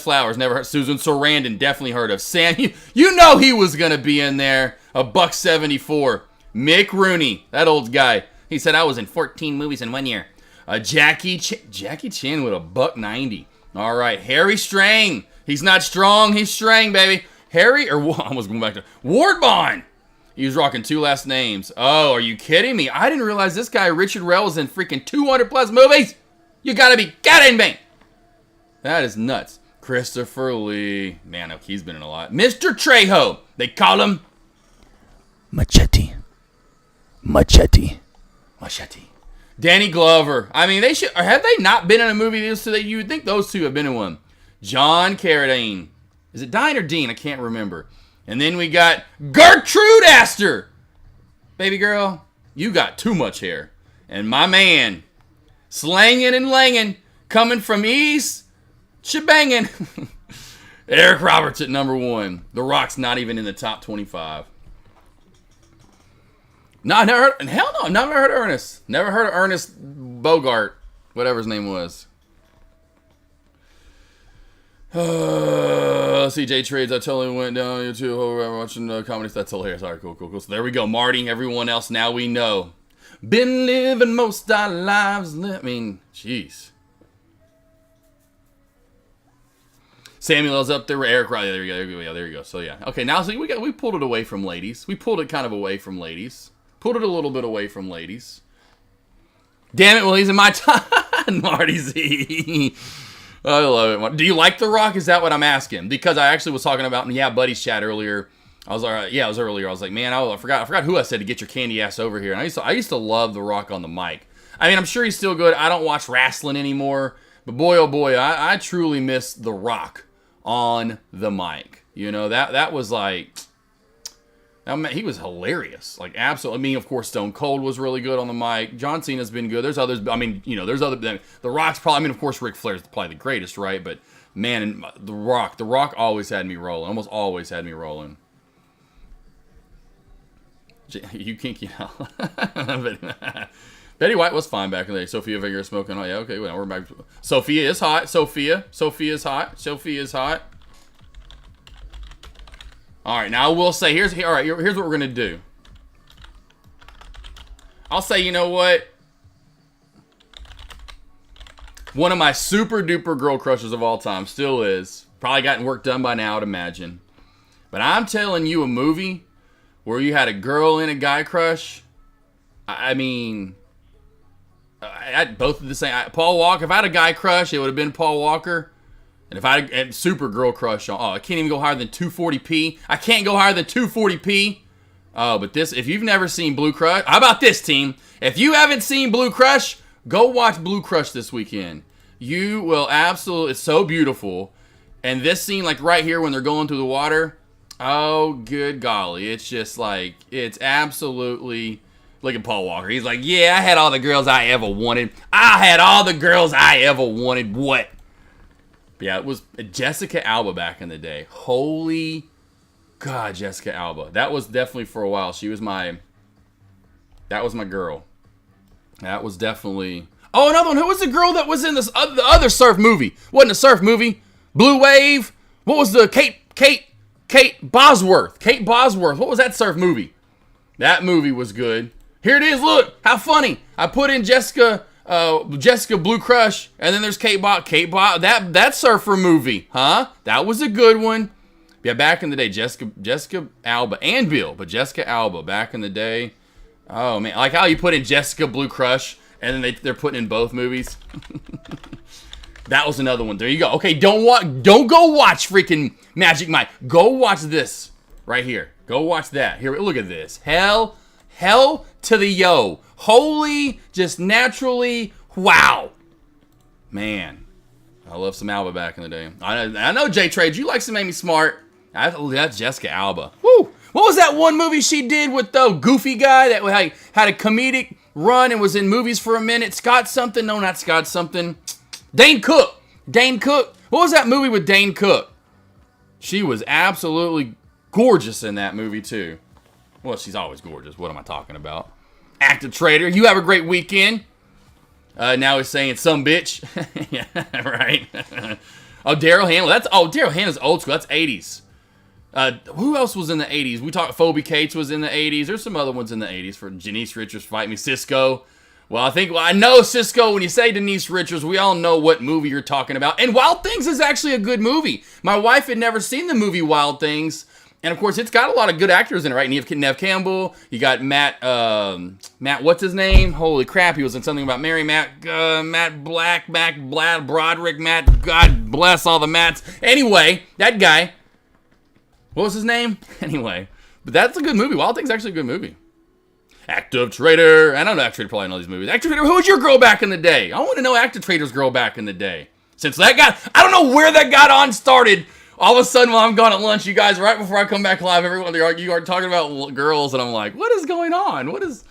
Flowers, never heard. Susan Sarandon, definitely heard of. Sam, you know he was going to be in there. $1.74. Mick Rooney, that old guy. He said, I was in 14 movies in 1 year. Jackie Chan with $1.90. All right, Harry Strang. He's not strong, he's Strang, baby. Harry, or I was going back to Ward Bond. He was rocking 2 last names. Oh, are you kidding me? I didn't realize this guy, Richard Rell, was in freaking 200 plus movies. You gotta be kidding me. That is nuts. Christopher Lee. Man, he's been in a lot. Mr. Trejo. They call him Machete. Danny Glover. I mean, they should. Or have they not been in a movie so that you would think those two have been in one? John Carradine. Is it Dine or Dean? I can't remember. And then we got Gertrude Astor. baby girl, you got too much hair. And my man, slanging and langing, coming from East, shebanging. Eric Roberts at number 1. The Rock's not even in the top 25. No, I never heard. Hell no, never heard of Ernest. Never heard of Ernest Bogart, whatever his name was. CJ Trades, I totally went down YouTube watching comedy. That's hilarious. All right, cool. So there we go. Marty, everyone else, now we know. Been living most our lives. I mean, jeez. Samuel L's up there. Eric Riley. There you go. Yeah, there you go. So yeah. Okay, now see we pulled it away from ladies. We pulled it kind of away from ladies. Pulled it a little bit away from ladies. Damn it, well he's in my time. Marty Z. I love it. Do you like The Rock? Is that what I'm asking? Because I actually was talking about Buddy's chat earlier. I was like, it was earlier. I was like, man, I forgot who I said to get your candy ass over here. And I used to love The Rock on the mic. I mean, I'm sure he's still good. I don't watch wrestling anymore, but boy, oh boy, I truly miss The Rock on the mic. You know, that was like, he was hilarious. Like, absolutely. I mean, of course, Stone Cold was really good on the mic. John Cena's been good. There's others. I mean, you know, there's other. The Rock's probably. I mean, of course, Ric Flair's probably the greatest, right? But man, The Rock always had me rolling. Almost always had me rolling. You kinky now. Betty White was fine back in the day. Sophia Vergara smoking. Oh yeah, okay. Well, we're back. Sophia is hot. Sophia's hot. All right, now I will say, here's what we're gonna do. I'll say, you know what? One of my super duper girl crushes of all time still is. Probably gotten work done by now, I'd imagine. But I'm telling you, a movie where you had a girl and a guy crush. I mean, both of the same. Paul Walker. If I had a guy crush, it would have been Paul Walker. And if I had a super girl crush on, I can't even go higher than 240p. I can't go higher than 240p. Oh, but this, if you've never seen Blue Crush, how about this, team? If you haven't seen Blue Crush, go watch Blue Crush this weekend. You will absolutely, it's so beautiful. And this scene, like right here when they're going through the water, oh, good golly. It's just like, it's absolutely, look at Paul Walker. He's like, yeah, I had all the girls I ever wanted. What? Yeah, it was Jessica Alba back in the day. Holy God, Jessica Alba. That was definitely for a while. That was my girl. That was definitely. Oh, another one. Who was the girl that was in the other surf movie? Wasn't a surf movie. Blue Wave. What was the Kate Bosworth? Kate Bosworth. What was that surf movie? That movie was good. Here it is. Look how funny. I put in Jessica Blue Crush, and then there's Kate that surfer movie, huh? That was a good one. Yeah, back in the day, Jessica Alba and Bill, but Jessica Alba back in the day. Oh man, like how you put in Jessica Blue Crush, and then they're putting in both movies. That was another one. There you go. Okay, don't go watch freaking Magic Mike. Go watch this right here. Go watch that. Here, look at this. Hell to the yo. Holy, just naturally, wow. Man, I love some Alba back in the day. I know, J Trade, you like some Amy Smart. That's Jessica Alba. Woo! What was that one movie she did with the goofy guy that had a comedic run and was in movies for a minute? Scott something? No, not Scott something. Dane Cook. What was that movie with Dane Cook? She was absolutely gorgeous in that movie too. Well, she's always gorgeous. What am I talking about? Active Trader, you have a great weekend. Now he's saying some bitch. Yeah, right. Oh, Daryl Hannah. Daryl Hannah's old school. That's 80s. Who else was in the 80s? We talked Phoebe Cates was in the 80s. There's some other ones in the 80s for Denise Richards, Fight Me, Cisco. Well, I know Cisco. When you say Denise Richards, we all know what movie you're talking about. And Wild Things is actually a good movie. My wife had never seen the movie Wild Things. And of course, it's got a lot of good actors in it, right? Nev Campbell. You got Matt, what's his name? Holy crap, he was in something about Mary. Matt Black, Matt Broderick, Matt, God bless all the Matts. Anyway, that guy, what was his name? Anyway, but that's a good movie. Wild Thing's actually a good movie. Active Trader. I don't know Active Trader, probably know these movies. Active Trader, who was your girl back in the day? I want to know Active Trader's girl back in the day. Since that got, I don't know where that got on started All of a sudden, while I'm gone at lunch, you guys, right before I come back live, everyone, you are talking about girls, and I'm like, what is going on? What is...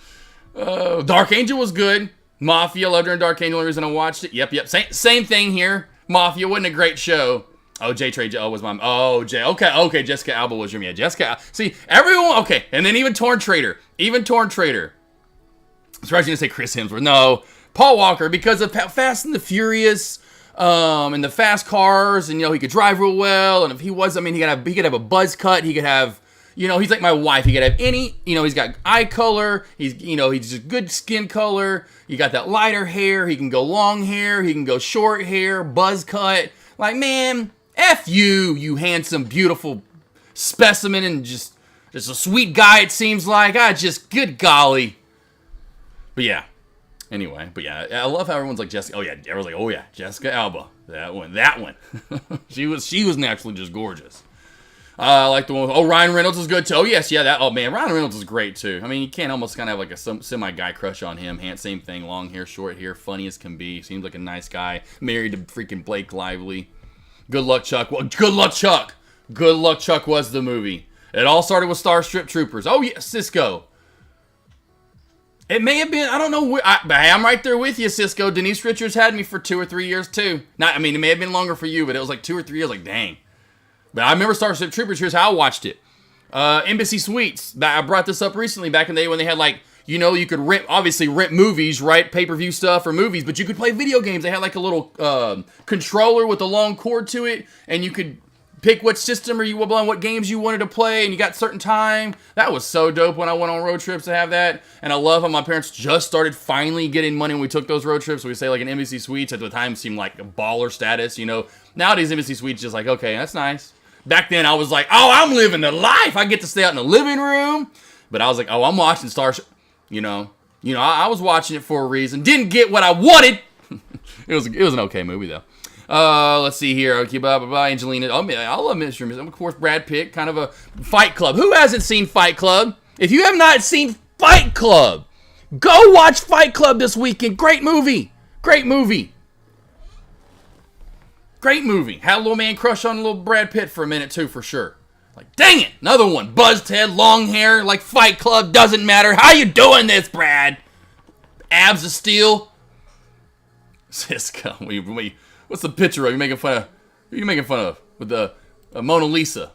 Dark Angel was good. Mafia, loved her in Dark Angel, the only reason I watched it. Yep. Same thing here. Mafia wasn't a great show. Oh, J. Trey was my... Oh, Jay. Okay, Jessica Alba was your... Yeah, Jessica... See, everyone... Okay, and then even Torn Trader. Surprised you didn't say Chris Hemsworth. No, Paul Walker, because of Fast and the Furious, and the fast cars, and, he could drive real well, and if he was... I mean, he could have a buzz cut, he could have... he's like my wife. He could have any, he's got eye color. He's just good skin color. You got that lighter hair. He can go long hair. He can go short hair, buzz cut. Like, man, F you handsome, beautiful specimen, and just a sweet guy, it seems like. Good golly. But yeah. Anyway, I love how everyone's like Jessica. Oh yeah, everyone's like, oh yeah, Jessica Alba. That one. she was naturally just gorgeous. I like the one. Oh, Ryan Reynolds is good too. Oh yes, yeah. Oh man, Ryan Reynolds is great too. I mean, you can't almost kind of have like a semi guy crush on him. Same thing, long hair, short hair, funny as can be. Seems like a nice guy. Married to freaking Blake Lively. Good Luck Chuck. Well, Good Luck Chuck. Good Luck Chuck was the movie. It all started with Starship Troopers. Oh yeah, Cisco. It may have been. I don't know. But I'm right there with you, Cisco. Denise Richards had me for 2 or 3 years too. It may have been longer for you, but it was like 2 or 3 years. Like dang. But I remember Starship Troopers. Here's how I watched it. Embassy Suites. I brought this up recently back in the day when they had you could rent movies, right? Pay-per-view stuff or movies, but you could play video games. They had like a little controller with a long cord to it, and you could pick what system what games you wanted to play, and you got certain time. That was so dope when I went on road trips to have that. And I love how my parents just started finally getting money when we took those road trips. We say like an Embassy Suites at the time seemed like a baller status, Nowadays Embassy Suites just like, okay, that's nice. Back then, I was like, oh, I'm living the life. I get to stay out in the living room. But I was like, oh, I'm watching Starship. I was watching it for a reason. Didn't get what I wanted. It was an okay movie, though. Let's see here. Okay, blah, blah, blah. Angelina. Oh, man, I love Mr. Of course, Brad Pitt. Kind of a Fight Club. Who hasn't seen Fight Club? If you have not seen Fight Club, go watch Fight Club this weekend. Great movie. Had a little man crush on a little Brad Pitt for a minute, too, for sure. Like, dang it, another one. Buzzed head, long hair, like Fight Club, doesn't matter. How you doing this, Brad? Abs of steel. Cisco, what's the picture of you making fun of? Who are you making fun of? With the Mona Lisa.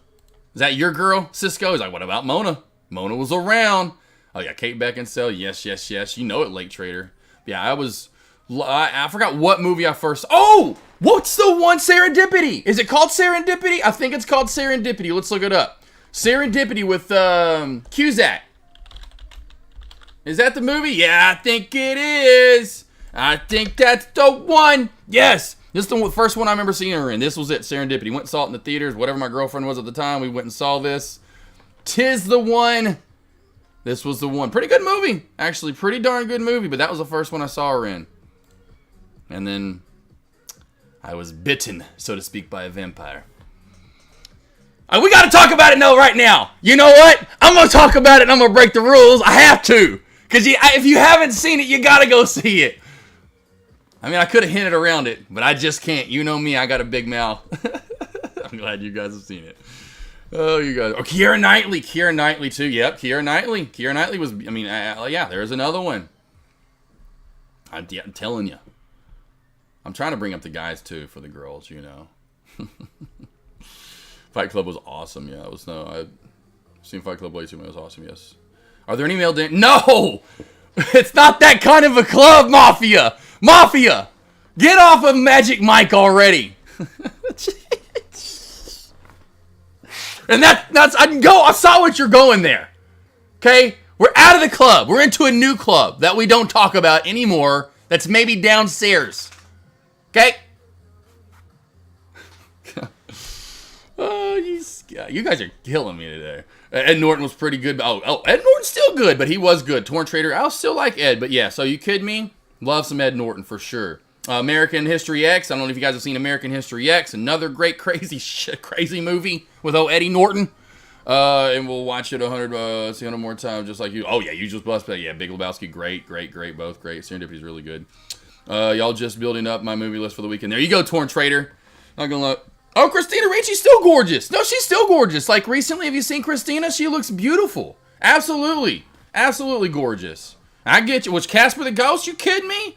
Is that your girl, Cisco? He's like, what about Mona? Mona was around. Oh, yeah, Kate Beckinsale. Yes. You know it, Late Trader. Yeah, I forgot what movie I first... Oh! What's the one? Serendipity. Is it called Serendipity? I think it's called Serendipity. Let's look it up. Serendipity with Cusack. Is that the movie? Yeah, I think it is. I think that's the one. Yes. This is the first one I remember seeing her in. This was it, Serendipity. Went and saw it in the theaters. Whatever my girlfriend was at the time, we went and saw this. 'Tis the one. This was the one. Pretty good movie. Actually, pretty darn good movie. But that was the first one I saw her in. And then... I was bitten, so to speak, by a vampire. We got to talk about it right now. You know what? I'm going to talk about it and I'm going to break the rules. I have to. Because if you haven't seen it, you got to go see it. I mean, I could have hinted around it, but I just can't. You know me, I got a big mouth. I'm glad you guys have seen it. Oh, you guys. Oh, Keira Knightley. Keira Knightley, too. Yep, Keira Knightley. Keira Knightley was, yeah, there's another one. I'm telling you. I'm trying to bring up the guys, too, for the girls, Fight Club was awesome, yeah. I've seen Fight Club way too much. It was awesome, yes. Are there any male No! It's not that kind of a club, Mafia! Mafia! Get off of Magic Mike already! And I saw what you're going there. Okay? We're out of the club. We're into a new club that we don't talk about anymore. That's maybe downstairs. Okay? Oh, you guys are killing me today. Ed Norton was pretty good. Oh, Ed Norton's still good, but he was good. Torn Trader, I still like Ed, but yeah, so you kidding me? Love some Ed Norton for sure. American History X. I don't know if you guys have seen American History X. Another great crazy movie with Eddie Norton. And we'll watch it 100 more times, just like you. Oh yeah, you just bust. Yeah, Big Lebowski, great, both great. Serendipity's really good. Y'all just building up my movie list for the weekend. There you go, Torn Trader. Not gonna lie. Oh, Christina Ricci's still gorgeous. No, she's still gorgeous. Like, recently, have you seen Christina? She looks beautiful. Absolutely. Absolutely gorgeous. I get you. Was Casper the Ghost? You kidding me?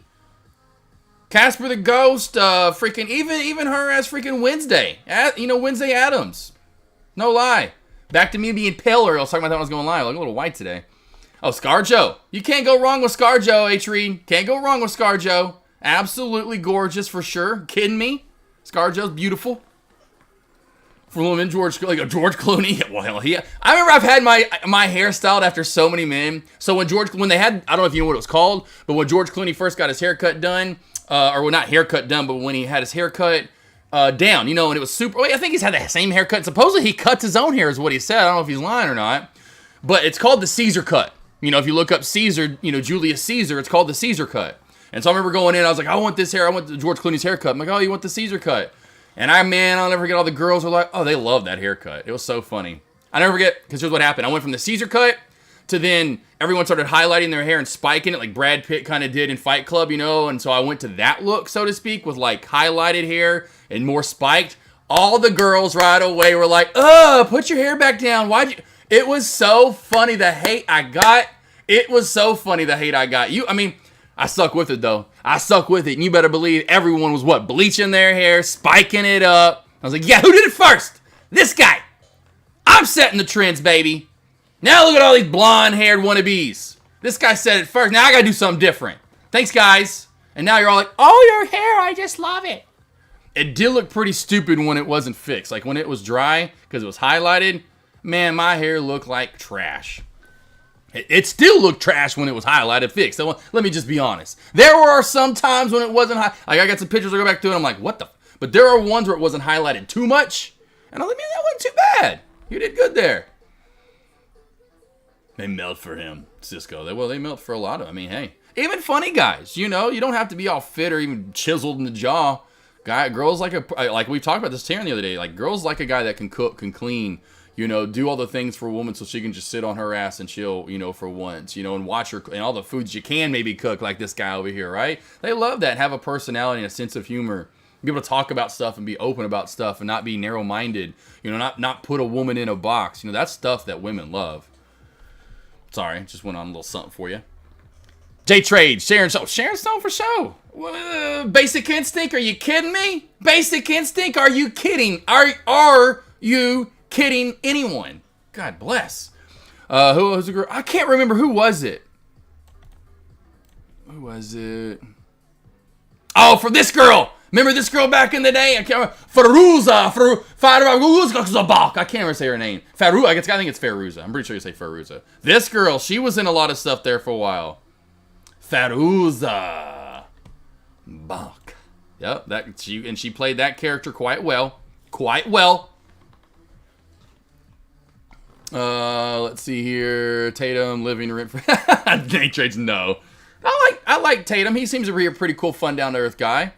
Casper the Ghost, freaking, even her as freaking Wednesday. Wednesday Addams. No lie. Back to me being paler. I was talking about that when I was going live. I look a little white today. Oh, ScarJo. You can't go wrong with ScarJo, H. Reed. Can't go wrong with ScarJo. Absolutely gorgeous for sure. Kidding me? ScarJo's beautiful. For women, George Clooney. Well, hell, I remember I've had my hair styled after so many men. So when they had, I don't know if you know what it was called, but when George Clooney first got his haircut done, not haircut done, but when he had his haircut down, and it was super. I think he's had the same haircut. Supposedly he cuts his own hair, is what he said. I don't know if he's lying or not, but it's called the Caesar cut. If you look up Caesar, Julius Caesar, it's called the Caesar cut. And so I remember going in, I was like, I want this hair. I want George Clooney's haircut. I'm like, oh, you want the Caesar cut? And I'll never forget, all the girls were like, oh, they love that haircut. It was so funny. I never forget, because here's what happened. I went from the Caesar cut to then everyone started highlighting their hair and spiking it like Brad Pitt kind of did in Fight Club, And so I went to that look, so to speak, with like highlighted hair and more spiked. All the girls right away were like, put your hair back down. Why'd you? It was so funny, the hate I got. It was so funny, the hate I got. I stuck with it, though. I stuck with it. And you better believe everyone was, bleaching their hair, spiking it up. I was like, yeah, who did it first? This guy. I'm setting the trends, baby. Now look at all these blonde-haired wannabes. This guy said it first. Now I got to do something different. Thanks, guys. And now you're all like, oh, your hair, I just love it. It did look pretty stupid when it wasn't fixed. Like when it was dry, because it was highlighted, man, my hair looked like trash. It still looked trash when it was highlighted, fixed. So let me just be honest. There were some times when it wasn't Like, I got some pictures I go back to it, I'm like, what the? But there are ones where it wasn't highlighted too much. And I was like, man, that wasn't too bad. You did good there. They melt for him, Cisco. They melt for a lot of them. Hey. Even funny guys, you don't have to be all fit or even chiseled in the jaw. Girls like we talked about this Taryn the other day. Like, girls like a guy that can cook, can clean, do all the things for a woman so she can just sit on her ass and chill, for once, and watch her and all the foods you can maybe cook, like this guy over here, right? They love that, have a personality and a sense of humor, be able to talk about stuff and be open about stuff and not be narrow-minded, not put a woman in a box. That's stuff that women love. Sorry, just went on a little something for you. J-Trade, Sharon Stone for show. Basic Instinct, are you kidding me? Basic Instinct, are you kidding? Are you kidding anyone? God bless. Who was the girl? I can't remember. Who was it? Oh, for this girl. Remember this girl back in the day? I can't remember. Feruza. I can't remember say her name. I think it's Feruza. I'm pretty sure you say Feruza. This girl, she was in a lot of stuff there for a while. Feruza. Bach. Yep, she played that character quite well. Let's see here. Tatum living rent free. Nate Trades, no. I like Tatum. He seems to be a pretty cool, fun, down to earth guy.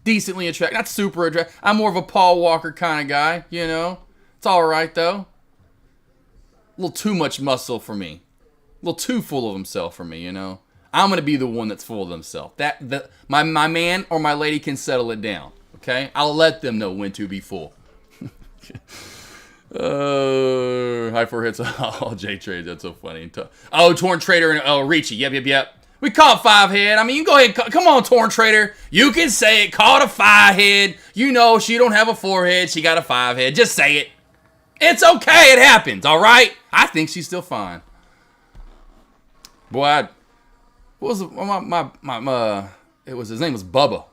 Decently attractive. Not super attractive. I'm more of a Paul Walker kind of guy. It's all right though. A little too much muscle for me. A little too full of himself for me. I'm gonna be the one that's full of himself. My man or my lady can settle it down. Okay, I'll let them know when to be full. High foreheads. Oh, J-Trade, that's so funny. Oh, Torn Trader and Ricci. Yep. We call it five head. You go ahead. Come on, Torn Trader. You can say it. Call it a five head. She don't have a forehead. She got a five head. Just say it. It's okay. It happens. All right. I think she's still fine. Boy, his name was Bubba.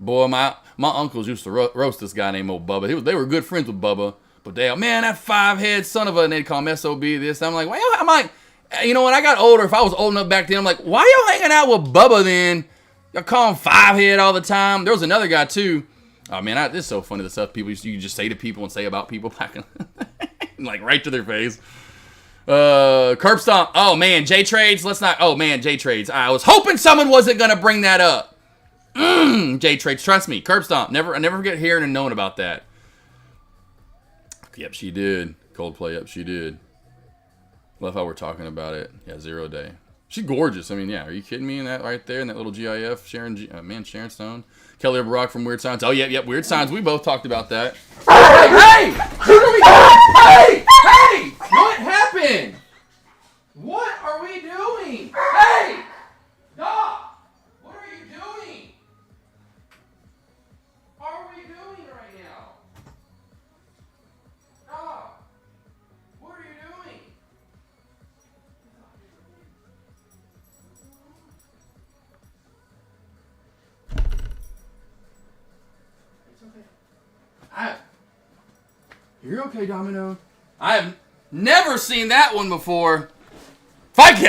Boy, my uncles used to roast this guy named old Bubba. They were good friends with Bubba. But that five-head son of a, and they'd call him SOB this. I'm like, well, when I got older, if I was old enough back then, I'm like, why y'all hanging out with Bubba then? Y'all call him five-head all the time. There was another guy, too. Oh, man, this is so funny, the stuff you can just say to people and say about people back in, like, right to their face. Curb Stomp. Oh, man, J-Trades. J-Trades. I was hoping someone wasn't going to bring that up. J-Trades, trust me. Curb Stomp. I never forget hearing and knowing about that. Yep, she did. Coldplay, yep, she did. Love how we're talking about it. Yeah, 0 day. She's gorgeous. I mean, yeah. Are you kidding me? In that right there, in that little GIF, Sharon Stone, Kelly Brock from Weird Science. Oh, yep, Weird Science. We both talked about that. Hey! Hey! What happened? What are we doing? Hey! Doc! What are you doing? What are we doing right now? Doc! What are you doing? It's okay. You're okay, Domino. I have never seen that one before. Fight.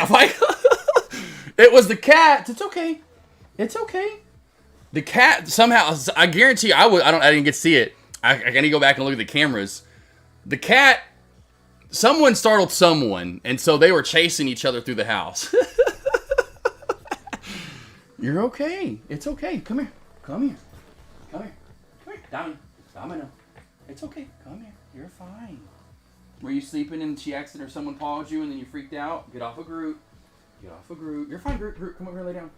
It was the cat. It's okay. It's okay. The cat somehow. I guarantee you, I didn't get to see it. I need to go back and look at the cameras. The cat. Someone startled someone, and so they were chasing each other through the house. You're okay. It's okay. Come here. Domino. It's okay. Come here. You're fine. Were you sleeping and she accident or someone pawed you and then you freaked out? Get off of Groot. You're fine, Groot. Come over here, lay down.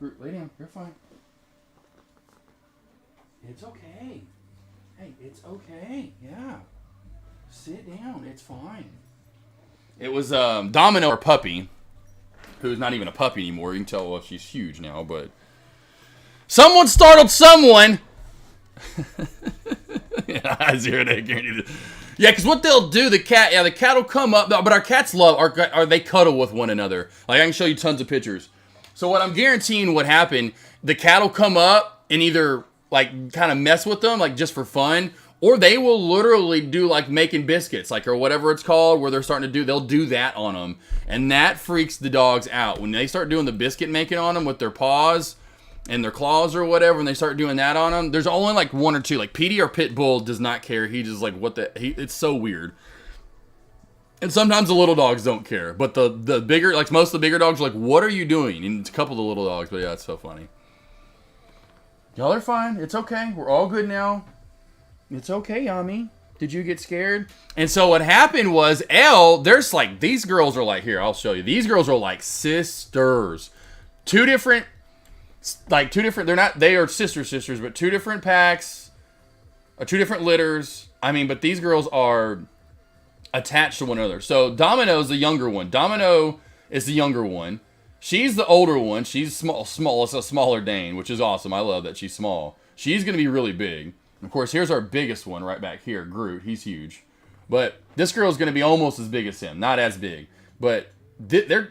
Groot, lay down. You're fine. It's okay. Hey, it's okay. Yeah. Sit down. It's fine. It was Domino, our puppy, who's not even a puppy anymore. You can tell, well, she's huge now, but someone startled someone. Yeah, 0 to guaranteed. Yeah, because what they'll do, the cat will come up, but our cats they cuddle with one another. Like, I can show you tons of pictures. So what I'm guaranteeing what happened, the cat will come up and either, like, kind of mess with them, like, just for fun, or they will literally do, like, making biscuits, like, or whatever it's called, where they'll do that on them. And that freaks the dogs out. When they start doing the biscuit making on them with their paws and their claws or whatever, and they start doing that on them, there's only like one or two. Like Petey, our pit bull, does not care. He just like, it's so weird. And sometimes the little dogs don't care, but the bigger, like most of the bigger dogs are like, what are you doing? And it's a couple of the little dogs, but yeah, it's so funny. Y'all are fine. It's okay. We're all good now. It's okay, Yami. Did you get scared? And so what happened was, there's like, these girls are like, here, I'll show you. These girls are like sisters. Two different, they are sisters, but two different packs, two different litters. I mean, but these girls are attached to one another. So Domino's the younger one. Domino is the younger one. She's the older one. She's small. It's a smaller Dane, which is awesome. I love that she's small. She's going to be really big. Of course, here's our biggest one right back here, Groot. He's huge. But this girl's going to be almost as big as him. Not as big. But they're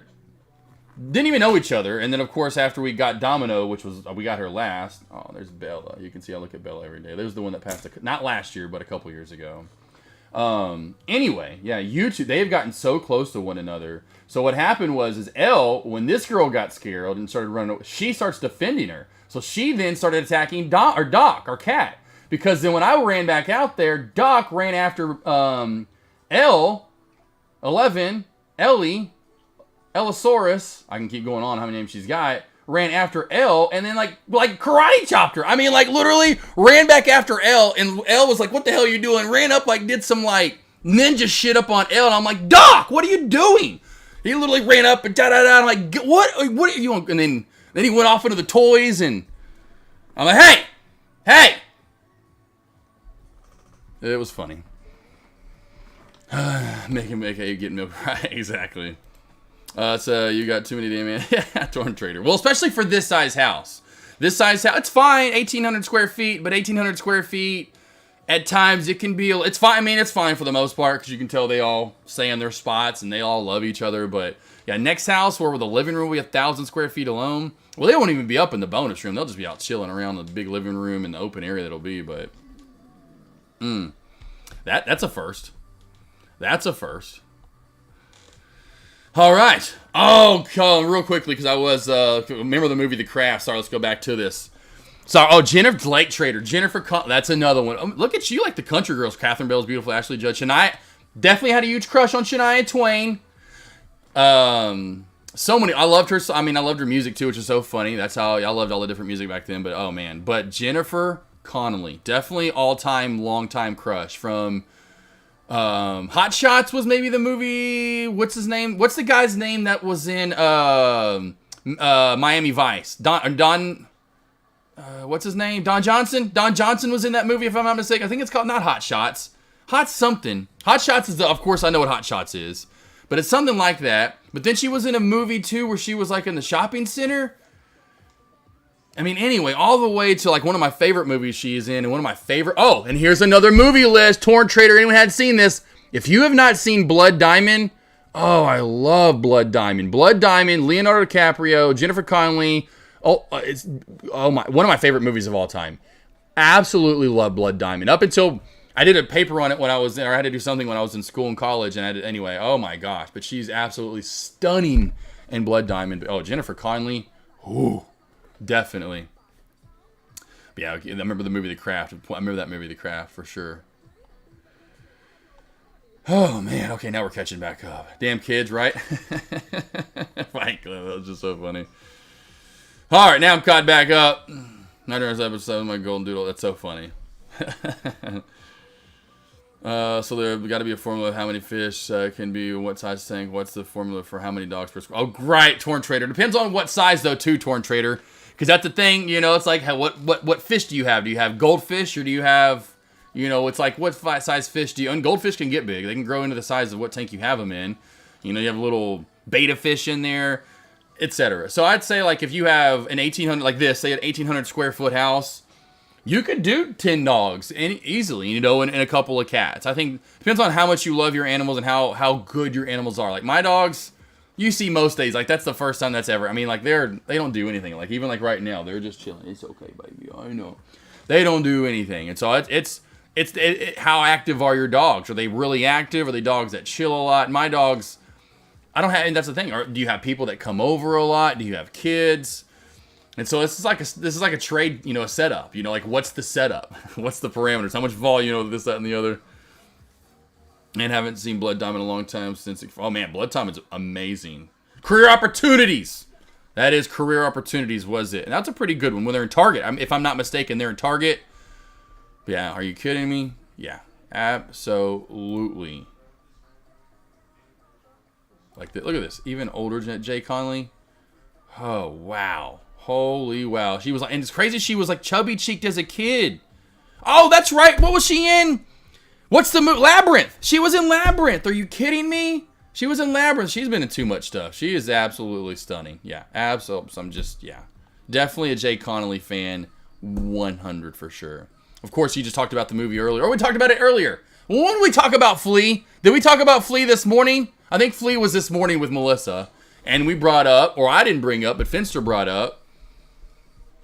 didn't even know each other. And then, of course, after we got Domino, which was, we got her last. Oh, there's Bella. You can see I look at Bella every day. There's the one that passed, not last year, but a couple years ago. Anyway, yeah, you two, they've gotten so close to one another. So what happened was when this girl got scared and started running, she starts defending her. So she then started attacking Doc, our cat. Because then when I ran back out there, Doc ran after Ellisaurus, I can keep going on how many names she's got, ran after Elle and then like karate chopped her. I mean, like literally ran back after Elle, and Elle was like, what the hell are you doing? Ran up, like did some like ninja shit up on Elle, and I'm like, Doc, what are you doing? He literally ran up and da-da-da. I'm like, what are you doing? And then he went off into the toys, and I'm like, hey! It was funny. Make it get milk right, exactly. So you got too many damn torn trader. Well, especially for this size house. This size house, it's fine, 1,800 square feet, but 1,800 square feet, at times it can be, it's fine. I mean, it's fine for the most part, because you can tell they all stay in their spots and they all love each other. But yeah, next house, where the living room will be 1,000 square feet alone. Well, they won't even be up in the bonus room. They'll just be out chilling around the big living room and the open area that'll be. But that's a first. That's a first. All right. Oh, real quickly, because I was, remember the movie The Craft. Sorry, let's go back to this. Jennifer Lake Trader. That's another one. Look at you, like the country girls. Catherine Bell's beautiful. Ashley Judd. Shania. Definitely had a huge crush on Shania Twain. So many. I loved her. I loved her music too, which is so funny. That's how I loved all the different music back then. But oh man. But Jennifer Connelly. Definitely all-time, long-time crush from Hot Shots was maybe the movie. What's his name? What's the guy's name that was in Miami Vice? What's his name? Don Johnson? Don Johnson was in that movie, if I'm not mistaken. I think it's called not Hot Shots. Hot something. Hot Shots is of course I know what Hot Shots is. But it's something like that. But then she was in a movie too where she was like in the shopping center. I mean, anyway, all the way to like one of my favorite movies she's in, and one of my favorite. Oh, and here's another movie list. Torn Trader. Anyone hadn't seen this? If you have not seen Blood Diamond, oh, I love Blood Diamond. Blood Diamond, Leonardo DiCaprio, Jennifer Connelly. One of my favorite movies of all time. Absolutely love Blood Diamond. Up until I did a paper on it when I was in, or I had to do something when I was in school and college, and I did anyway. Oh my gosh, but she's absolutely stunning in Blood Diamond. Oh, Jennifer Connelly. Ooh. Definitely. But yeah, I remember the movie The Craft. I remember that movie The Craft for sure. Oh man, okay, now we're catching back up. Damn kids, right? Fight Club, that was just so funny. Alright, now I'm caught back up. 900 episode of my Golden Doodle. That's so funny. So there got to be a formula of how many fish can be, what size tank, what's the formula for how many dogs per square. Oh, great, Torn Trader. Depends on what size, though, too, Torn Trader. Because that's the thing, you know, it's like, what fish do you have? Do you have goldfish, or do you have, you know, it's like, what size fish do you, and goldfish can get big. They can grow into the size of what tank you have them in. You know, you have little beta fish in there, etc. So I'd say, like, if you have an 1,800, like this, say an 1,800 square foot house, you could do 10 dogs easily, you know, and a couple of cats. I think it depends on how much you love your animals and how good your animals are. Like, my dogs, you see most days, like, that's the first time that's ever, I mean, like, they don't do anything. Like, even, like, right now, they're just chilling. It's okay, baby, I know. They don't do anything. And so it's how active are your dogs? Are they really active? Are they dogs that chill a lot? My dogs, I don't have, and that's the thing. Do you have people that come over a lot? Do you have kids? And so this is like a trade, you know, a setup. You know, like, what's the setup? What's the parameters? How much volume, you know, this, that, and the other. And haven't seen Blood Diamond in a long time since. Oh man, Blood Diamond's amazing. Career Opportunities. That is Career Opportunities, was it? And that's a pretty good one when they're in Target. If I'm not mistaken, they're in Target. Yeah, are you kidding me? Yeah, absolutely. Like, look at this. Even older Jay Conley. Oh wow. Holy wow. She was like, and it's crazy, she was like chubby cheeked as a kid. Oh, that's right. What was she in? What's the movie? Labyrinth. She was in Labyrinth. Are you kidding me? She was in Labyrinth. She's been in too much stuff. She is absolutely stunning. Yeah, absolutely. Definitely a Jay Connolly fan. 100 for sure. Of course, you just talked about the movie earlier. Or we talked about it earlier. When did we talk about Flea? Did we talk about Flea this morning? I think Flea was this morning with Melissa. And we brought up, or I didn't bring up, but Finster brought up.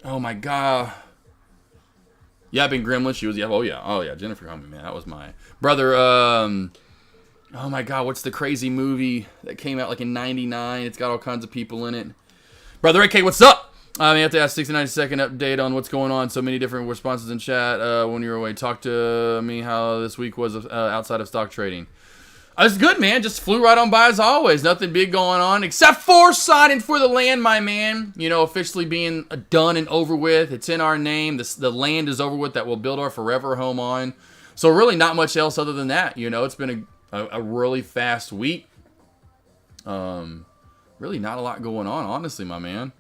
Oh my God. Yeah, I've been Gremlin. She was, yeah, oh yeah, Jennifer Connelly, man, that was my brother. Oh my God, what's the crazy movie that came out like in '99? It's got all kinds of people in it. Brother AK, what's up? I have to ask 60-90-second update on what's going on. So many different responses in chat when you were away. Talk to me how this week was outside of stock trading. It's good, man. Just flew right on by as always. Nothing big going on except for signing for the land, my man. You know, officially being done and over with. It's in our name. The land is over with that we'll build our forever home on. So really not much else other than that. You know, it's been a really fast week. Really not a lot going on, honestly, my man.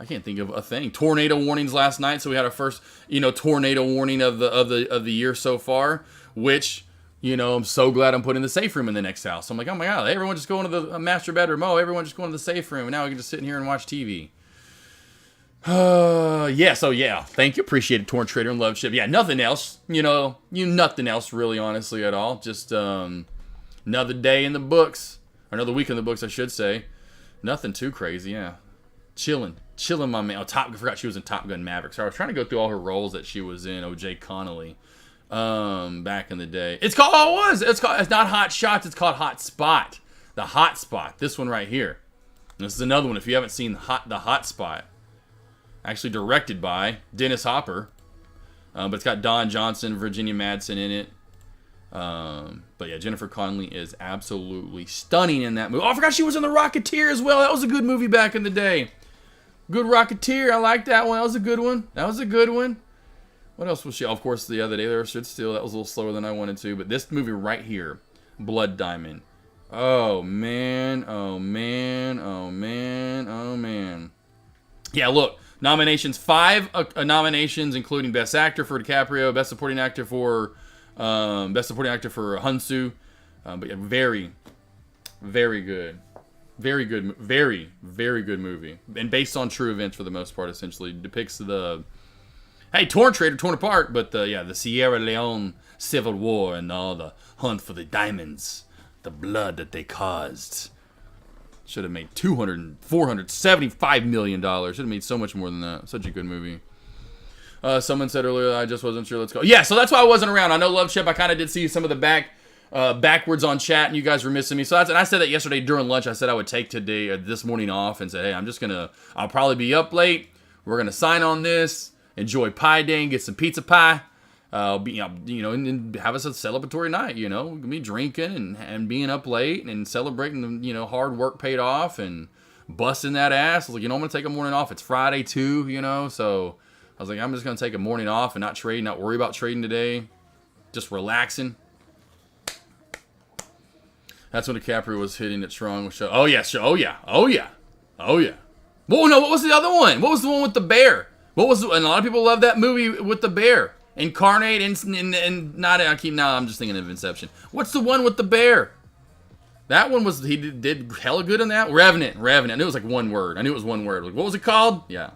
I can't think of a thing. Tornado warnings last night. So we had our first, you know, tornado warning of the year so far, which, you know, I'm so glad I'm putting the safe room in the next house. I'm like, oh my God, everyone just go into the master bedroom. Oh, everyone just go into the safe room. And now we can just sit in here and watch TV. Yeah, so yeah. Thank you. Appreciate it, Torn Trader and Love Ship. Yeah, nothing else. You know, nothing else really, honestly, at all. Just another day in the books. Or another week in the books, I should say. Nothing too crazy, yeah. Chilling, my man. Oh, I forgot she was in Top Gun Maverick. So I was trying to go through all her roles that she was in. Jay Connolly. Back in the day. It's not Hot Shots, it's called Hot Spot. The Hot Spot. This one right here. This is another one if you haven't seen the Hot Spot. Actually directed by Dennis Hopper. But it's got Don Johnson, Virginia Madsen in it. But yeah, Jennifer Connelly is absolutely stunning in that movie. Oh, I forgot she was in The Rocketeer as well. That was a good movie back in the day. Good Rocketeer. I like that one. That was a good one. What else was she? Of course, the other day there stood still. That was a little slower than I wanted to. But this movie right here, Blood Diamond. Oh, man. Oh, man. Oh, man. Oh, man. Yeah, look. Nominations. 5 nominations, including Best Actor for DiCaprio, Best Supporting Actor for Hunsu. But yeah, very, very good. Very good. Very, very good movie. And based on true events for the most part, essentially. Depicts the... Hey, torn apart, but the Sierra Leone Civil War and all the hunt for the diamonds. The blood that they caused. Should have made $475 million. Should have made so much more than that. Such a good movie. Someone said earlier that I just wasn't sure. Let's go. Yeah, so that's why I wasn't around. I know Love Shep. I kind of did see some of the backwards on chat, and you guys were missing me. So and I said that yesterday during lunch. I said I would take this morning off and said, hey, I'll probably be up late. We're gonna sign on this. Enjoy Pie Day and get some pizza pie. And have us a celebratory night, me drinking and being up late and celebrating the, hard work paid off and busting that ass. I was like, I'm going to take a morning off. It's Friday too, so I was like, I'm just going to take a morning off and not worry about trading today. Just relaxing. That's when DiCaprio was hitting it strong. Oh yeah. Well, no, what was the other one? What was the one with the bear? And a lot of people love that movie with the bear. Incarnate and not. I'm just thinking of Inception. What's the one with the bear? That one was he did hella good on that. Revenant. I knew it was like one word. Like, what was it called? Yeah.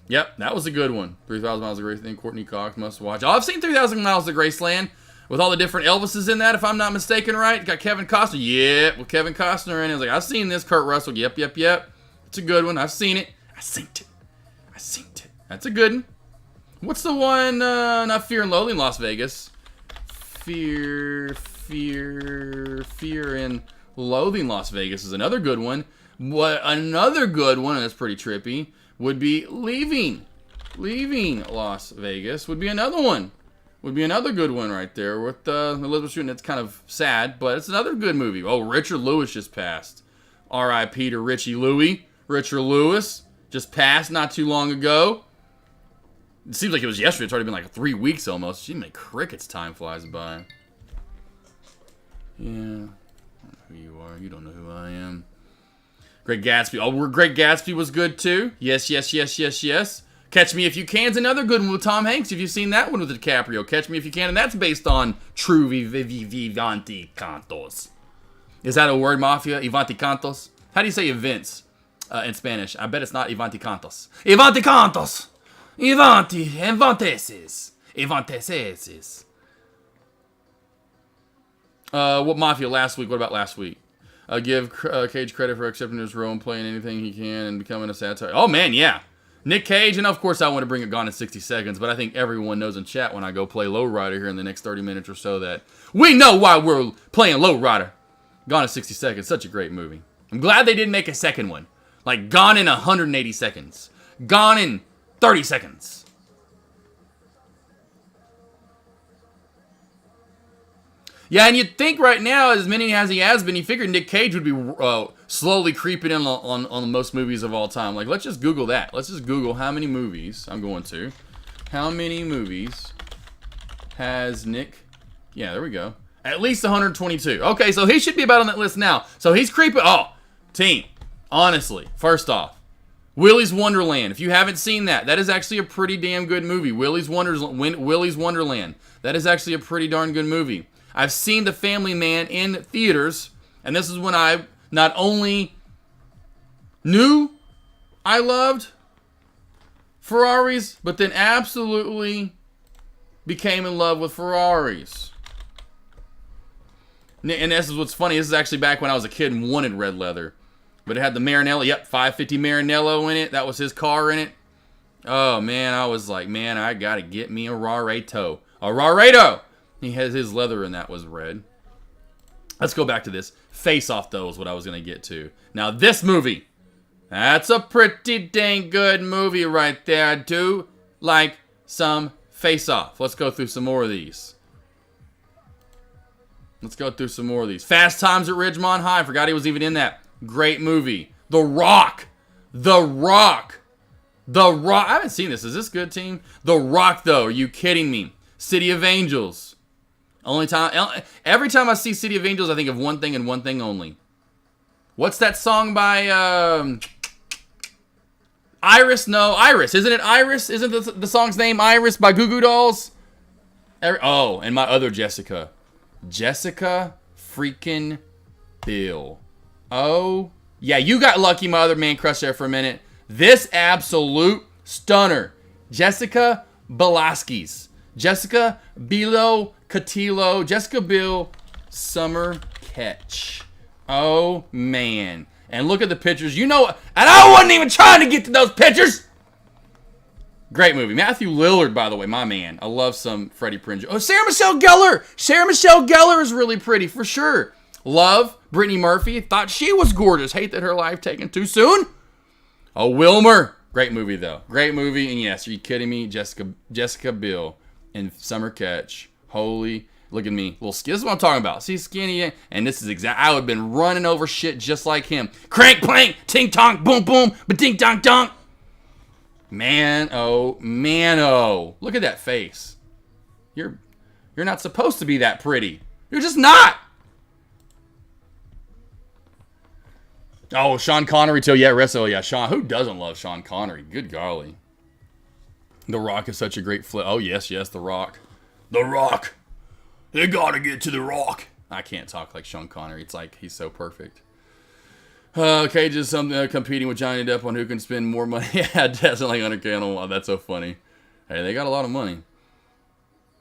Yep, that was a good one. 3,000 Miles of Graceland. Courtney Cox must watch. Oh, I've seen 3,000 Miles of Graceland with all the different Elvises in that. If I'm not mistaken, right? Got Kevin Costner. Yep, with Kevin Costner in it. I was like, I've seen this. Kurt Russell. Yep. It's a good one. I've seen it. I synced it. That's a good one. What's the one, not Fear and Loathing in Las Vegas. Fear and Loathing Las Vegas is another good one. Another good one, and that's pretty trippy, would be Leaving Las Vegas would be another one. Would be another good one right there with Elizabeth Shue. It's kind of sad, but it's another good movie. Oh, Richard Lewis just passed. R.I.P. to Richie Louie. Richard Lewis just passed not too long ago. It seems like it was yesterday. It's already been like 3 weeks almost. Gee, crickets, time flies by. Yeah. I don't know who you are. You don't know who I am. Great Gatsby. Oh, Great Gatsby was good too. Yes. Catch Me If You Can's another good one with Tom Hanks. If you've seen that one with DiCaprio. Catch Me If You Can. And that's based on true Vivanti Cantos. Is that a word, Mafia? Ivanti Cantos? How do you say events in Spanish? I bet it's not Ivanti Cantos. Ivanti Cantos! Evanteses. What Mafia last week? What about last week? Give Cage credit for accepting his role and playing anything he can and becoming a satire. Oh man, yeah. Nick Cage, and of course I want to bring it Gone in 60 Seconds, but I think everyone knows in chat when I go play Lowrider here in the next 30 minutes or so that we know why we're playing Lowrider. Gone in 60 Seconds, such a great movie. I'm glad they didn't make a second one. Like Gone in 180 seconds. Gone in 30 seconds. Yeah, and you'd think right now, as many as he has been, you figured Nick Cage would be slowly creeping in on most movies of all time. Like, let's just Google that. Let's just Google how many movies, I'm going to. How many movies has Nick... Yeah, there we go. At least 122. Okay, so he should be about on that list now. So he's creeping... Oh, team, honestly, first off, Willy's Wonderland. If you haven't seen that, that is actually a pretty damn good movie. Willy's Wonderland. That is actually a pretty darn good movie. I've seen The Family Man in theaters, and this is when I not only knew I loved Ferraris, but then absolutely became in love with Ferraris. And this is what's funny. This is actually back when I was a kid and wanted red leather. But it had the Maranello. Yep, 550 Maranello in it. That was his car in it. Oh, man, I was like, man, I got to get me a Rareto. A Rareto! He has his leather, and that was red. Let's go back to this. Face Off, though, is what I was going to get to. Now, this movie. That's a pretty dang good movie right there. I do like some Face Off. Let's go through some more of these. Fast Times at Ridgemont High. I forgot he was even in that. Great movie. The Rock. I haven't seen this. Is this good, team? The Rock, though. Are you kidding me? City of Angels. Every time I see City of Angels, I think of one thing and one thing only. What's that song by Iris? No, Iris. Isn't it Iris? Isn't the song's name Iris by Goo Goo Dolls? And my other Jessica. Jessica freaking Biel. Oh, yeah, you got lucky, my other man crush there for a minute. This absolute stunner. Jessica Velasquez. Jessica Biel Cotillo. Jessica Biel Summer Catch. Oh, man. And look at the pictures. You know, and I wasn't even trying to get to those pictures. Great movie. Matthew Lillard, by the way, my man. I love some Freddie Prinze. Oh, Sarah Michelle Gellar. Sarah Michelle Gellar is really pretty, for sure. Love Brittany Murphy. Thought she was gorgeous. Hate that her life taken too soon. Oh, Wilmer. Great movie, though. Great movie. And yes, are you kidding me? Jessica Biel in Summer Catch. Holy, look at me. Little skinny. This is what I'm talking about. See, skinny. And this is I would have been running over shit just like him. Crank, plank, ting, tong, boom, boom, ba-ding, dong, dong. Man, oh. Look at that face. You're not supposed to be that pretty. You're just not. Oh, Sean Connery too. Yeah, Sean. Who doesn't love Sean Connery? Good golly. The Rock is such a great flip. Oh, yes, The Rock. The Rock. They gotta get to The Rock. I can't talk like Sean Connery. It's like he's so perfect. Okay, just something competing with Johnny Depp on who can spend more money. Yeah, definitely understandable. Oh, that's so funny. Hey, they got a lot of money.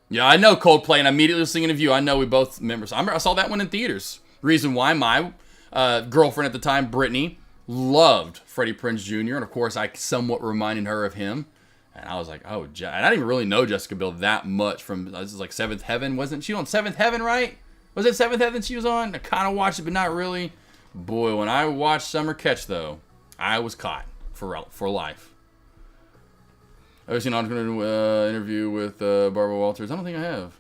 Yeah, I know Coldplay, and I immediately was thinking of you. I know we both remember. I saw that one in theaters. Reason why my girlfriend at the time, Brittany, loved Freddie Prinze Jr., and of course, I somewhat reminded her of him. And I was like, oh, and I didn't even really know Jessica Biel that much from, this is like Seventh Heaven. Wasn't she on Seventh Heaven, right? Was it Seventh Heaven she was on? I kind of watched it, but not really. Boy, when I watched Summer Catch, though, I was caught for life. Ever seen an interview with Barbara Walters? I don't think I have.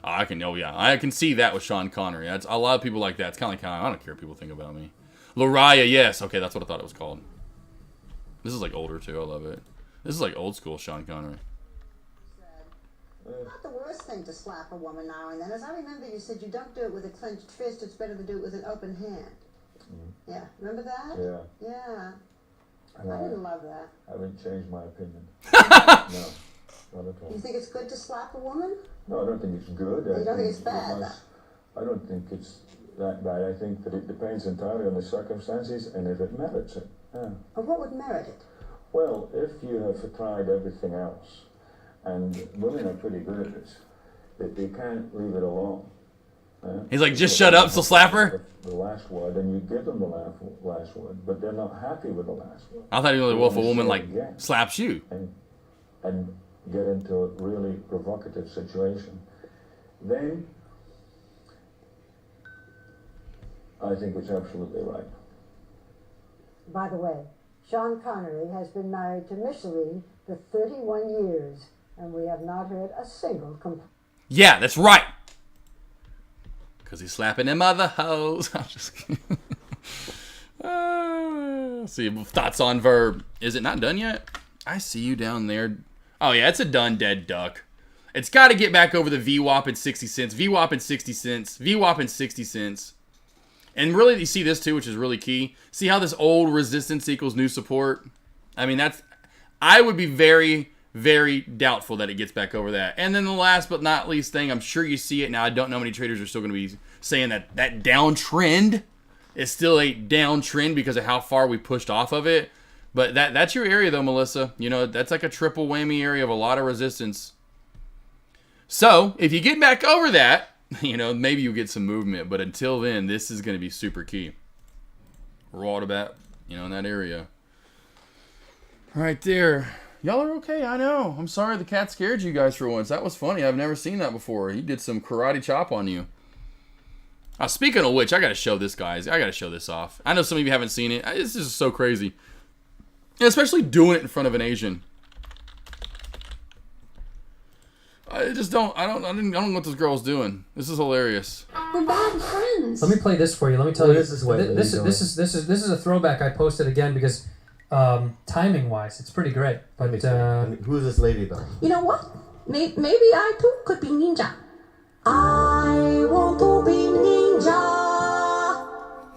I can see that with Sean Connery. That's a lot of people like that. It's kind of like, I don't care what people think about me. Lariah, yes. Okay, that's what I thought it was called. This is like older, too. I love it. This is like old school Sean Connery. Not the worst thing to slap a woman now and then. As I remember, you said you don't do it with a clenched fist. It's better to do it with an open hand. Yeah, remember that? Yeah. Yeah. And I didn't love that. I haven't changed my opinion. No, not at all. You think it's good to slap a woman? No, I don't think it's good. You don't think it's bad? I don't think it's that bad. I think that it depends entirely on the circumstances and if it merits it. Yeah. Well, what would merit it? Well, if you have tried everything else, and women are pretty good at this, that they can't leave it alone. He's like, just shut up, so slap her? The last word, and you give them the last word, but they're not happy with the last word. I thought he was well if a woman like slaps you. And get into a really provocative situation. Then I think it's absolutely right. By the way, Sean Connery has been married to Micheline for 31 years, and we have not heard a single complaint. Yeah, that's right. Because he's slapping them other hoes. I'm just kidding. See, thoughts on Verb. Is it not done yet? I see you down there. Oh, yeah, it's a done dead duck. It's got to get back over the VWAP and 60 cents. VWAP and 60 cents. VWAP and 60 cents. And really, you see this too, which is really key. See how this old resistance equals new support? I mean, I would be very, very doubtful that it gets back over that. And then the last but not least thing, I'm sure you see it now. I don't know how many traders are still going to be saying that downtrend is still a downtrend because of how far we pushed off of it. But that's your area though, Melissa. You know, that's like a triple whammy area of a lot of resistance. So if you get back over that, you know, maybe you get some movement. But until then, this is going to be super key. We're all about, you know, in that area. Right there. Y'all are okay, I know. I'm sorry the cat scared you guys for once. That was funny. I've never seen that before. He did some karate chop on you. Speaking of which, I got to show this, guys. I got to show this off. I know some of you haven't seen it. This is so crazy. Especially doing it in front of an Asian. I just don't. I don't know what this girl's doing. This is hilarious. We're bad friends. Let me play this for you. Let me tell you. This is a throwback I posted again because timing wise, it's pretty great. But who's this lady though? You know what? Maybe I too could be ninja. I want to be ninja.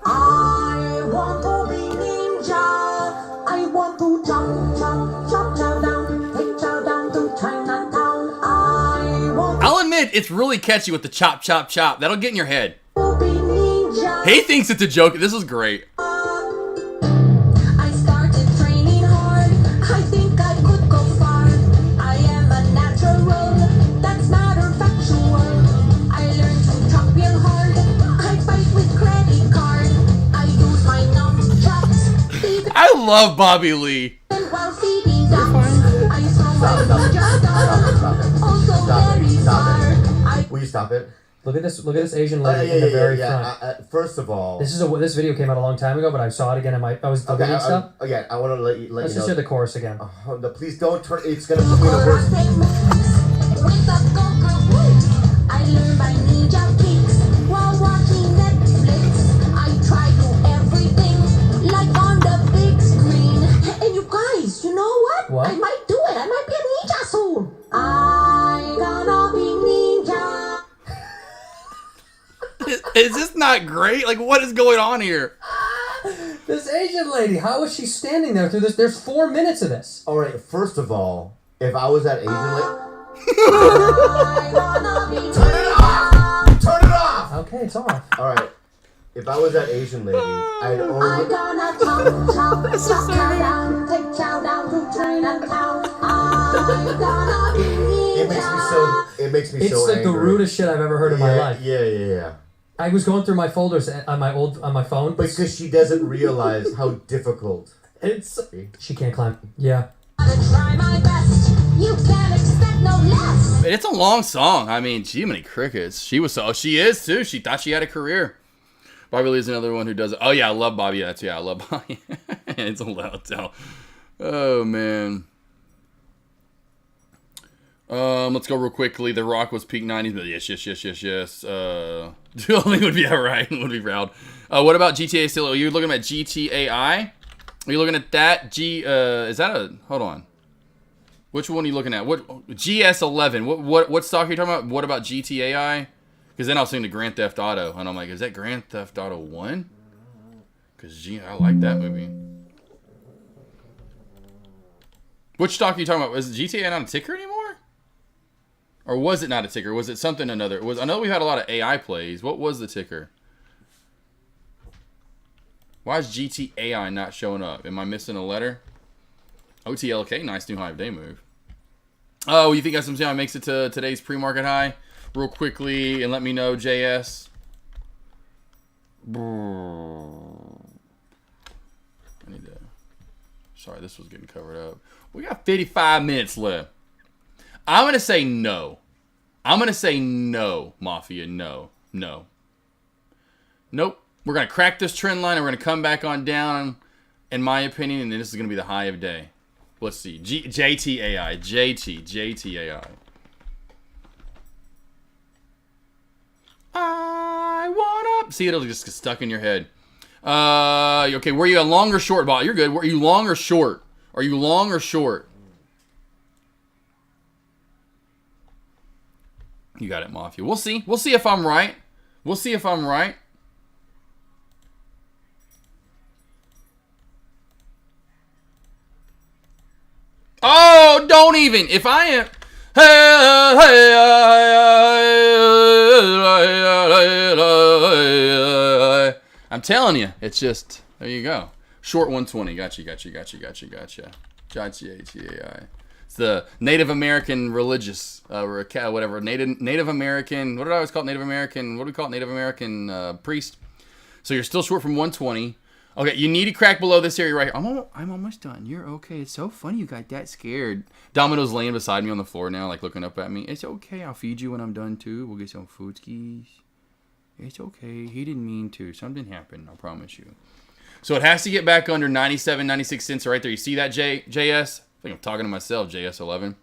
I want to be ninja. I want to jump, chow down, take chow down to Chinatown. I want I'll admit, it's really catchy with the chop, chop, chop. That'll get in your head. to be ninja. He thinks it's a joke. This is great. I started training hard. I think I could go far. I am a natural. That's matter factual. I learned to chop real hard. I fight with credit card. I use my nunchucks. I love Bobby Lee. While feeding ducks. I saw my ninja star. Also very far. Will you stop it? Look at this Asian lady in the very front. First of all, This video came out a long time ago, but I saw it again. I was deleting stuff. Again, I want to let you know. Let's just hear the chorus again. Oh, no, please don't turn. It's gonna put me in the worst. With the go-go moves, I learned my ninja kicks while watching Netflix. I try to everything like on the big screen. And you guys, you know what? What? I might do it. I might be a ninja soon. I gonna be ninja. Is this not great? Like, what is going on here? This Asian lady, how is she standing there through this? There's 4 minutes of this. All right. First of all, if I was that Asian lady, Turn it off. Turn it off. Okay, it's off. All right. If I was that Asian lady, I'd I'm only. gonna chop down, take chow down to Chinatown. I'm gonna be ninja. It makes me It's so like angry. the rudest shit I've ever heard in my life. Yeah. I was going through my folders on my phone. Because she doesn't realize how difficult. She can't climb. Yeah. Try my best. You can't expect no less. It's a long song. I mean, Jiminy Crickets. She is too. She thought she had a career. Bobby Lee is another one who does it. Oh yeah, I love Bobby. I love Bobby. It's a loud tell. Oh man. Let's go real quickly. The Rock was peak 90s, but yes. Dueling would be alright. Would be proud. What about GTA still? Are you looking at GTAI? Are you looking at that? Is that a? Hold on. Which one are you looking at? What GS11? What stock are you talking about? What about GTAI? Because then I was thinking Grand Theft Auto, and I'm like, is that Grand Theft Auto 1? Because I like that movie. Which stock are you talking about? Is GTA not a ticker anymore? Or was it not a ticker? Was it something another? I know we had a lot of AI plays. What was the ticker? Why is GTAI not showing up? Am I missing a letter? OTLK, nice new high of day move. Oh, you think SMCI makes it to today's pre-market high? Real quickly, and let me know, JS. I need to... Sorry, this was getting covered up. We got 55 minutes left. I'm going to say no. I'm going to say no, Mafia. No. Nope. We're going to crack this trend line, and we're going to come back on down, in my opinion, and then this is going to be the high of day. Let's see. JTAI. JTAI. I want up. See, it'll just get stuck in your head. Okay, were you a long or short bot? You're good. Were you long or short? Are you long or short? You got it, Mafia. We'll see. We'll see if I'm right. Oh, don't even. If I am... I'm telling you, it's just, there you go. Short 120. Gotcha. GTAI. It's the Native American religious, whatever. Native American, what did I always call it? Native American, what do we call it? Native American priest. So you're still short from 120. Okay, you need to crack below this area right here. I'm almost done. You're okay. It's so funny you got that scared. Domino's laying beside me on the floor now, like looking up at me. It's okay. I'll feed you when I'm done too. We'll get some food skis. It's okay. He didn't mean to. Something happened. I promise you. So it has to get back under 97, 96 cents right there. You see that, JS? I think I'm talking to myself, JS11.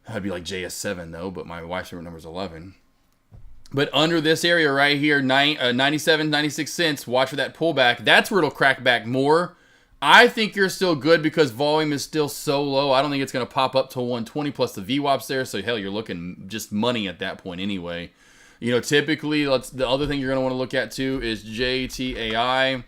That'd be like JS7 though, but my wife's favorite number is 11. But under this area right here, 97, 96 cents, watch for that pullback. That's where it'll crack back more. I think you're still good because volume is still so low. I don't think it's going to pop up to 120 plus the VWAP's there. So, hell, you're looking just money at that point anyway. You know, typically, the other thing you're going to want to look at, too, is JTAI.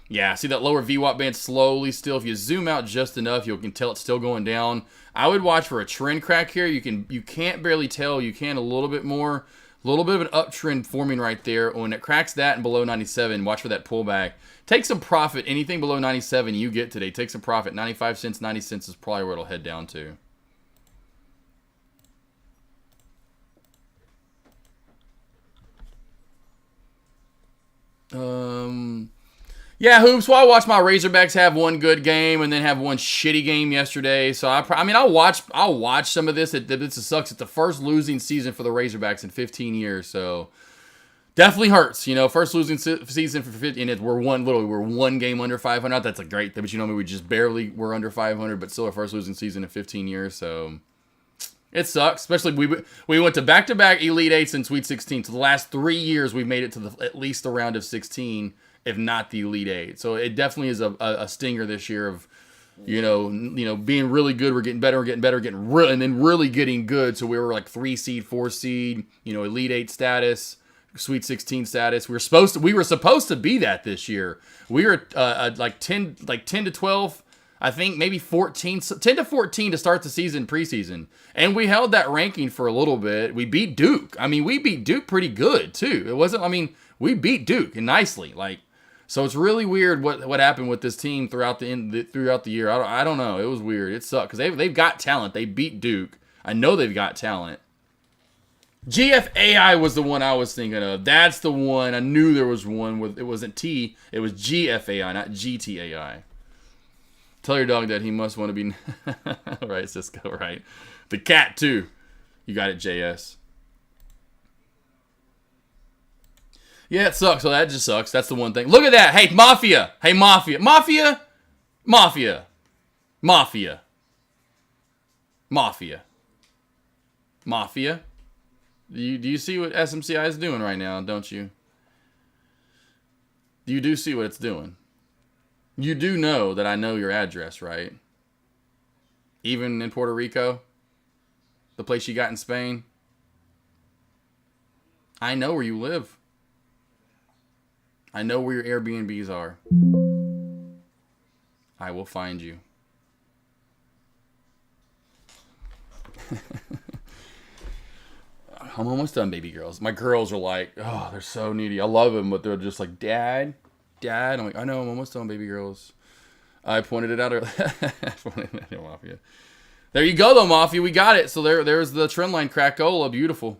Yeah, see that lower VWAP band slowly still. If you zoom out just enough, you can tell it's still going down. I would watch for a trend crack here. You can't barely tell. You can a little bit more. A little bit of an uptrend forming right there. When it cracks that and below 97, watch for that pullback. Take some profit. Anything below 97 you get today, take some profit. 95 cents, 90 cents is probably where it'll head down to. Yeah, Hoops. Well, I watched my Razorbacks have one good game and then have one shitty game yesterday. So I'll watch some of this. It sucks. It's the first losing season for the Razorbacks in 15 years. So definitely hurts. You know, first losing season for 15, and we're one game under 500. That's a great thing, but you know, we just barely were under 500, but still our first losing season in 15 years. So it sucks. Especially we went to back-to-back Elite Eights and Sweet 16. So the last 3 years we've made it to at least the round of 16. If not the Elite Eight. So it definitely is a stinger this year of, you know, being really good. We're getting better, and then really getting good. So we were like 3 seed, 4 seed, you know, Elite Eight status, Sweet 16 status. We were supposed to be that this year. We were like 10 to 12, I think maybe 10 to 14 to start the season preseason. And we held that ranking for a little bit. We beat Duke. I mean, we beat Duke pretty good too. It wasn't, I mean, we beat Duke and nicely. So it's really weird what happened with this team throughout the year. I don't know. It was weird. It sucked because they've got talent. They beat Duke. I know they've got talent. GFAI was the one I was thinking of. That's the one. I knew there was one with it wasn't T. It was GFAI, not GTAI. Tell your dog that he must want to be right, Cisco. Right, the cat too. You got it, JS. Yeah, it sucks. So that just sucks. That's the one thing. Look at that. Hey, Mafia. Hey, Mafia. Mafia. Mafia. Mafia. Mafia. Mafia. Do you see what SMCI is doing right now, don't you? You do see what it's doing. You do know that I know your address, right? Even in Puerto Rico? The place you got in Spain? I know where you live. I know where your Airbnbs are. I will find you. I'm almost done, baby girls. My girls are like, oh, they're so needy. I love them, but they're just like, Dad. I'm like, I know, I'm almost done, baby girls. I pointed it out earlier. Mafia. There you go, though, Mafia. We got it. So there's the trend line, Cracola. Beautiful.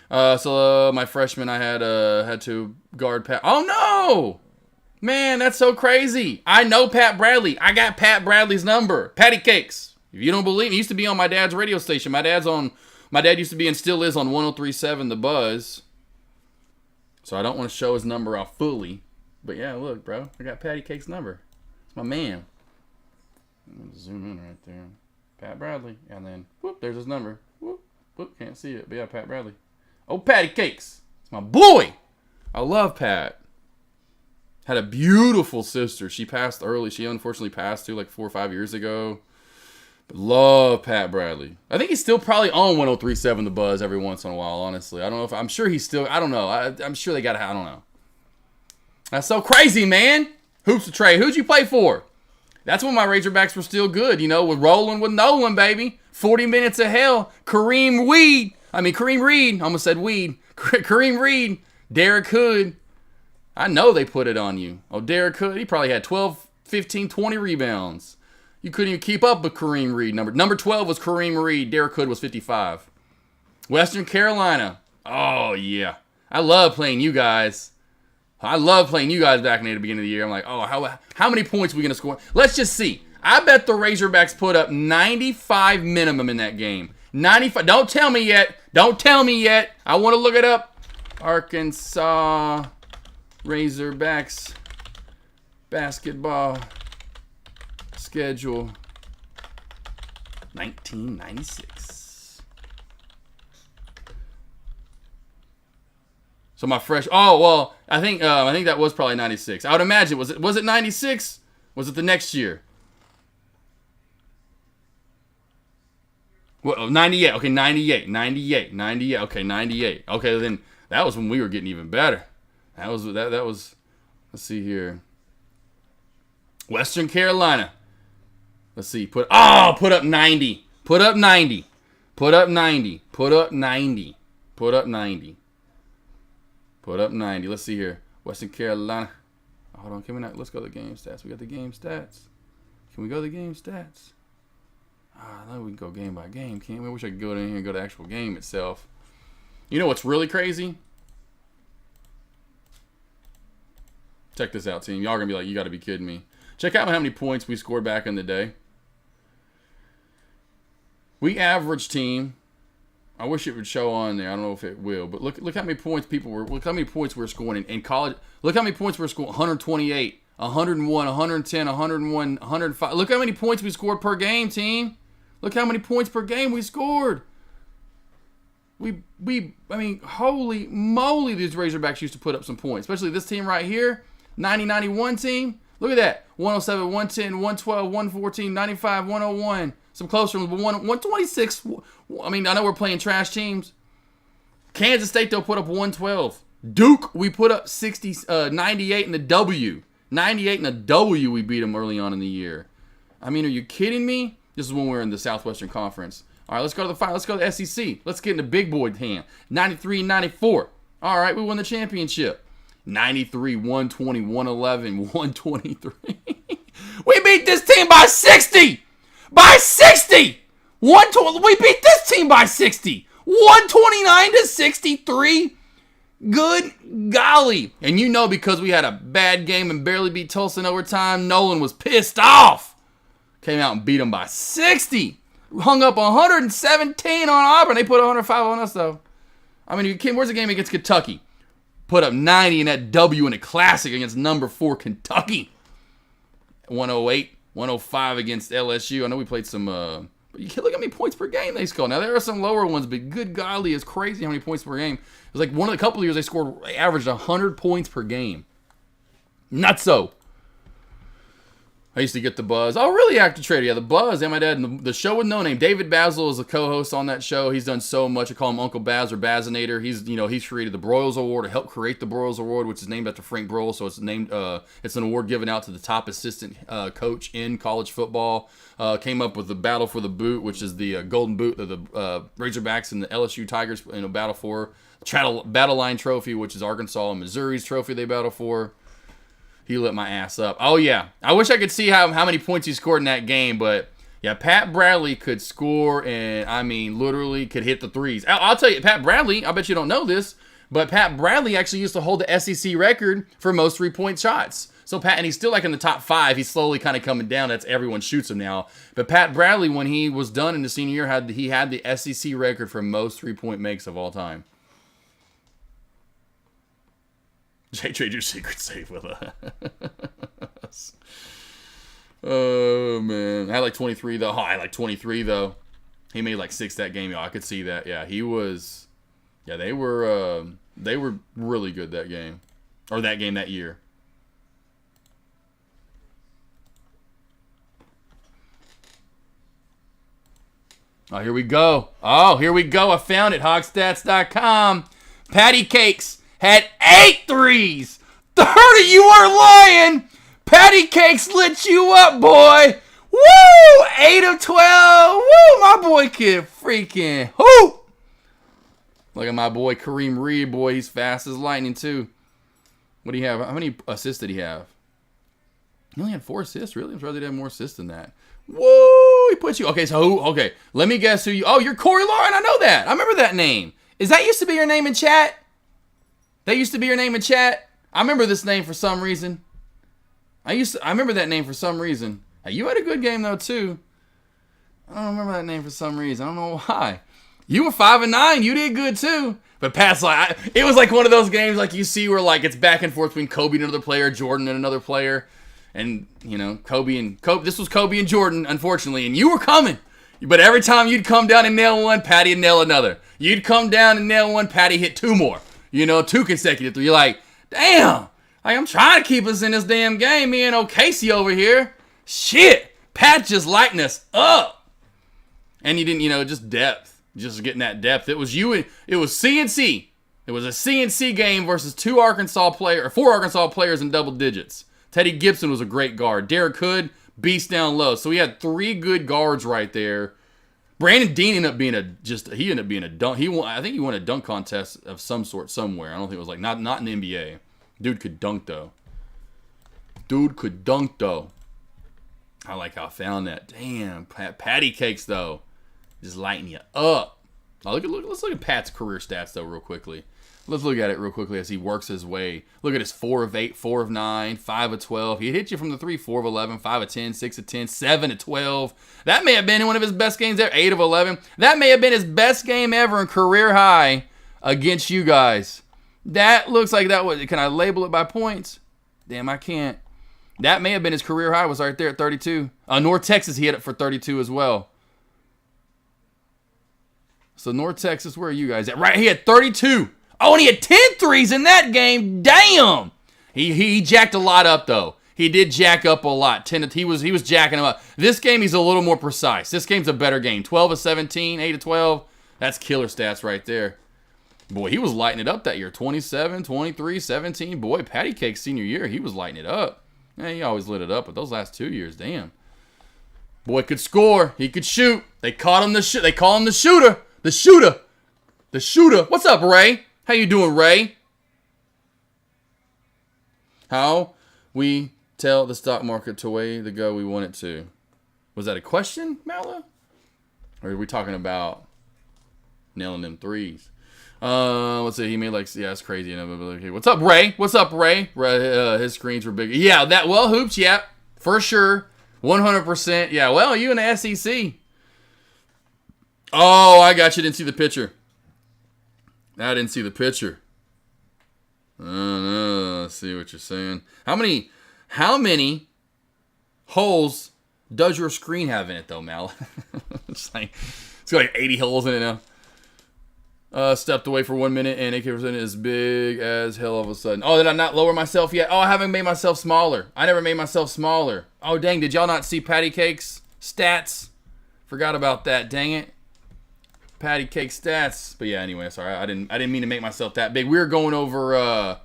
So my freshman, I had to guard Pat. Oh no, man, that's so crazy. I know Pat Bradley. I got Pat Bradley's number. Patty Cakes. If you don't believe me, he used to be on my dad's radio station. My dad used to be and still is on 103.7 The Buzz. So I don't want to show his number off fully, but yeah, look, bro, I got Patty Cakes' number. It's my man. I'm gonna zoom in right there. Pat Bradley, and then whoop, there's his number. Whoop, can't see it, but yeah, Pat Bradley. Oh, Patty Cakes. It's my boy. I love Pat. Had a beautiful sister. She passed early. She unfortunately passed too, like 4 or 5 years ago. But love Pat Bradley. I think he's still probably on 103.7 The Buzz every once in a while, honestly. I don't know if, I'm sure he's still, I don't know. I'm sure they got I don't know. That's so crazy, man. Hoops to Trey. Who'd you play for? That's when my Razorbacks were still good, you know, with rolling with Nolan, baby. 40 minutes of hell. Kareem Reed. I almost said weed. Kareem Reed, Derek Hood. I know they put it on you. Oh, Derek Hood, he probably had 12, 15, 20 rebounds. You couldn't even keep up with Kareem Reed. Number 12 was Kareem Reed. Derek Hood was 55. Western Carolina. Oh, yeah. I love playing you guys. Back in the beginning of the year. I'm like, oh, how many points are we going to score? Let's just see. I bet the Razorbacks put up 95 minimum in that game. 95. Don't tell me yet. I want to look it up. Arkansas Razorbacks basketball schedule 1996. So my fresh. Oh well, I think that was probably 96. I would imagine was it 96? Was it the next year? Well, 98. Okay, 98. Okay, 98. Okay, then that was when we were getting even better. That was. Let's see here. Western Carolina. Let's see. Put up 90. Put up 90. Put up 90. Put up 90. Put up 90. Put up 90. Let's see here. Western Carolina. Hold on. Can we not? Let's go to the game stats. We got the game stats. Can we go to the game stats? No, we can go game by game, can't we? I wish I could go in here and go to the actual game itself. You know what's really crazy? Check this out, team. Y'all are going to be like, you got to be kidding me. Check out how many points we scored back in the day. We average, team. I wish it would show on there. I don't know if it will, but look how many points people were. Look how many points we were scoring in college. Look how many points we were scoring. 128, 101, 110, 101, 105. Look how many points we scored per game, team. Look how many points per game we scored. I mean, holy moly, these Razorbacks used to put up some points, especially this team right here, 90-91 team. Look at that, 107, 110, 112, 114, 95, 101. Some closer ones, but 126. I mean, I know we're playing trash teams. Kansas State, they'll put up 112. Duke, we put up 98 in the W. 98 in the W, we beat them early on in the year. I mean, are you kidding me? This is when we were in the Southwestern Conference. All right, let's go to the final. Let's go to the SEC. Let's get in the big boy hand. 93-94. All right, we won the championship. 93, 120, 111, 123. We beat this team by 60. By 60. We beat this team by 60. 129-63. Good golly. And you know, because we had a bad game and barely beat Tulsa in overtime, Nolan was pissed off. Came out and beat them by 60. Hung up 117 on Auburn. They put 105 on us, though. I mean, where's the game against Kentucky? Put up 90 in that W in a classic against number 4 Kentucky. 108, 105 against LSU. I know we played some... but you can't look at how many points per game they scored. Now, there are some lower ones, but good golly, it's crazy how many points per game. It was like one of the couple of years they averaged 100 points per game. Not so. I used to get the buzz. Oh, really, Actor Trader? Yeah, the buzz. And my dad, and the show with no name. David Basil is the co-host on that show. He's done so much. I call him Uncle Baz or Bazinator. He's created the Broyles Award, or helped create the Broyles Award, which is named after Frank Broyles. So it's named. It's an award given out to the top assistant coach in college football. Came up with the Battle for the Boot, which is the golden boot that the Razorbacks and the LSU Tigers battle for. Battle Line Trophy, which is Arkansas and Missouri's trophy they battle for. He lit my ass up. Oh, yeah. I wish I could see how many points he scored in that game, but, yeah, Pat Bradley could score and, I mean, literally could hit the threes. I'll tell you, Pat Bradley, I bet you don't know this, but Pat Bradley actually used to hold the SEC record for most three-point shots. So, and he's still, like, in the top 5. He's slowly kind of coming down. That's everyone shoots him now. But Pat Bradley, when he was done in the senior year, he had the SEC record for most three-point makes of all time. Jay, trade your secret safe with us. Oh, man. I had like 23, though. Oh, I had like 23, though. He made like 6 that game. I could see that. Yeah, he was... Yeah, they were really good that game. Or that game that year. Oh, here we go. I found it. Hogstats.com. Patty Cakes had 8 threes. 30, you are lying. Patty Cakes lit you up, boy. Woo! 8 of 12. Woo! My boy can freaking hoop. Look at my boy Kareem Reed, boy. He's fast as lightning, too. What do you have? How many assists did he have? He only had 4 assists, really? I'm sure they'd have more assists than that. Woo! He put you... Okay, so who... Okay, let me guess who you... Oh, you're Corey Lauren. I know that. I remember that name. Is that used to be your name in chat? That used to be your name in chat? I remember this name for some reason. I remember that name for some reason. Hey, you had a good game, though, too. I don't remember that name for some reason. I don't know why. You were 5-9. You did good, too. But Pat's like... it was like one of those games like you see where like it's back and forth between Kobe and another player, Jordan and another player. And, you know, Kobe. This was Kobe and Jordan, unfortunately. And you were coming. But every time you'd come down and nail one, Patty'd nail another. You'd come down and nail one, Patty hit 2 more. You know, 2 consecutive. You're like, damn. Like, I'm trying to keep us in this damn game. Me and O'Casey over here. Shit. Pat just lighting us up. And you didn't, just depth. Just getting that depth. It was CNC. It was a CNC game versus 4 Arkansas players in double digits. Teddy Gibson was a great guard. Derek Hood, beast down low. So he had 3 good guards right there. Brandon Dean ended up being a dunk. I think he won a dunk contest of some sort somewhere. I don't think it was like not in the NBA. Dude could dunk though. I like how I found that. Damn, patty cakes though, just lighting you up. Oh, let's look at Pat's career stats though real quickly. Let's look at it real quickly as he works his way. Look at his 4 of 8, 4 of 9, 5 of 12. He hit you from the 3, 4 of 11, 5 of 10, 6 of 10, 7 of 12. That may have been one of his best games ever. 8 of 11. That may have been his best game ever in career high against you guys. That looks like that was. Can I label it by points? Damn, I can't. That may have been his career high. Was right there at 32. North Texas, he hit it for 32 as well. So North Texas, where are you guys at? Right, he had 32. Oh, and he had 10 threes in that game. Damn. He jacked a lot up, though. He did jack up a lot. He was jacking them up. This game, he's a little more precise. This game's a better game. 12 of 17, 8 of 12. That's killer stats right there. Boy, he was lighting it up that year. 27, 23, 17. Boy, Patty Cake's senior year, he was lighting it up. Yeah, he always lit it up, but those last 2 years, damn. Boy could score. He could shoot. They caught him They call him the shooter. The shooter. What's up, Ray? How you doing, Ray? How we tell the stock market to way to go we want it to. Was that a question, Mala? Or are we talking about nailing them threes? Let's see. He made it's crazy. What's up, Ray? His screens were big. Yeah, hoops. Yeah, for sure. 100%. Yeah, well, you in the SEC. Oh, I got you. Didn't see the picture. I didn't see the picture. Let's see what you're saying. How many holes does your screen have in it, though, Mal? It's got like 80 holes in it now. Stepped away for 1 minute, and AK47 is big as hell all of a sudden. Oh, did I not lower myself yet? Oh, I haven't made myself smaller. I never made myself smaller. Oh, dang. Did y'all not see Patty Cake's stats? Forgot about that. Dang it. Patty Cake stats. But yeah, anyway, sorry. I didn't mean to make myself that big. We were going over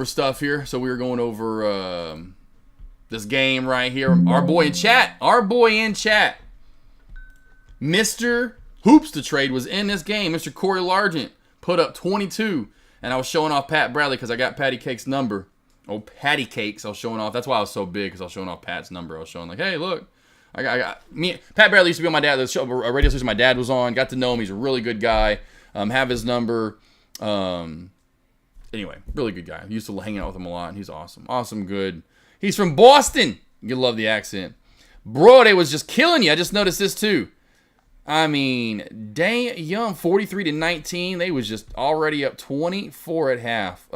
stuff here. So we were going over this game right here. Our boy in chat. Mr. Hoops to Trade was in this game. Mr. Corey Largent put up 22. And I was showing off Pat Bradley because I got Patty Cake's number. Oh, Patty Cakes. I was showing off. That's why I was so big, because I was showing off Pat's number. I was showing like, hey, look. I got me. Pat Bradley used to be on my dad's show, a radio station my dad was on. Got to know him. He's a really good guy. Have his number. Anyway, really good guy. Used to hang out with him a lot, and he's awesome. Awesome, good. He's from Boston. You love the accent. Bro, they was just killing you. I just noticed this too. I mean, dang young, 43-19. They was just already up 24 at half.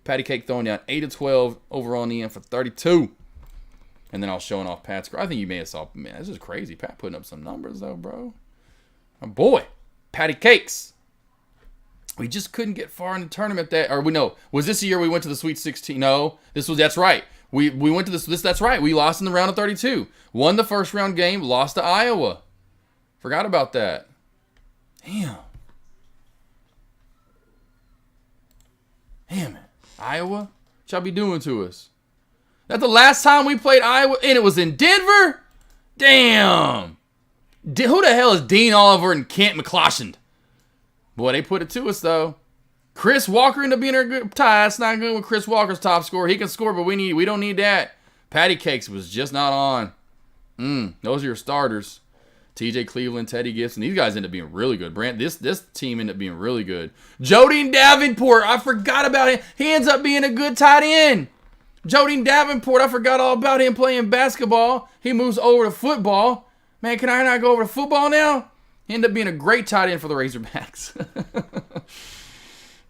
Patty Cake throwing down 8 of 12 over on the end for 32. And then I was showing off Pat's score. I think you may have saw, man, this is crazy. Pat putting up some numbers, though, bro. My boy, Patty Cakes. We just couldn't get far in the tournament. Was this the year we went to the Sweet 16? No, that's right. We went to that's right. We lost in the round of 32. Won the first round game, lost to Iowa. Forgot about that. Damn it. Iowa? What y'all be doing to us? That the last time we played Iowa, and it was in Denver? Damn. Who the hell is Dean Oliver and Kent McCloshin? Boy, they put it to us, though. Chris Walker ended up being our good tie. That's not good with Chris Walker's top scorer. He can score, but we don't need that. Patty Cakes was just not on. Those are your starters. TJ Cleveland, Teddy Gibson. These guys end up being really good. This team ended up being really good. Jodine Davenport. I forgot about him. He ends up being a good tight end. Jodine Davenport, I forgot all about him playing basketball. He moves over to football. Man, can I not go over to football now? He ended up being a great tight end for the Razorbacks.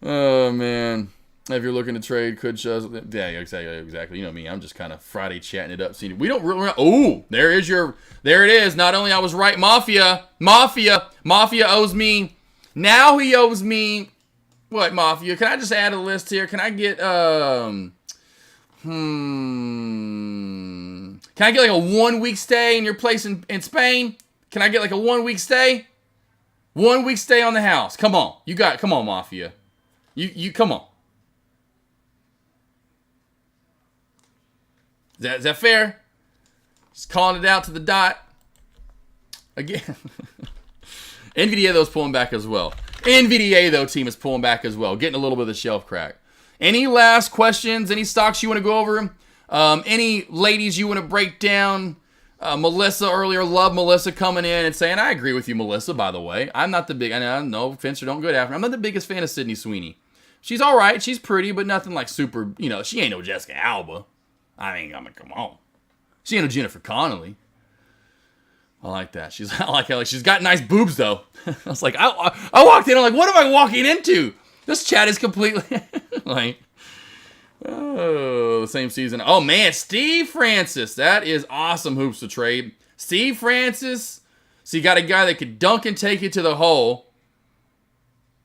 Oh, man. If you're looking to trade, could show. Yeah, exactly. You know me. I'm just kind of Friday chatting it up. Seeing we don't really. Oh, there it is. Not only I was right, Mafia owes me. Now he owes me What, Mafia? Can I just add a list here? Can I get, Can I get like a 1 week stay in your place in Spain? Can I get like a 1 week stay? 1 week stay on the house. Come on. Come on, Mafia. You come on. Is that fair? Just calling it out to the dot. Again. NVDA, though, is pulling back as well. NVDA, though, team is pulling back as well. Getting a little bit of the shelf crack. Any last questions? Any stocks you want to go over? Any ladies you want to break down? Melissa earlier, love Melissa coming in and saying, I agree with you, Melissa, by the way. I'm not the big, I know, no offense or don't go after. I'm not the biggest fan of Sydney Sweeney. She's all right. She's pretty, but nothing like super, she ain't no Jessica Alba. I mean, come on. She ain't no Jennifer Connelly. I like that. I like how she's got nice boobs, though. I was like, I walked in, I'm like, what am I walking into? This chat is completely, like, oh, the same season. Oh, man, Steve Francis. That is awesome hoops to trade. Steve Francis. So you got a guy that could dunk and take it to the hole.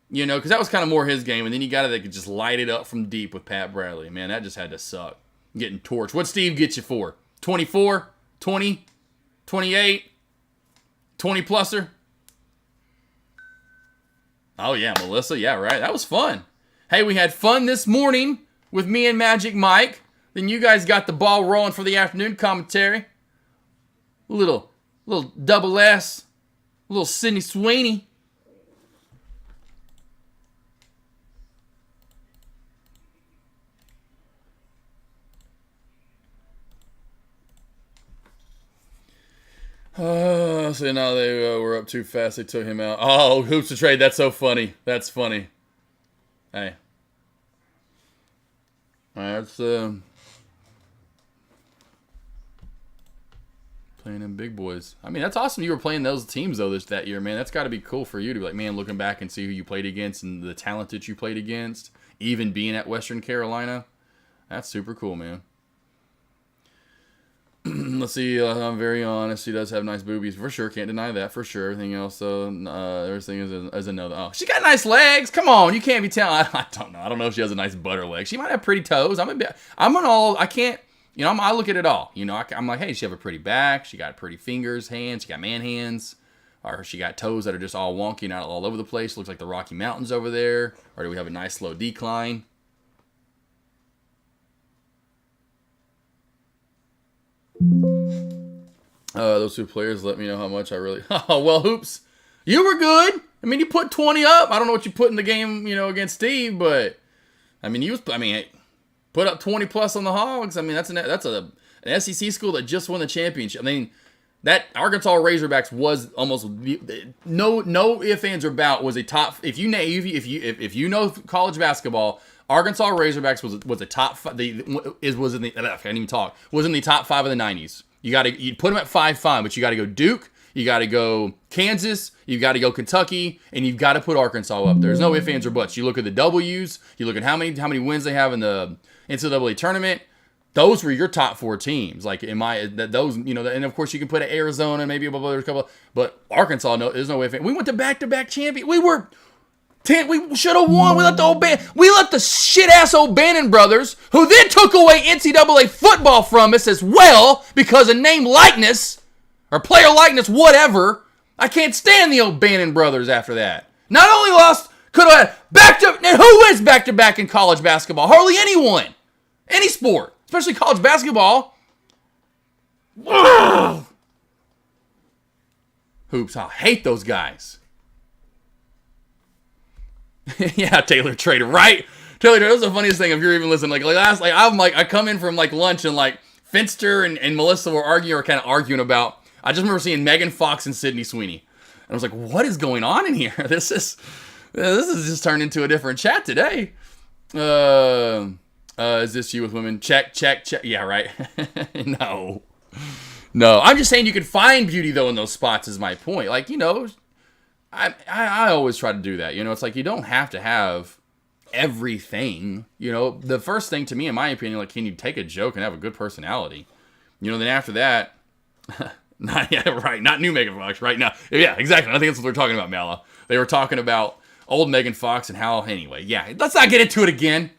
Because that was kind of more his game. And then you got it that could just light it up from deep with Pat Bradley. Man, that just had to suck. Getting torched. What'd Steve get you for? 24? 20? 28? 20-pluser? Oh, yeah, Melissa. Yeah, right. That was fun. Hey, we had fun this morning with me and Magic Mike. Then you guys got the ball rolling for the afternoon commentary. Little double S. Little Sydney Sweeney. So now they were up too fast. They took him out. Oh, hoops to trade. That's so funny. That's funny. Hey. That's playing them big boys. I mean, that's awesome. You were playing those teams though that year, man. That's got to be cool for you to be like, man, looking back and see who you played against and the talent that you played against, even being at Western Carolina. That's super cool, man. Let's see. I'm very honest. She does have nice boobies for sure. Can't deny that for sure. Everything else, though, everything is another. Oh, she got nice legs. Come on, you can't be telling. I don't know. I don't know if she has a nice butter leg. She might have pretty toes. I can't. I look at it all. I'm like, hey, she have a pretty back. She got pretty fingers, hands. She got man hands, or she got toes that are just all wonky and all over the place. Looks like the Rocky Mountains over there. Or do we have a nice slow decline? Those two players let me know how much I really. Oh, well, hoops. You were good. I mean, you put 20 up. I don't know what you put in the game, against Steve, but I mean, put up 20 plus on the Hogs. I mean, that's an SEC school that just won the championship. I mean, that Arkansas Razorbacks was almost no ifs, ands, or about was a top. If you know college basketball, Arkansas Razorbacks was a top. Was in the. I can't even talk. Was in the top 5 of the 90s. You put them at 5-5, but you got to go Duke. You got to go Kansas. You got to go Kentucky, and you've got to put Arkansas up there. There's no ifs, ands, or buts. You look at the W's. You look at how many wins they have in the NCAA tournament. Those were your top 4 teams. Like and of course you can put Arizona, maybe a couple, but Arkansas, no, there's no ifs. We went to back-to-back champion. We should have won. We let the shit-ass O'Bannon brothers, who then took away NCAA football from us as well because of name likeness or player likeness, whatever. I can't stand the O'Bannon brothers after that. Not only lost, could have had back-to-back. And who wins back-to-back in college basketball? Hardly anyone. Any sport, especially college basketball. Ugh. Hoops, I hate those guys. Yeah, Taylor Trader, right? Taylor Trader, that was the funniest thing if you're even listening. I come in from lunch and Finster and Melissa were kind of arguing about. I just remember seeing Megan Fox and Sydney Sweeney, and I was like, what is going on in here? This is just turned into a different chat today. Is this you with women? Check. Yeah, right. No. I'm just saying you can find beauty though in those spots. Is my point. I always try to do that. It's like you don't have to have everything. The first thing to me, in my opinion, can you take a joke and have a good personality? Then after that, not yet, right? Not new Megan Fox right now. Yeah, exactly. I think that's what they're talking about, Mala. They were talking about old Megan Fox and how, anyway, yeah, let's not get into it again.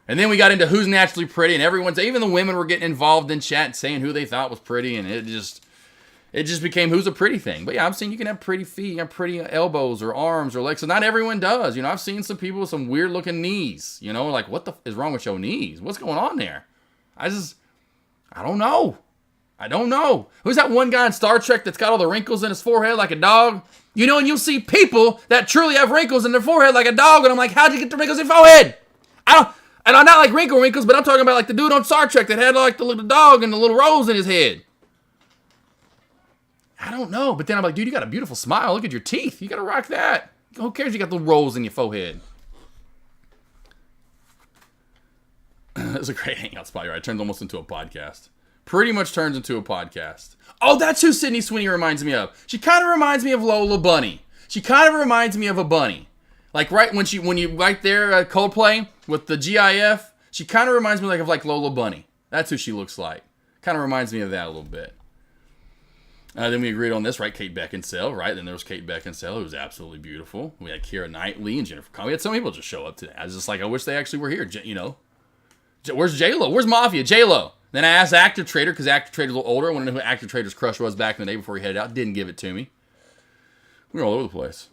And then we got into who's naturally pretty, and even the women were getting involved in chat and saying who they thought was pretty, and it just became who's a pretty thing. But yeah, I'm saying you can have pretty feet, you can have pretty elbows or arms or legs. So not everyone does. You know, I've seen some people with some weird looking knees. You know, like what the is wrong with your knees? What's going on there? I don't know. I don't know. Who's that one guy in Star Trek that's got all the wrinkles in his forehead like a dog? You know, and you'll see people that truly have wrinkles in their forehead like a dog, and I'm like, how'd you get the wrinkles in your forehead? And I'm not like wrinkles, but I'm talking about like the dude on Star Trek that had like the little dog and the little rose in his head. I don't know. But then I'm like, dude, you got a beautiful smile. Look at your teeth. You got to rock that. Who cares you got the rolls in your forehead? That's a great hangout spot, right? It turns almost into a podcast. Pretty much turns into a podcast. Oh, that's who Sydney Sweeney reminds me of. She kind of reminds me of Lola Bunny. She kind of reminds me of a bunny. Like right when you right there at Coldplay with the GIF, she kind of reminds me of Lola Bunny. That's who she looks like. Kind of reminds me of that a little bit. Then we agreed on this, right? Kate Beckinsale, right? Then there was Kate Beckinsale, who was absolutely beautiful. We had Keira Knightley and Jennifer Connelly. We had some people just show up today. I was just like, I wish they actually were here. You know, where's J-Lo? Where's Mafia? J-Lo. Then I asked Active Trader, because Active Trader's a little older. I wanted to know who Active Trader's crush was back in the day before he headed out. Didn't give it to me. We were all over the place.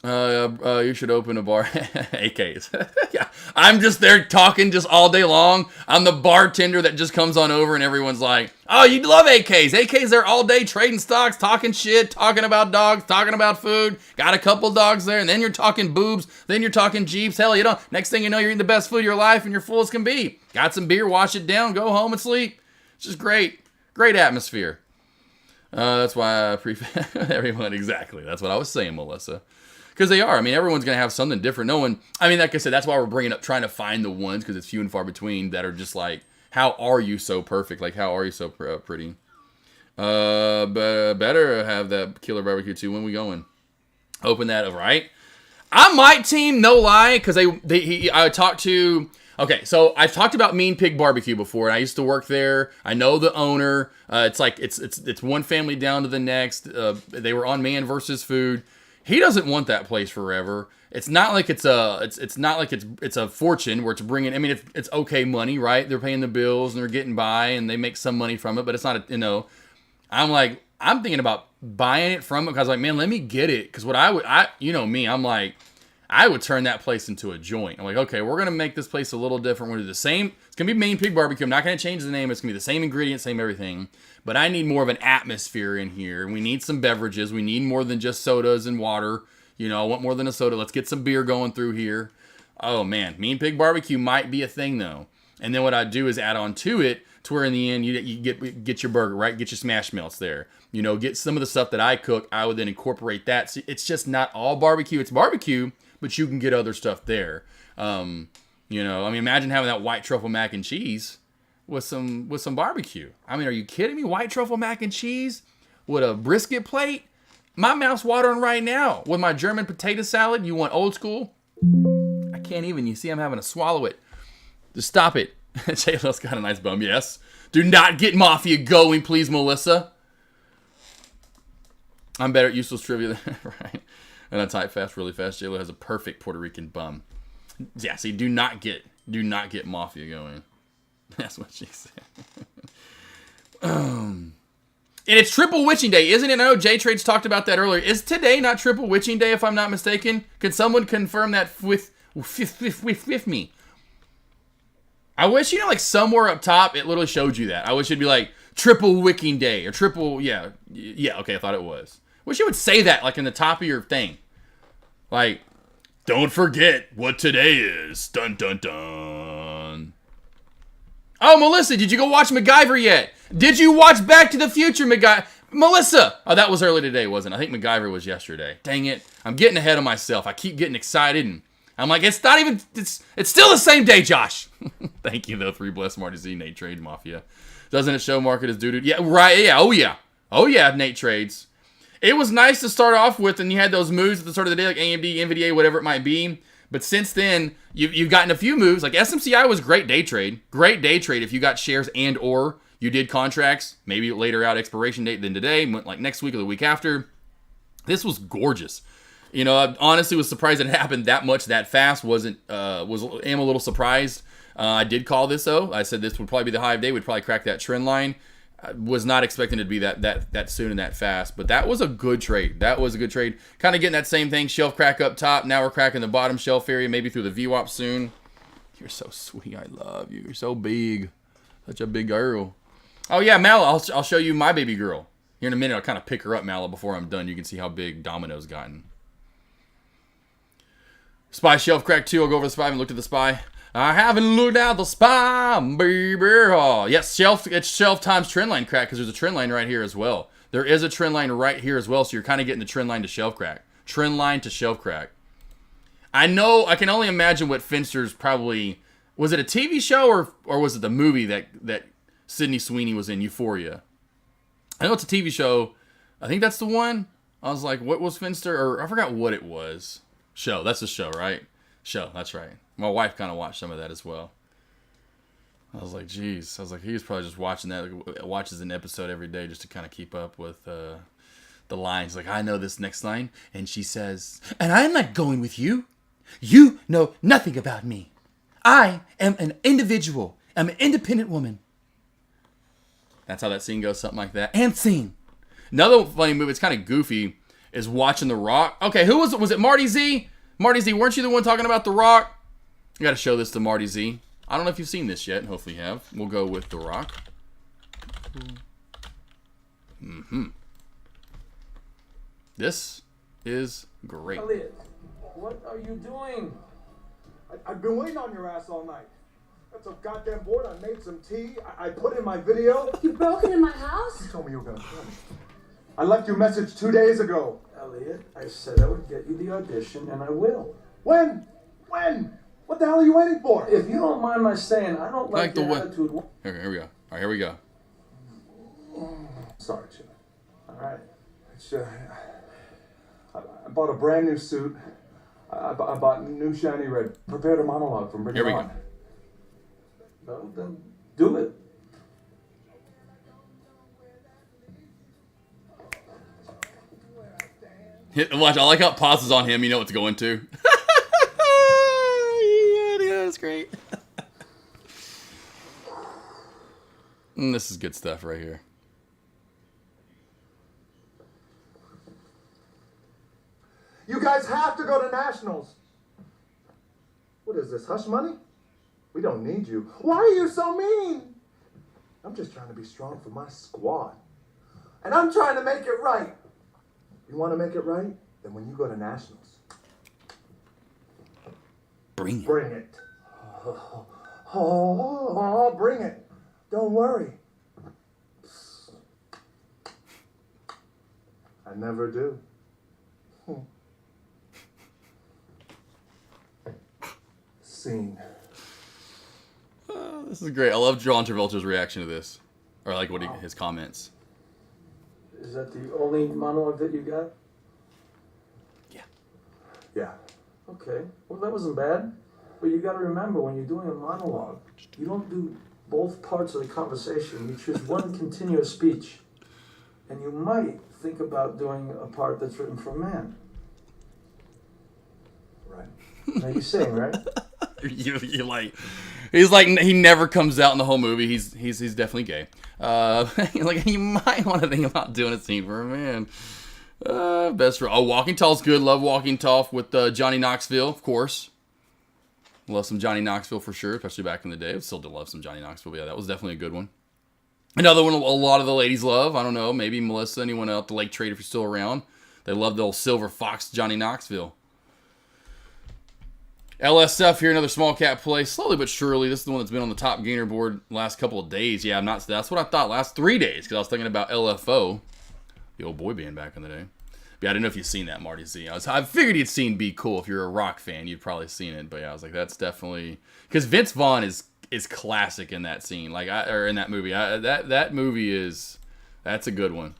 You should open a bar. AKs. Yeah, I'm just there talking just all day long. I'm the bartender that just comes on over and everyone's like, oh, you love AKs. AKs there all day trading stocks, talking shit, talking about dogs, talking about food. Got a couple dogs there, and then you're talking boobs. Then you're talking Jeeps. Hell, you know, next thing you know, you're eating the best food of your life and you're full as can be. Got some beer, wash it down, go home and sleep. It's just great. Great atmosphere. That's why I prefer everyone. Exactly. That's what I was saying, Melissa. Because they are. I mean, everyone's going to have something different. No one, I mean, like I said, that's why we're bringing up trying to find the ones, because it's few and far between that are just like, how are you so perfect? Like, how are you so pretty? But better have that Killer Barbecue too. When we going? Open that, right? I might team, no lie, because I talked to, okay, so I've talked about Mean Pig Barbecue before, and I used to work there. I know the owner. It's like, it's one family down to the next. They were on Man versus Food. He doesn't want that place forever. It's not like it's a fortune where it's bringing. I mean, it's okay money, right? They're paying the bills and they're getting by and they make some money from it, but it's not. I'm thinking about buying it from it because like, man, let me get it. Because I'm like, I would turn that place into a joint. I'm like, okay, we're gonna make this place a little different. We're gonna do the same. It's gonna be Mean Pig Barbecue. I'm not gonna change the name. It's gonna be the same ingredients, same everything. But I need more of an atmosphere in here. We need some beverages. We need more than just sodas and water. You know, I want more than a soda. Let's get some beer going through here. Oh, man. Mean Pig Barbecue might be a thing, though. And then what I do is add on to it to where in the end you get your burger, right? Get your smash melts there. You know, get some of the stuff that I cook. I would then incorporate that. So it's just not all barbecue. It's barbecue, but you can get other stuff there. You know, I mean, imagine having that white truffle mac and cheese with some barbecue. I mean, are you kidding me? White truffle mac and cheese with a brisket plate? My mouth's watering right now. With my German potato salad, you want old school? I can't even. You see, I'm having to swallow it. Just stop it. J-Lo's got a nice bum, yes. Do not get Mafia going, please, Melissa. I'm better at useless trivia than right. And I type fast, really fast. J-Lo has a perfect Puerto Rican bum. Yeah, see, do not get Mafia going. That's what she said. And it's Triple Witching Day, isn't it? I know J-Trades talked about that earlier. Is today not Triple Witching Day, if I'm not mistaken? Can someone confirm that with me? I wish, like somewhere up top, it literally showed you that. I wish it'd be like Triple Wicking Day or Triple, yeah, okay, I thought it was. Wish it would say that like in the top of your thing. Like, don't forget what today is. Dun, dun, dun. Oh, Melissa, did you go watch MacGyver yet? Did you watch Back to the Future, MacGyver? Melissa! Oh, that was early today, wasn't it? I think MacGyver was yesterday. Dang it. I'm getting ahead of myself. I keep getting excited, and I'm like, it's not even, it's still the same day, Josh. Thank you, though, 3 Blessed Marty Z, Nate Trade Mafia. Doesn't it show market as doo-doo? Yeah, right, yeah, oh yeah, Nate Trades. It was nice to start off with, and you had those moves at the start of the day, like AMD, NVIDIA, whatever it might be. But since then, you've gotten a few moves. Like SMCI was great day trade. Great day trade if you got shares and or you did contracts. Maybe later out expiration date than today. Like next week or the week after. This was gorgeous. You know, I honestly was surprised it happened that much that fast. Am a little surprised. I did call this though. I said this would probably be the high of day. We'd probably crack that trend line. I was not expecting it to be that soon and that fast. But that was a good trade. That was a good trade. Kind of getting that same thing. Shelf crack up top. Now we're cracking the bottom shelf area. Maybe through the VWAP soon. You're so sweet. I love you. You're so big. Such a big girl. Oh yeah, Mala. I'll show you my baby girl. Here in a minute, I'll kind of pick her up, Mala, before I'm done. You can see how big Domino's gotten. Spy shelf crack 2. I'll go over the spy and look at the spy. I haven't looked at the spy, baby. Oh, yes, it's shelf times trend line crack because there's a trend line right here as well. There is a trend line right here as well, so you're kind of getting the trend line to shelf crack. Trend line to shelf crack. I know, I can only imagine what Finster's probably... Was it a TV show or was it the movie that Sydney Sweeney was in, Euphoria? I know it's a TV show. I think that's the one. I was like, what was Finster? Or I forgot what it was. Show. That's the show, right? Show. That's right. My wife kind of watched some of that as well. I was like, geez. I was like, he was probably just watching that. Watches an episode every day just to kind of keep up with the lines. Like, I know this next line. And she says, and I'm not going with you. You know nothing about me. I am an individual. I'm an independent woman. That's how that scene goes, something like that. And scene. Another funny movie, it's kind of goofy, is Watching The Rock. Okay, who was it? Was it Marty Z? Marty Z, weren't you the one talking about The Rock? You got to show this to Marty Z. I don't know if you've seen this yet. Hopefully you have. We'll go with The Rock. This is great. Elliot, what are you doing? I've been waiting on your ass all night. Got some goddamn bored. I made some tea. I put in my video. You broke it in my house? You told me you were gonna kill me. I left you a message 2 days ago. Elliot, I said I would get you the audition, and I will. When? When? What the hell are you waiting for? If you don't mind my saying, I don't like your attitude. Here we go. All right, here we go. Sorry, Chip. All right. It's, I bought a brand new suit. I bought new shiny red. Prepared a monologue from Bring It On. Here we go. Well, then do it. Watch, I like how it pauses on him. You know what to go into. Yeah, that's great. This is good stuff right here. You guys have to go to nationals. What is this, hush money? We don't need you. Why are you so mean? I'm just trying to be strong for my squad. And I'm trying to make it right. You want to make it right? Then when you go to nationals, bring it. Bring it. Oh, bring it. Don't worry. I never do. Scene. This is great. I love John Travolta's reaction to this, or like what his comments. Is that the only monologue that you got? Yeah. Okay. Well, that wasn't bad. But you got to remember, when you're doing a monologue, you don't do both parts of the conversation. You choose one continuous speech. And you might think about doing a part that's written for a man. Right. Now you sing, right? you like, he's like, he never comes out in the whole movie. He's definitely gay. Like, you might want to think about doing a scene for a man. Best for Walking Tall's good. Love Walking Tall with Johnny Knoxville, of course. Love some Johnny Knoxville for sure, especially back in the day. I still do love some Johnny Knoxville, but yeah, that was definitely a good one. Another one a lot of the ladies love. I don't know, maybe Melissa, anyone out the Lake Trade if you're still around. They love the old Silver Fox Johnny Knoxville. LSF here, another small cap play. Slowly but surely, this is the one that's been on the top gainer board last couple of days. Yeah, that's what I thought last 3 days, because I was thinking about LFO, the old boy band back in the day. But yeah, I didn't know if you've seen that, Marty Z. I figured you'd seen Be Cool. If you're a rock fan, you'd probably seen it. But yeah, I was like, that's definitely... Because Vince Vaughn is classic in that scene, or in that movie. That movie is... That's a good one.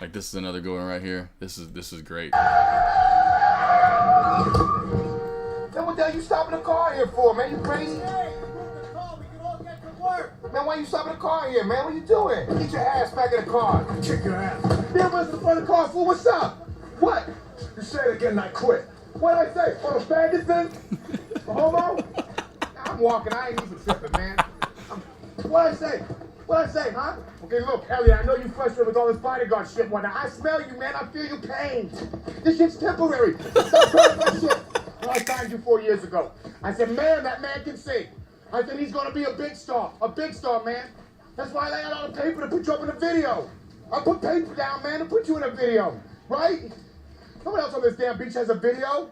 Like, this is another good one right here. This is great. Then what the hell you stopping the car here for, man? You crazy? Man, why you stopping the car here, man? What you doing? Get your ass back in the car. Kick your ass. Yeah, what's the front of the car, fool? What's up? What? You say it again and I quit. What did I say? For the faggots then? The homo? I'm walking. I ain't even tripping, man. What'd I say? What'd I say, huh? Okay, look, Elliot, I know you frustrated with all this bodyguard shit. Whatnot. I smell you, man. I feel your pain. This shit's temporary. Stop trying that shit. I signed you 4 years ago. I said, man, that man can sing. I said, he's gonna be a big star, man. That's why I got all the paper to put you up in a video. I put paper down, man, to put you in a video, right? No one else on this damn beach has a video.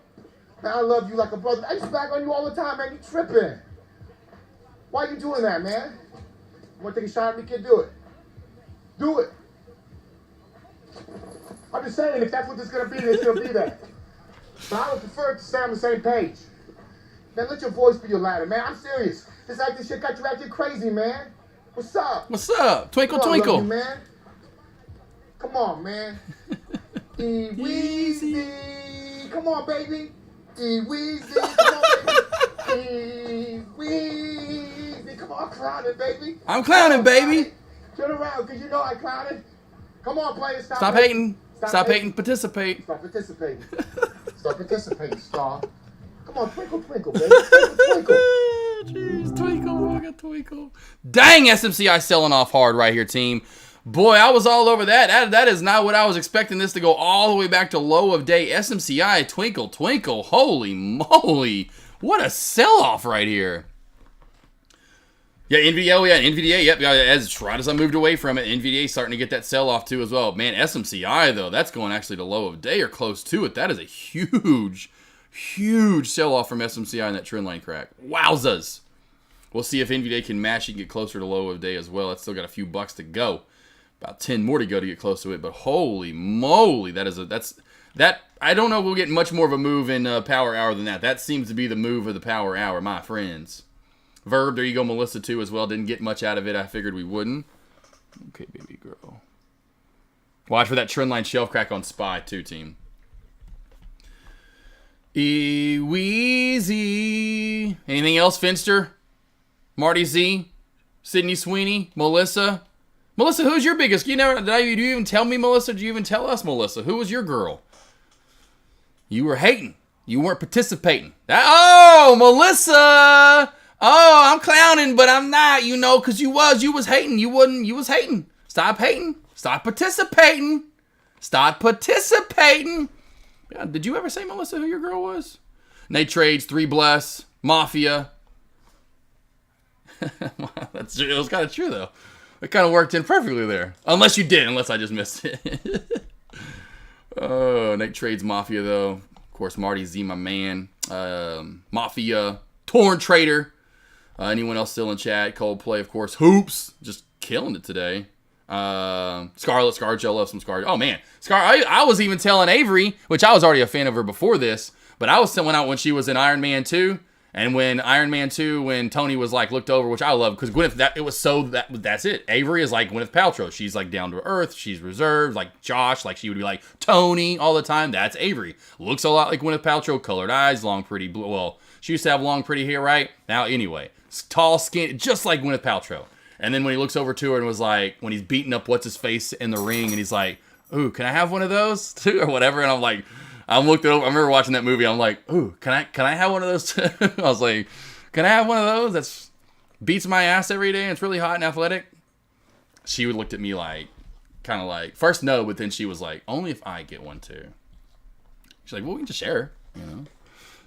Man, I love you like a brother. I used to back on you all the time, man. You tripping. Why you doing that, man? You wanna take a shot at me, kid? Do it. Do it. I'm just saying, if that's what this is gonna be, it's gonna be that. But I would prefer to stay on the same page. Man, let your voice be your ladder, man. I'm serious. This acting shit got you acting crazy, man. What's up? What's up? Twinkle, twinkle. Love you, man. Come on, man. E-Weezy. Come on, baby. E-Weezy. Come on, baby. E-Weezy. Come on, I'm clowning, baby. I'm clowning, baby. Turn around, because you know I clowned. Come on, players. Stop hating. Stop hating. Participate. Stop participating. Stop participating, star. Come on, twinkle, twinkle, baby. Twinkle, twinkle. Jeez, twinkle, I got twinkle. Dang, SMCI selling off hard right here, team. Boy, I was all over that. That is not what I was expecting this to go all the way back to low of day. SMCI, twinkle, twinkle. Holy moly. What a sell-off right here. Yeah, NVDA, yep. As right as I moved away from it, NVDA starting to get that sell-off too as well. Man, SMCI, though, that's going actually to low of day or close to it. That is a huge sell-off from SMCI in that trend line crack. Wowzas. We'll see if NVDA can match and get closer to low of day as well. It's still got a few bucks to go. About 10 more to go to get close to it. But holy moly, that I don't know if we'll get much more of a move in Power Hour than that. That seems to be the move of the Power Hour, my friends. Verb, there you go, Melissa too as well. Didn't get much out of it. I figured we wouldn't. Okay, baby girl. Watch for that trend line shelf crack on Spy too, team. E-Weezy. Anything else, Finster? Marty Z? Sydney Sweeney? Melissa? Melissa, who's your biggest? Do you even tell me, Melissa? Did you even tell us, Melissa? Who was your girl? You were hating. You weren't participating. Oh, Melissa! Oh, I'm clowning, but I'm not, because you was hating. You was hating. Stop hating. Stop participating. Stop participating. Yeah, did you ever say, Melissa, who your girl was? Nate Trades, 3 Bless, Mafia. It was kind of true, though. It kind of worked in perfectly there. Unless you did, unless I just missed it. Oh, Nate Trades, Mafia, though. Of course, Marty Z, my man. Mafia, Torn Trader. Anyone else still in chat? Coldplay, of course. Hoops, just killing it today. Scarlet, Scarjo, love some Scar. Oh man, I was even telling Avery, which I was already a fan of her before this, but I was telling out when she was in Iron Man 2, and when Iron Man 2, when Tony was like looked over, which I love because Gwyneth, that's it. Avery is like Gwyneth Paltrow. She's like down to earth. She's reserved, like Josh, like she would be like Tony all the time. That's Avery. Looks a lot like Gwyneth Paltrow, colored eyes, long pretty blue. Well, she used to have long pretty hair, right? Now anyway, tall skin, just like Gwyneth Paltrow. And then when he looks over to her and was like, when he's beating up what's-his-face in the ring, and he's like, ooh, can I have one of those too, or whatever? And I'm like, I looked it over. I remember watching that movie. I'm like, ooh, can I have one of those too? I was like, can I have one of those? That's beats my ass every day and it's really hot and athletic. She would looked at me like, kind of like, first no, but then she was like, only if I get one too. She's like, well, we can just share,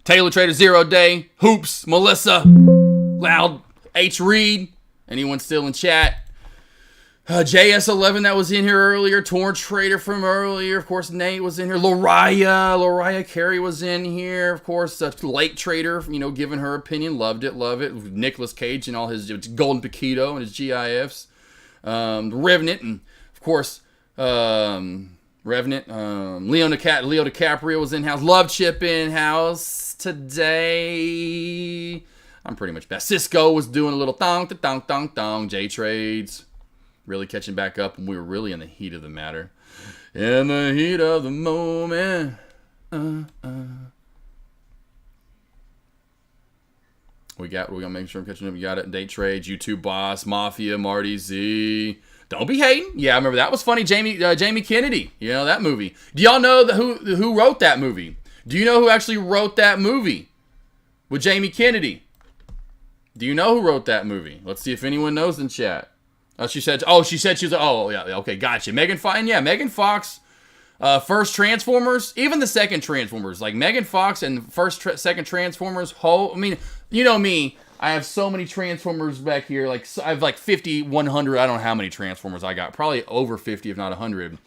Taylor Trader, 0 Day, Hoops, Melissa, Loud, H. Reed. Anyone still in chat? JS11 that was in here earlier. Torn Trader from earlier. Of course, Nate was in here. Loriah Carey was in here. Of course, Lake Trader, giving her opinion. Loved it. Nicolas Cage and all his Golden Paquito and his GIFs. Revenant, and of course, Leo DiCaprio was in house. Love Chip in house today. I'm pretty much best. Cisco was doing a little thong. J Trades really catching back up, and we were really in the heat of the matter. In the heat of the moment. We're gonna make sure I'm catching up. We got it. Day Trades, YouTube Boss, Mafia, Marty Z. Don't be hating. Yeah, I remember that was funny. Jamie Kennedy. You know that movie. Do y'all know who wrote that movie? Do you know who actually wrote that movie with Jamie Kennedy? Do you know who wrote that movie? Let's see if anyone knows in chat. She said she was. Oh yeah, okay, gotcha. Megan Fox. Yeah, Megan Fox. First Transformers, even the second Transformers, like Megan Fox and second Transformers. I mean, you know me. I have so many Transformers back here. Like I have like 50, 100. I don't know how many Transformers I got. Probably over 50, if not 100.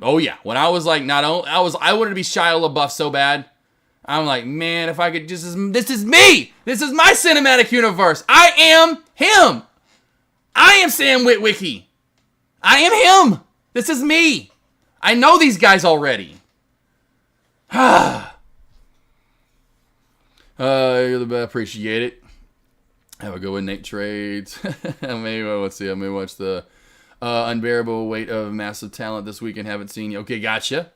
Oh yeah, when I was like, I wanted to be Shia LaBeouf so bad. I'm like, man, if I could this is me. This is my cinematic universe. I am him. I am Sam Witwicky. I am him. This is me. I know these guys already. You're the best. Appreciate it. Have a good one, Nate Trades. Maybe let's see. I may watch the Unbearable Weight of Massive Talent this weekend. Haven't seen you. Okay, gotcha.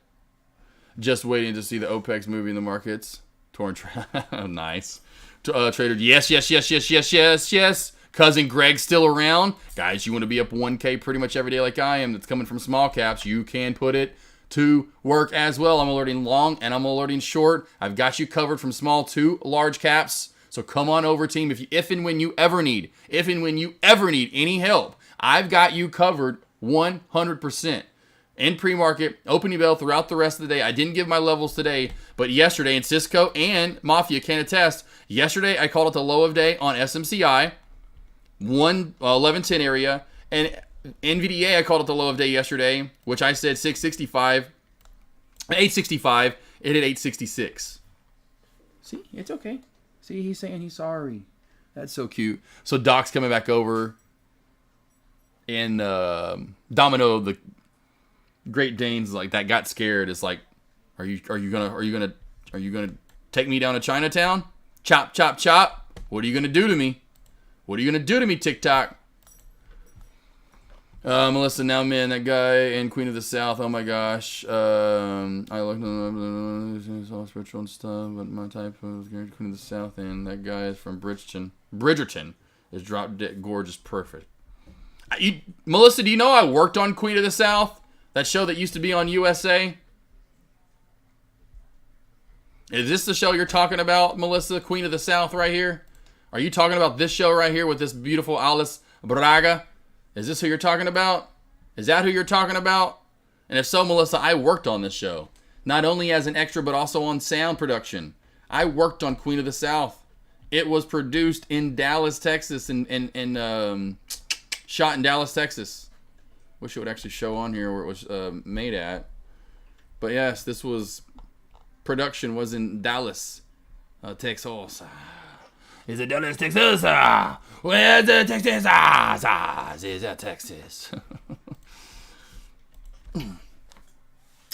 Just waiting to see the OPEX movie in the markets. Torn nice. Trader. Yes. Cousin Greg's still around. Guys, you want to be up 1K pretty much every day like I am. That's coming from small caps. You can put it to work as well. I'm alerting long and I'm alerting short. I've got you covered from small to large caps. So come on over, team. If and when you ever need any help, I've got you covered 100%. In pre-market, opening bell throughout the rest of the day. I didn't give my levels today, but yesterday, and Cisco and Mafia can attest, yesterday I called it the low of day on SMCI. 1110 area, and NVDA I called it the low of day yesterday, which I said 865. It hit 866. See, it's okay. See, he's saying he's sorry. That's so cute. So Doc's coming back over, and Domino, the Great Danes, like that got scared. It's like, are you gonna take me down to Chinatown? Chop, chop, chop. What are you gonna do to me? What are you going to do to me, TikTok? Melissa, now man, that guy in Queen of the South. Oh my gosh. I looked at all spiritual and stuff, but my type was Queen of the South, and that guy is from Bridgerton is drop dead gorgeous, perfect. Melissa, do you know I worked on Queen of the South? That show that used to be on USA? Is this the show you're talking about, Melissa? Queen of the South right here? Are you talking about this show right here with this beautiful Alice Braga? Is this who you're talking about? Is that who you're talking about? And if so, Melissa, I worked on this show. Not only as an extra, but also on sound production. I worked on Queen of the South. It was produced in Dallas, Texas, and shot in Dallas, Texas. Wish it would actually show on here where it was made at. But yes, production was in Dallas, Texas. Is it Dallas, Texas? Where's the Texas? Is that Texas?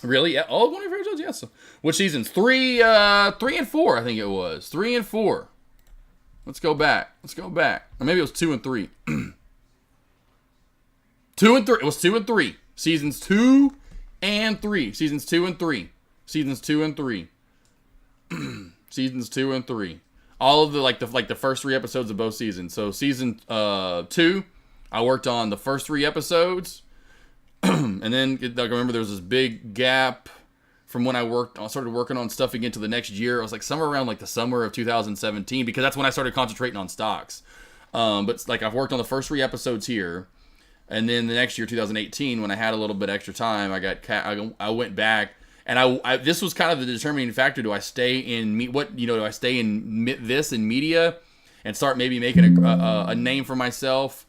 Really? Yeah. Oh, one of your favorite shows? Yes. So, which seasons? 3 and 4, I think it was. 3 and 4. Let's go back. Or maybe it was 2 and 3. 2 and 3. It was 2 and 3. Seasons 2 and 3. Seasons 2 and 3. Seasons 2 and 3. Seasons 2 and 3. All of the first 3 episodes of both seasons. So season 2, I worked on the first 3 episodes, and then I remember there was this big gap from when I started working on stuff again to the next year. It was like somewhere around like the summer of 2017 because that's when I started concentrating on stocks. But like I've worked on the first 3 episodes here, and then the next year, 2018, when I had a little bit extra time, I went back. And this was kind of the determining factor. Do I stay in do I stay in this in media and start maybe making a name for myself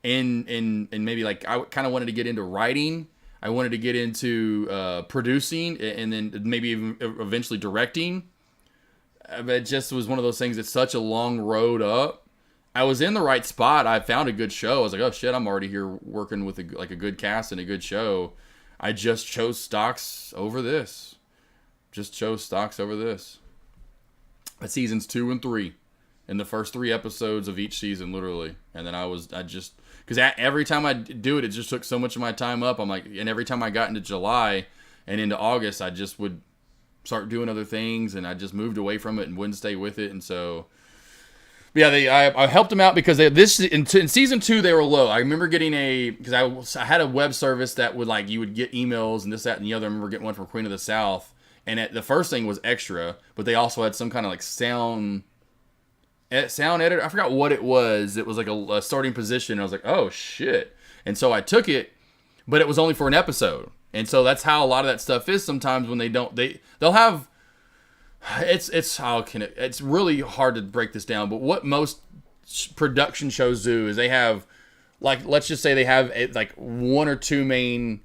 and maybe like I kind of wanted to get into writing. I wanted to get into producing and then maybe even eventually directing. But it just was one of those things. It's such a long road up. I was in the right spot. I found a good show. I was like, oh shit, I'm already here working with a good cast and a good show. I just chose stocks over this. But seasons 2 and 3. In the first 3 episodes of each season, literally. And then because every time I do it, it just took so much of my time up. I'm like, and every time I got into July and into August, I just would start doing other things. And I just moved away from it and wouldn't stay with it. And so Yeah, I helped them out because in season 2 they were low. I remember getting because I had a web service that would you would get emails and this, that, and the other. I remember getting one from Queen of the South, and the first thing was extra, but they also had some kind of sound editor. I forgot what it was. It was like a starting position. I was like, oh shit, and so I took it, but it was only for an episode, and so that's how a lot of that stuff is. Sometimes when they'll have. It's really hard to break this down, but what most production shows do is they have let's just say they have one or two main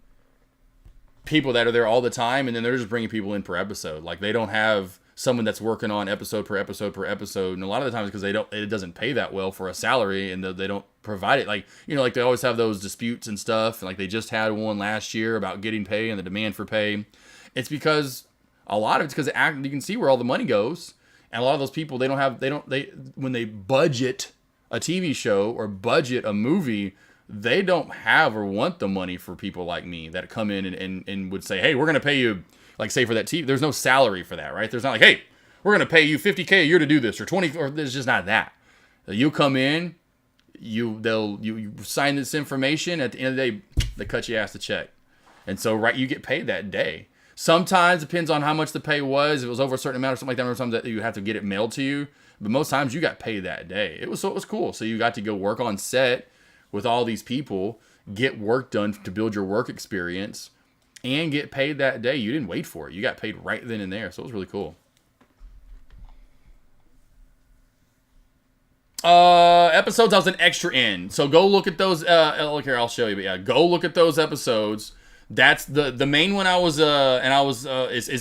people that are there all the time, and then they're just bringing people in per episode. They don't have someone that's working on episode per episode per episode, and a lot of the times because it doesn't pay that well for a salary, and they don't provide it. They always have those disputes and stuff, and they just had one last year about getting pay and the demand for pay. It's because a lot of it's because you can see where all the money goes, and a lot of those people when they budget a TV show or budget a movie, they don't have or want the money for people like me that come in and would say, hey, we're gonna pay you say for that TV. There's no salary for that, right? There's not hey, we're gonna pay you $50K a year to do this or 20, or there's just not that. You come in, you sign this information. At the end of the day, they cut your ass the check, and so you get paid that day. Sometimes it depends on how much the pay was. If it was over a certain amount or something like that, or sometimes that you have to get it mailed to you. But most times you got paid that day. It was cool. So you got to go work on set with all these people, get work done to build your work experience, and get paid that day. You didn't wait for it. You got paid right then and there. So it was really cool. Episodes I was an extra in. So go look at those. Look here, I'll show you. But yeah, go look at those episodes. That's the main one is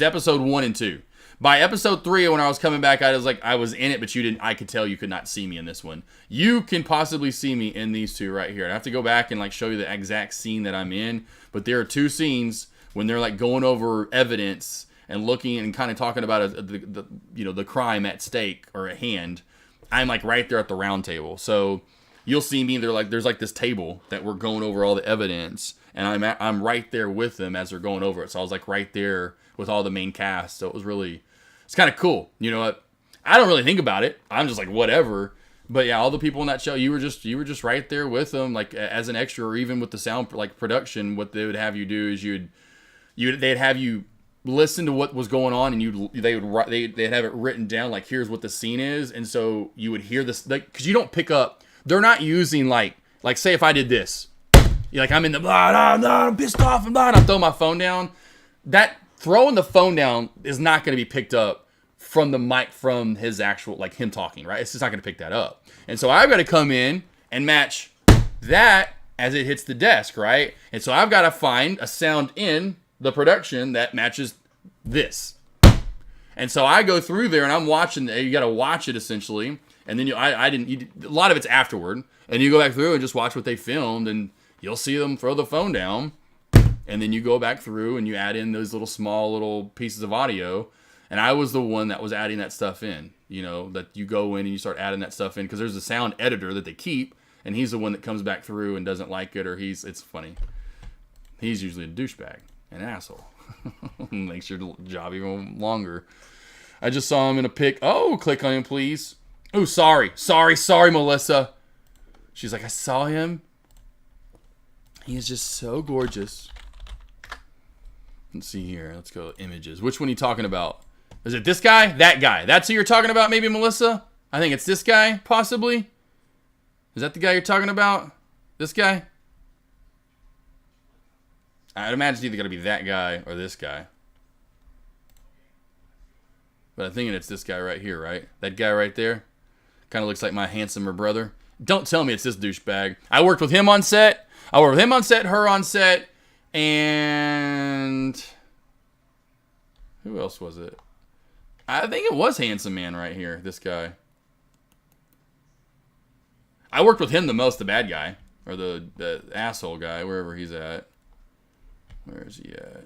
episode 1 and 2. By episode 3, when I was coming back, I was in it, but I could tell you could not see me in this one. You can possibly see me in these two right here. I have to go back and show you the exact scene that I'm in, but there are 2 scenes when they're going over evidence and looking and kind of talking about the crime at stake or at hand. I'm right there at the round table. So you'll see me. There's this table that we're going over all the evidence, and I'm right there with them as they're going over it. So I was right there with all the main cast. So it's kind of cool. You know what? I don't really think about it. I'm just whatever. But yeah, all the people in that show, you were just right there with them, as an extra, or even with the sound production. What they would have you do is they'd have you listen to what was going on, and they'd have it written down here's what the scene is, and so you would hear this because you don't pick up. They're not using say if I did this, I'm in the I'm pissed off and I throw my phone down. That throwing the phone down is not going to be picked up from the mic from his actual him talking, right? It's just not going to pick that up, and so I've got to come in and match that as it hits the desk, right? And so I've got to find a sound in the production that matches this. And so I go through there and I'm watching. You got to watch it essentially, and then a lot of it's afterward, and you go back through and just watch what they filmed, and you'll see them throw the phone down, and then you go back through and you add in those small little pieces of audio. And I was the one that was adding that stuff in. That you go in and you start adding that stuff in because there's a sound editor that they keep, and he's the one that comes back through and doesn't like it, or it's funny. He's usually a douchebag. An asshole. Makes your job even longer. I just saw him in a pic. Oh, click on him, please. Oh, sorry, Melissa. She's I saw him. He is just so gorgeous. Let's see here. Let's go images. Which one are you talking about? Is it this guy? That guy. That's who you're talking about, maybe, Melissa? I think it's this guy, possibly. Is that the guy you're talking about? This guy? I'd imagine it's either going to be that guy or this guy. But I'm thinking it's this guy right here, right? That guy right there. Kind of looks like my handsomer brother. Don't tell me it's this douchebag. I worked with him on set. Her on set. And who else was it? I think it was Handsome Man right here, this guy. I worked with him the most, the bad guy. Or the asshole guy, wherever he's at. Where is he at?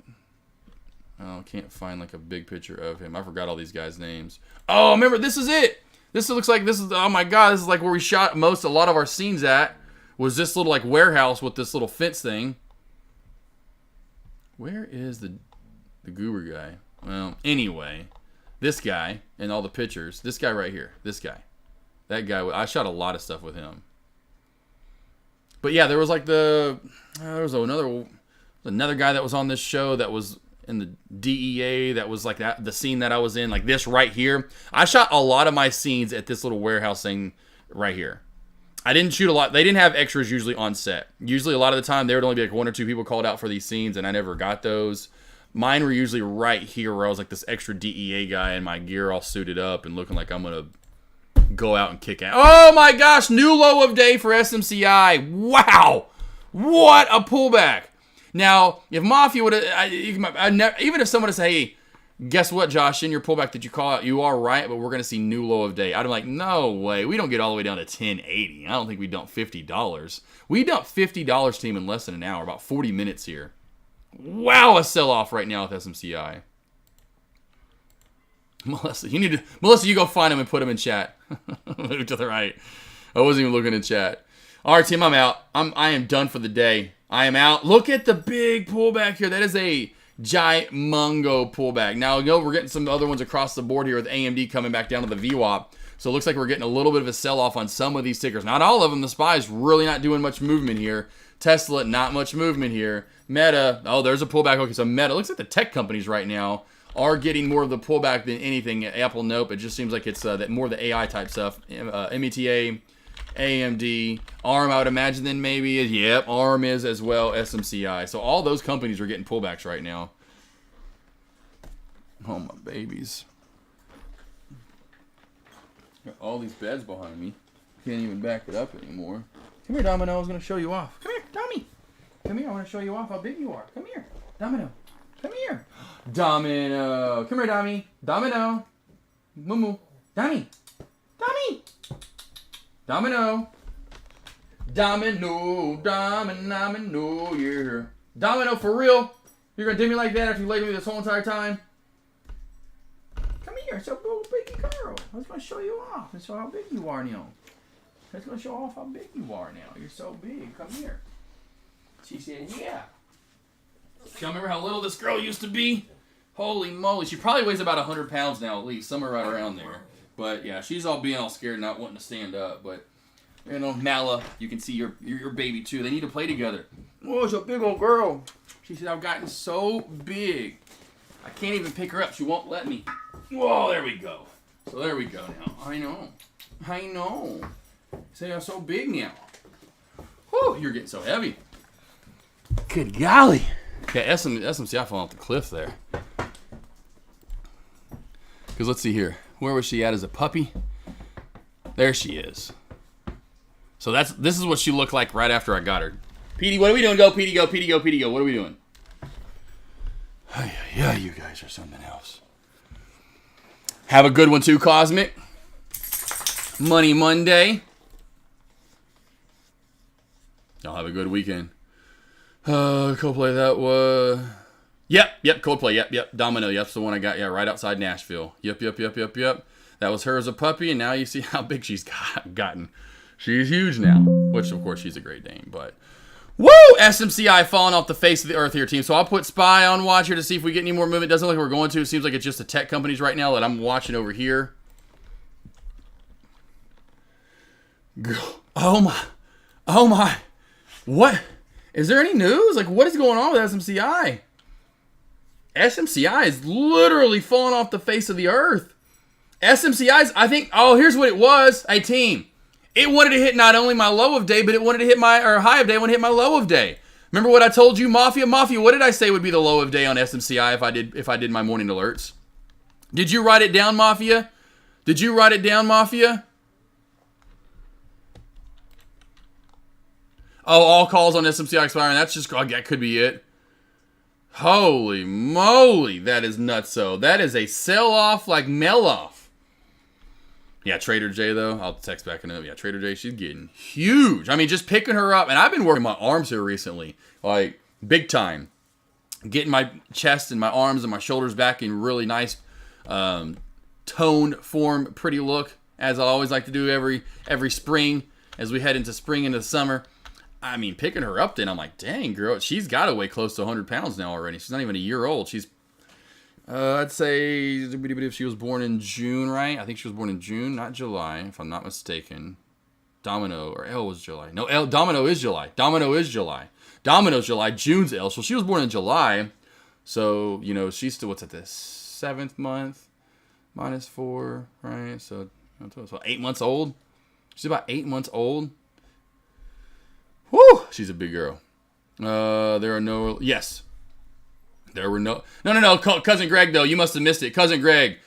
Oh, can't find a big picture of him. I forgot all these guys' names. Oh, remember, this is it. Oh my God, this is where we shot a lot of our scenes at. Was this little warehouse with this little fence thing. Where is the goober guy? Well, anyway, this guy and all the pictures. This guy right here. This guy. That guy, I shot a lot of stuff with him. But yeah, there was like there was another guy that was on this show that was in the DEA that was like that, the scene that I was in, like this right here. I shot a lot of my scenes at this little warehouse thing right here. I didn't shoot a lot. They didn't have extras usually on set. Usually a lot of the time there would only be like 1 or 2 people called out for these scenes, and I never got those. Mine were usually right here where I was like this extra DEA guy in my gear all suited up and looking like I'm going to go out and kick out. Oh my gosh, new low of day for SMCI. Wow. What a pullback. Now, if Mafia would have, even if someone would say, hey, guess what, Josh, in your pullback that you call out, you are right, but we're going to see new low of day. I'd be like, no way. We don't get all the way down to 1080. I don't think we dump $50. We dump $50, team, in less than an hour, about 40 minutes here. Wow, a sell-off right now with SMCI. Melissa, you go find him and put him in chat. Move to the right. I wasn't even looking in chat. All right, team, I'm out. I am done for the day. I am out. Look at the big pullback here. That is a giant-mungo pullback. Now, we're getting some other ones across the board here with AMD coming back down to the VWAP. So it looks like we're getting a little bit of a sell-off on some of these tickers. Not all of them. The SPY's really not doing much movement here. Tesla, not much movement here. Meta, oh, there's a pullback. Okay, so Meta, looks like the tech companies right now are getting more of the pullback than anything. Apple, nope. It just seems like it's that more the AI type stuff. META, AMD, ARM, I would imagine then maybe. Yep, ARM is as well, SMCI. So all those companies are getting pullbacks right now. Oh, my babies. Got all these beds behind me. Can't even back it up anymore. Come here, Domino. I was going to show you off. Come here, Tommy. Come here. I want to show you off how big you are. Come here. Domino. Come here. Domino. Come here, Dommy. Domino. Moo. Dommy. Dommy. Domino. Domino. You're here. Domino, for real? You're going to do me like that after you laid with me this whole entire time? Come here. So big girl. I was going to show you off and show how big you are now. I was going to show off how big you are now. You're so big. Come here. She said, yeah. Y'all remember how little this girl used to be? Holy moly. She probably weighs about 100 pounds now at least. Somewhere right around there. But yeah, she's all being all scared and not wanting to stand up. But, you know, Mala, you can see your baby too. They need to play together. Oh, it's a big old girl. She said, I've gotten so big. I can't even pick her up. She won't let me. Whoa, there we go. So there we go now. I know. Say I'm so big now. Whew, you're getting so heavy. Good golly. Okay, SMCI falling off the cliff there. Because let's see here. Where was she at as a puppy? There she is. So this is what she looked like right after I got her. PD, what are we doing? Go, PD, go, PD, go, PD, go. What are we doing? Yeah, you guys are something else. Have a good one too, Cosmic. Money Monday. Y'all have a good weekend. Coldplay, that was... Yep, Coldplay, yep. Domino, yep, that's the one I got, right outside Nashville. Yep. That was her as a puppy, and now you see how big she's gotten. She's huge now, which, of course, she's a Great Dane, but... Woo! SMCI falling off the face of the earth here, team. So I'll put Spy on watch here to see if we get any more movement. Doesn't look like we're going to. It seems like it's just the tech companies right now that I'm watching over here. Oh, my. What? Is there any news? Like, what is going on with SMCI? SMCI is literally falling off the face of the earth. SMCI's, I think, here's what it was. Hey, team. It wanted to hit not only my low of day, but it wanted to hit high of day, wanted to hit my low of day. Remember what I told you, Mafia? Mafia, what did I say would be the low of day on SMCI if I did my morning alerts? Did you write it down, Mafia? Oh, all calls on SMCI expiring. That could be it. Holy moly, that is nutso. That is a sell-off like mel-off. Yeah, Trader J, though. I'll text back in a minute. Yeah, Trader J, she's getting huge. I mean, just picking her up. And I've been working my arms here recently. Like, big time. Getting my chest and my arms and my shoulders back in really nice toned form, pretty look. As I always like to do every spring as we head into spring into the summer. I mean, picking her up then, I'm like, dang, girl, she's got to weigh close to 100 pounds now already. She's not even a year old. I'd say if she was born in June, right? I think she was born in June, not July, if I'm not mistaken. Domino, or L was July. No, Domino is July. Domino's July. June's L. So she was born in July. So, she's still, what's at this? 7th month minus 4, right? So 8 months old. She's about 8 months old. Whew! She's a big girl. There were no. Cousin Greg, though, you must have missed it. Cousin Greg,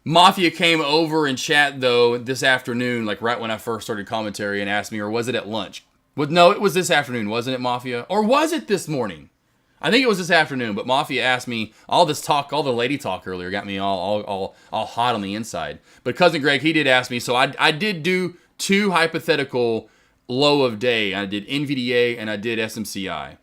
Mafia came over in chat, though, this afternoon, like right when I first started commentary, and asked me, or was it at lunch? No, it was this afternoon, wasn't it, Mafia? Or was it this morning? I think it was this afternoon, but Mafia asked me, all this talk, all the lady talk earlier got me all hot on the inside. But Cousin Greg, he did ask me, so I did do 2 hypothetical low of day. I did NVDA and I did SMCI.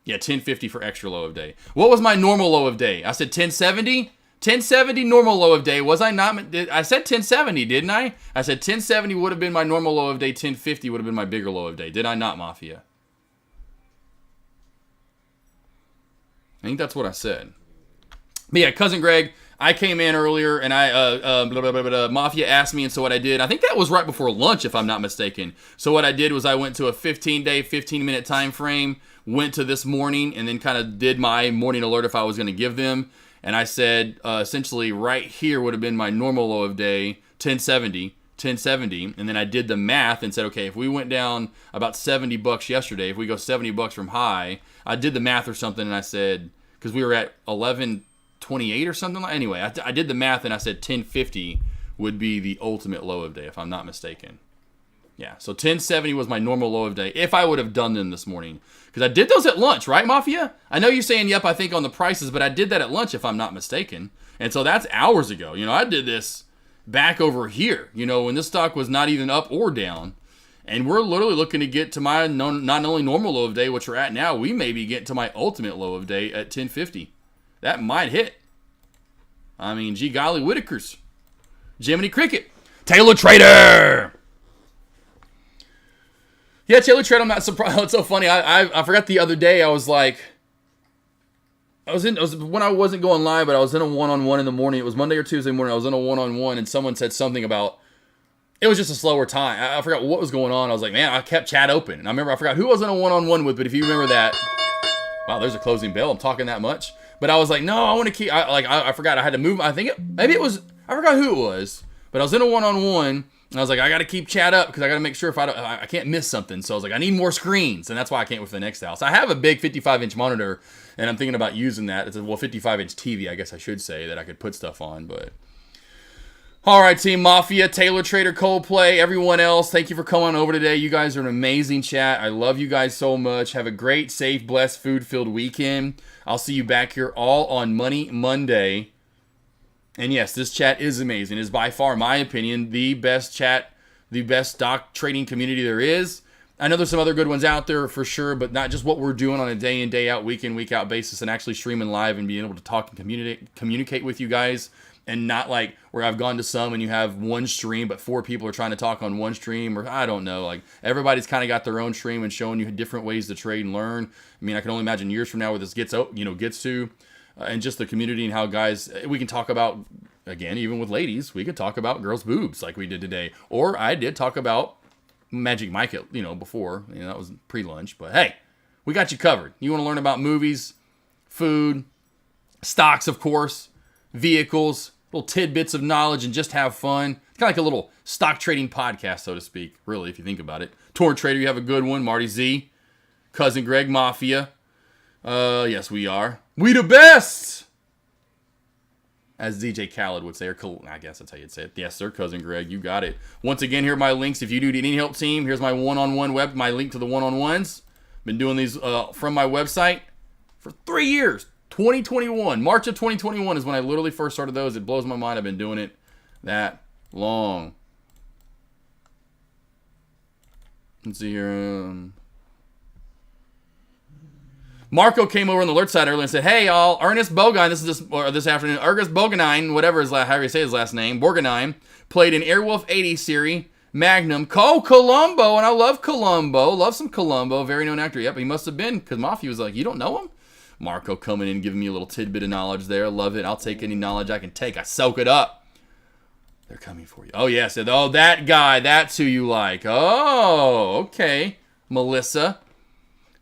Yeah, 1050 for extra low of day. What was my normal low of day? I said 1070? 1070 normal low of day. Was I not? I said 1070, didn't I? I said 1070 would have been my normal low of day. 1050 would have been my bigger low of day. Did I not, Mafia? I think that's what I said. But yeah, Cousin Greg, I came in earlier and Mafia asked me, and so what I did, I think that was right before lunch, if I'm not mistaken. So what I did was I went to a 15-day, 15-minute time frame, went to this morning, and then kind of did my morning alert if I was going to give them. And I said, essentially, right here would have been my normal low of day, 1070. And then I did the math and said, okay, if we went down about $70 yesterday, if we go $70 from high, I did the math or something, and I said, because we were at 1128 or something. Anyway, I did the math, and I said 1050 would be the ultimate low of day, if I'm not mistaken. Yeah, so 1070 was my normal low of day, if I would have done them this morning. Because I did those at lunch, right, Mafia? I know you're saying, yep, I think on the prices, but I did that at lunch, if I'm not mistaken. And so that's hours ago. I did this back over here, when this stock was not even up or down. And we're literally looking to get to my not only normal low of day, which we're at now, we may be getting to my ultimate low of day at 1050. That might hit. I mean, gee golly Whitakers. Jiminy Cricket. Taylor Trader. Yeah, Taylor Trader, I'm not surprised. It's so funny. I forgot the other day, I was like, when I wasn't going live, but I was in a one-on-one in the morning. It was Monday or Tuesday morning. I was in a one-on-one, and someone said something about, it was just a slower time. I forgot what was going on. I was like, man, I kept chat open. And I forgot who I was in a one-on-one with, but if you remember that, wow, there's a closing bell. I'm talking that much. But I was like, no, I want to keep, I forgot I had to move. I forgot who it was, but I was in a one-on-one, and I was like, I got to keep chat up because I got to make sure if I can't miss something. So I was like, I need more screens, and that's why I can't with the next house. I have a big 55-inch monitor, and I'm thinking about using that. It's a 55-inch TV, I guess I should say, that I could put stuff on, but... All right, Team Mafia, Taylor Trader, Coldplay, everyone else, thank you for coming over today. You guys are an amazing chat. I love you guys so much. Have a great, safe, blessed, food-filled weekend. I'll see you back here all on Money Monday. And yes, this chat is amazing. It is by far, my opinion, the best chat, the best stock trading community there is. I know there's some other good ones out there for sure, but not just what we're doing on a day in, day out, week in, week out basis, and actually streaming live and being able to talk and communicate with you guys. And not like where I've gone to some and you have one stream, but 4 people are trying to talk on one stream, or I don't know. Like everybody's kind of got their own stream and showing you different ways to trade and learn. I mean, I can only imagine years from now where this gets to, and just the community and how guys, we can talk about, again, even with ladies, we could talk about girls' boobs like we did today. Or I did talk about Magic Mike, before, that was pre-lunch. But hey, we got you covered. You want to learn about movies, food, stocks, of course, vehicles, little tidbits of knowledge, and just have fun. It's kind of like a little stock trading podcast, so to speak, really, if you think about it. Torn Trader, you have a good one. Marty Z, Cousin Greg, Mafia. Yes, we are. We the best! As DJ Khaled would say, or I guess that's how you'd say it. Yes, sir, Cousin Greg, you got it. Once again, here are my links. If you do need any help, team, here's my one-on-one my link to the one-on-ones. Been doing these from my website for 3 years. 2021, March of 2021 is when I literally first started those. It blows my mind. I've been doing it that long. Let's see here. Marco came over on the alert side earlier and said, hey, y'all, Ernest Bogine, this afternoon, Ernest Boganine, whatever however you say his last name, Borganine, played in Airwolf 80 series, Magnum, Columbo, and I love Columbo. Love some Columbo, very known actor. Yep, he must have been, because Mafia was like, you don't know him? Marco coming in, giving me a little tidbit of knowledge there. Love it. I'll take any knowledge I can take. I soak it up. They're coming for you. Oh, yes. Oh, that guy. That's who you like. Oh, okay. Melissa.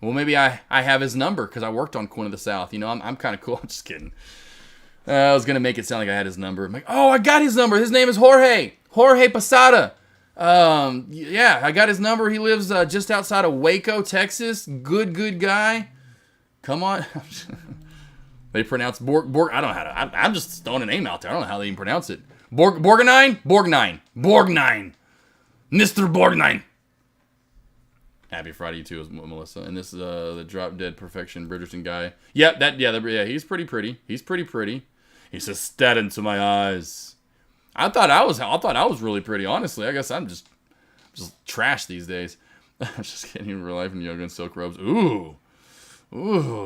Well, maybe I have his number because I worked on Queen of the South. You know, I'm kind of cool. I'm just kidding. I was going to make it sound like I had his number. I'm like, oh, I got his number. His name is Jorge. Jorge Posada. Yeah, I got his number. He lives just outside of Waco, Texas. Good guy. Come on. They pronounce Borg. I don't know how to. I'm just throwing a name out there. I don't know how they even pronounce it. Borgnine? Borgnine. Mr. Borgnine. Happy Friday to you too, Melissa. And this is the Drop Dead Perfection Bridgerton guy. Yep, he's pretty pretty. He's pretty pretty. He says, "Stat into my eyes." I thought I was really pretty, honestly. I guess I'm just trash these days. I'm just kidding. In real life, in yoga and silk robes. Ooh.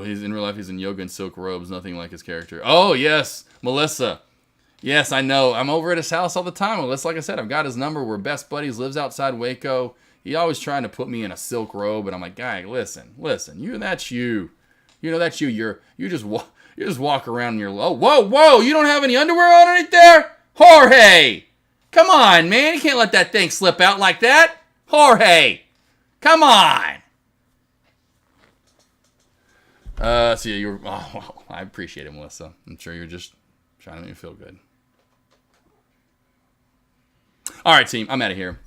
He's in real life. He's in yoga and silk robes. Nothing like his character. Oh yes, Melissa. Yes, I know. I'm over at his house all the time. Well, like I said, I've got his number. We're best buddies. Lives outside Waco. He always trying to put me in a silk robe, and I'm like, guy, listen. That's you. You know that's you. You just walk around in your whoa. You don't have any underwear on underneath there, Jorge. Come on, man. You can't let that thing slip out like that, Jorge. Come on. So yeah, I appreciate it, Melissa. I'm sure you're just trying to make me feel good. All right, team. I'm out of here.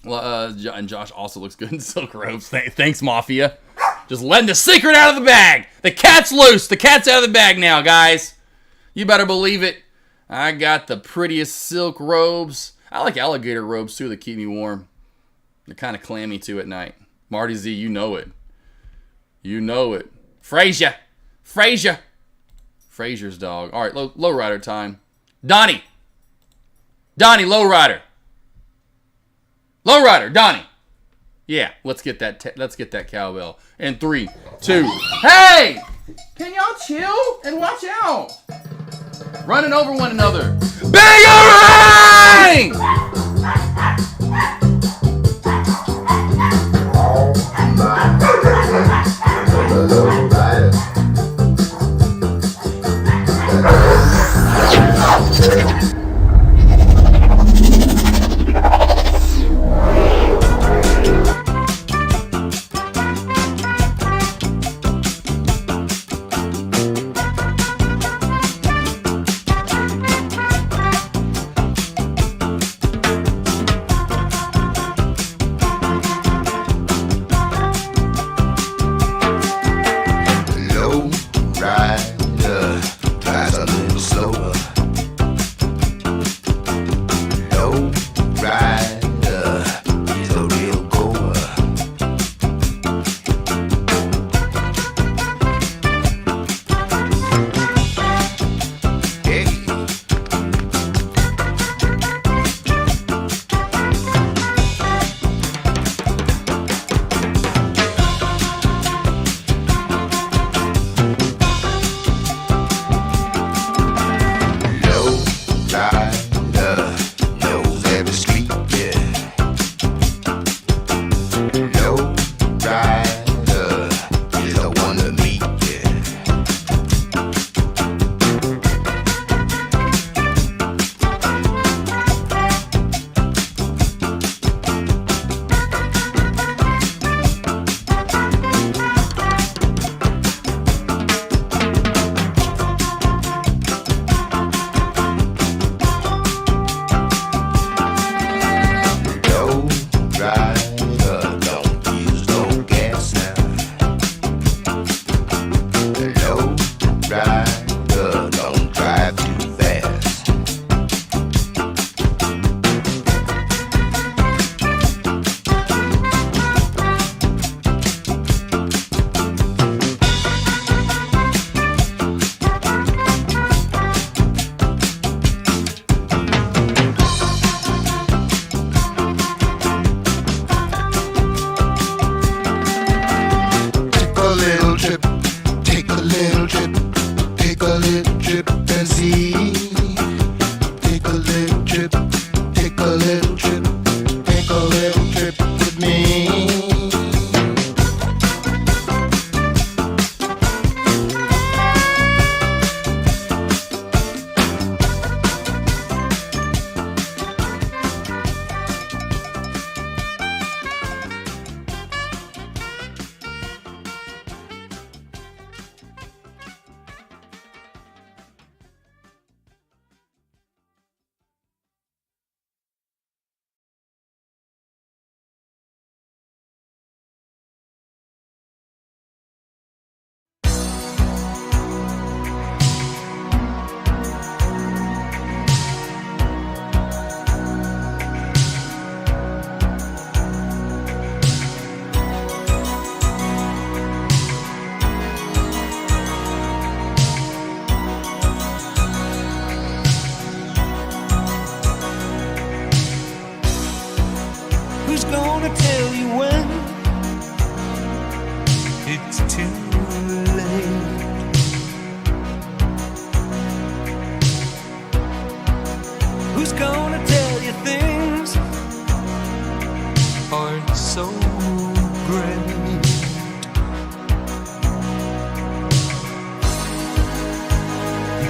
Well, and Josh also looks good in silk robes. Thanks, Mafia. Just letting the secret out of the bag. The cat's loose. The cat's out of the bag now, guys. You better believe it. I got the prettiest silk robes. I like alligator robes, too, that keep me warm. They're kind of clammy, too, at night. Marty Z, you know it. You know it. Frasier. Frasier's dog. All right, lowrider time. Donnie, lowrider. Lowrider, Donnie. Yeah, let's get that cowbell. And 3, 2. Hey! Can y'all chill and watch out? Running over one another. Bangarang!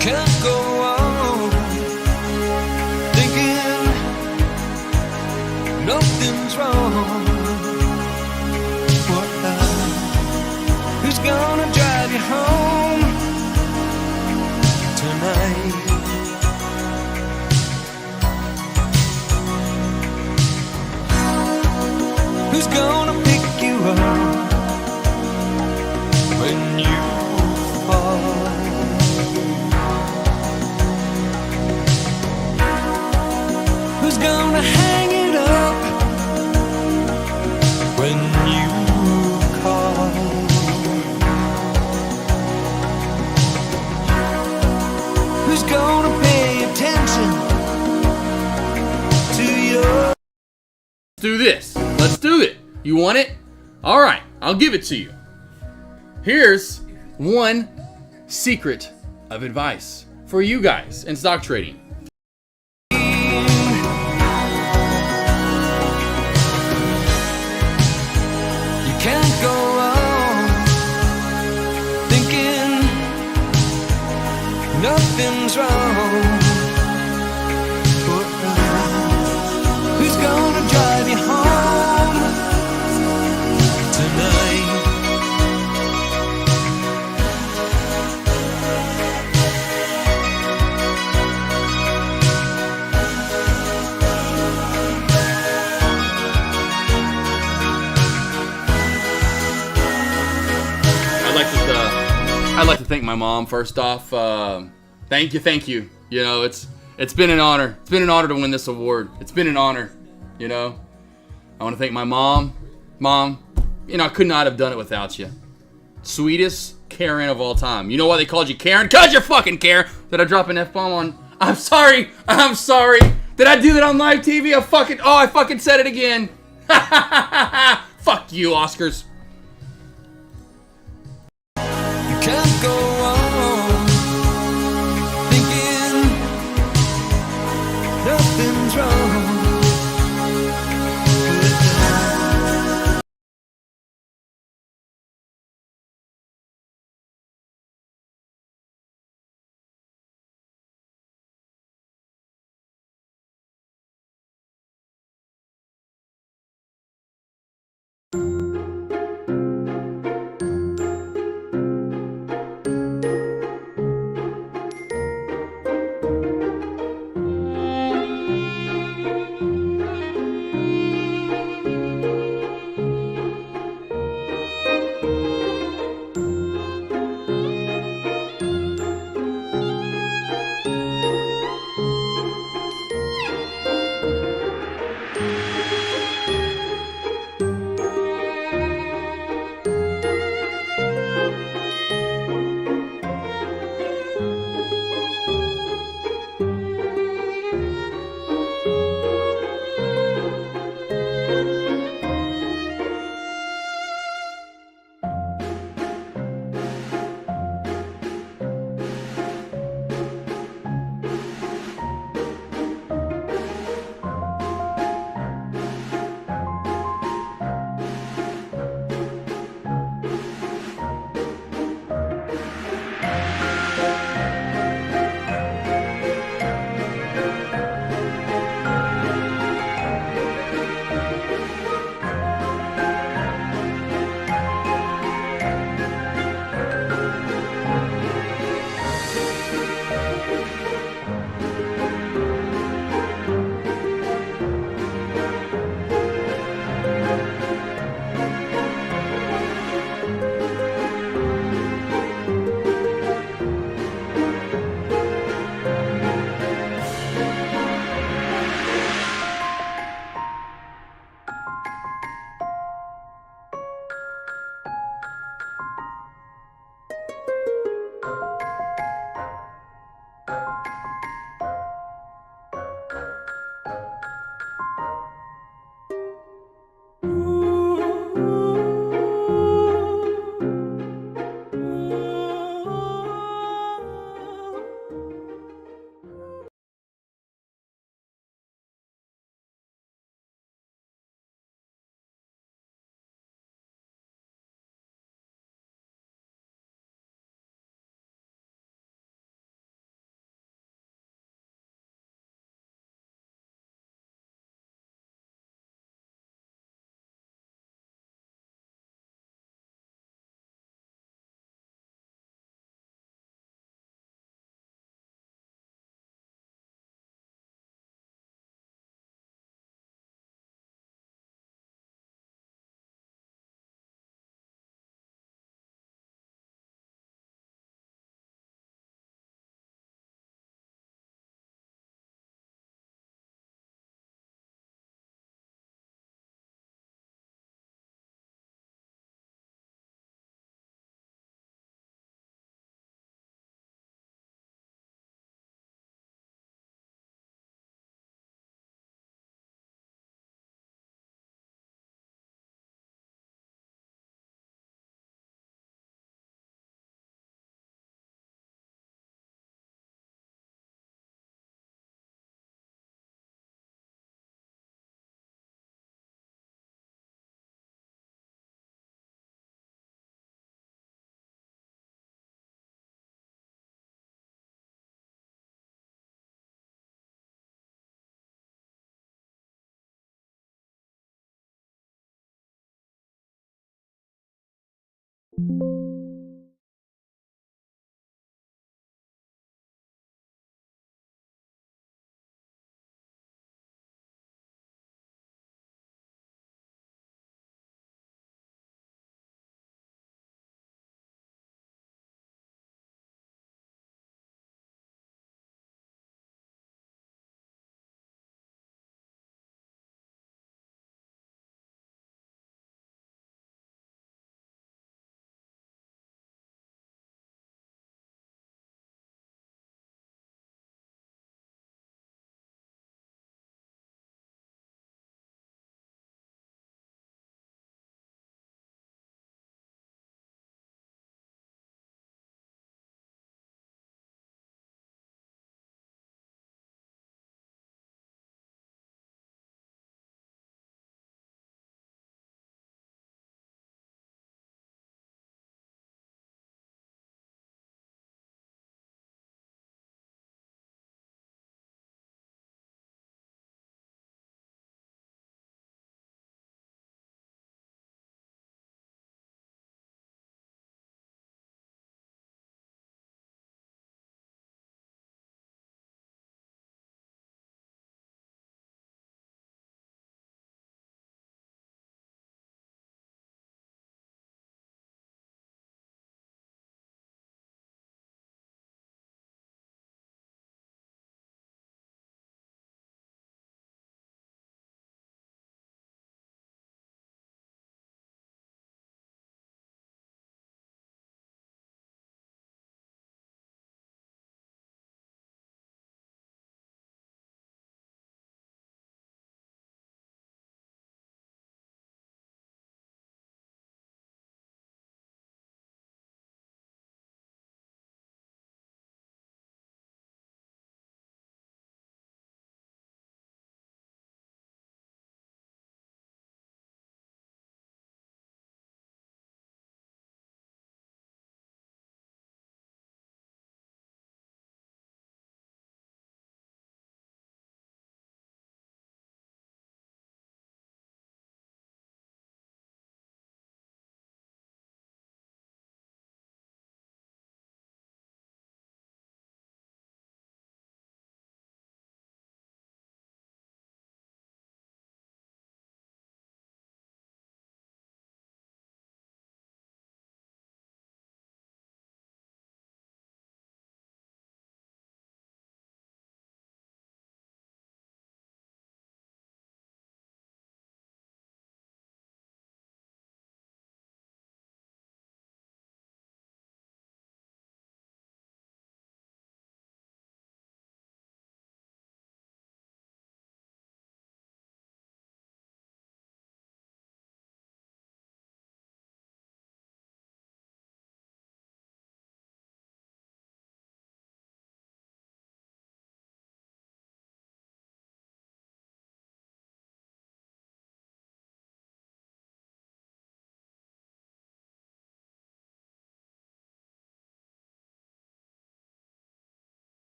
can't go on thinking nothing's wrong. Who's gonna drive you home tonight? Who's gonna pick you up when you fall? Who's gonna hang it up when you call? Who's gonna pay attention to your... Let's do this. Let's do it. You want it? All right, I'll give it to you. Here's one secret of advice for you guys in stock trading. You can't go on thinking nothing's wrong. Who's gonna drive you home tonight? I'd like to thank my mom first off. Thank you. You know, it's been an honor. It's been an honor to win this award. It's been an honor. You know, I want to thank my mom. Mom, you know, I could not have done it without you. Sweetest Karen of all time. You know why they called you Karen? Cause you're fucking Karen. Did I drop an F-bomb on? I'm sorry. Did I do that on live TV? I fucking said it again. Fuck you, Oscars. You can't go on thinking nothing's wrong.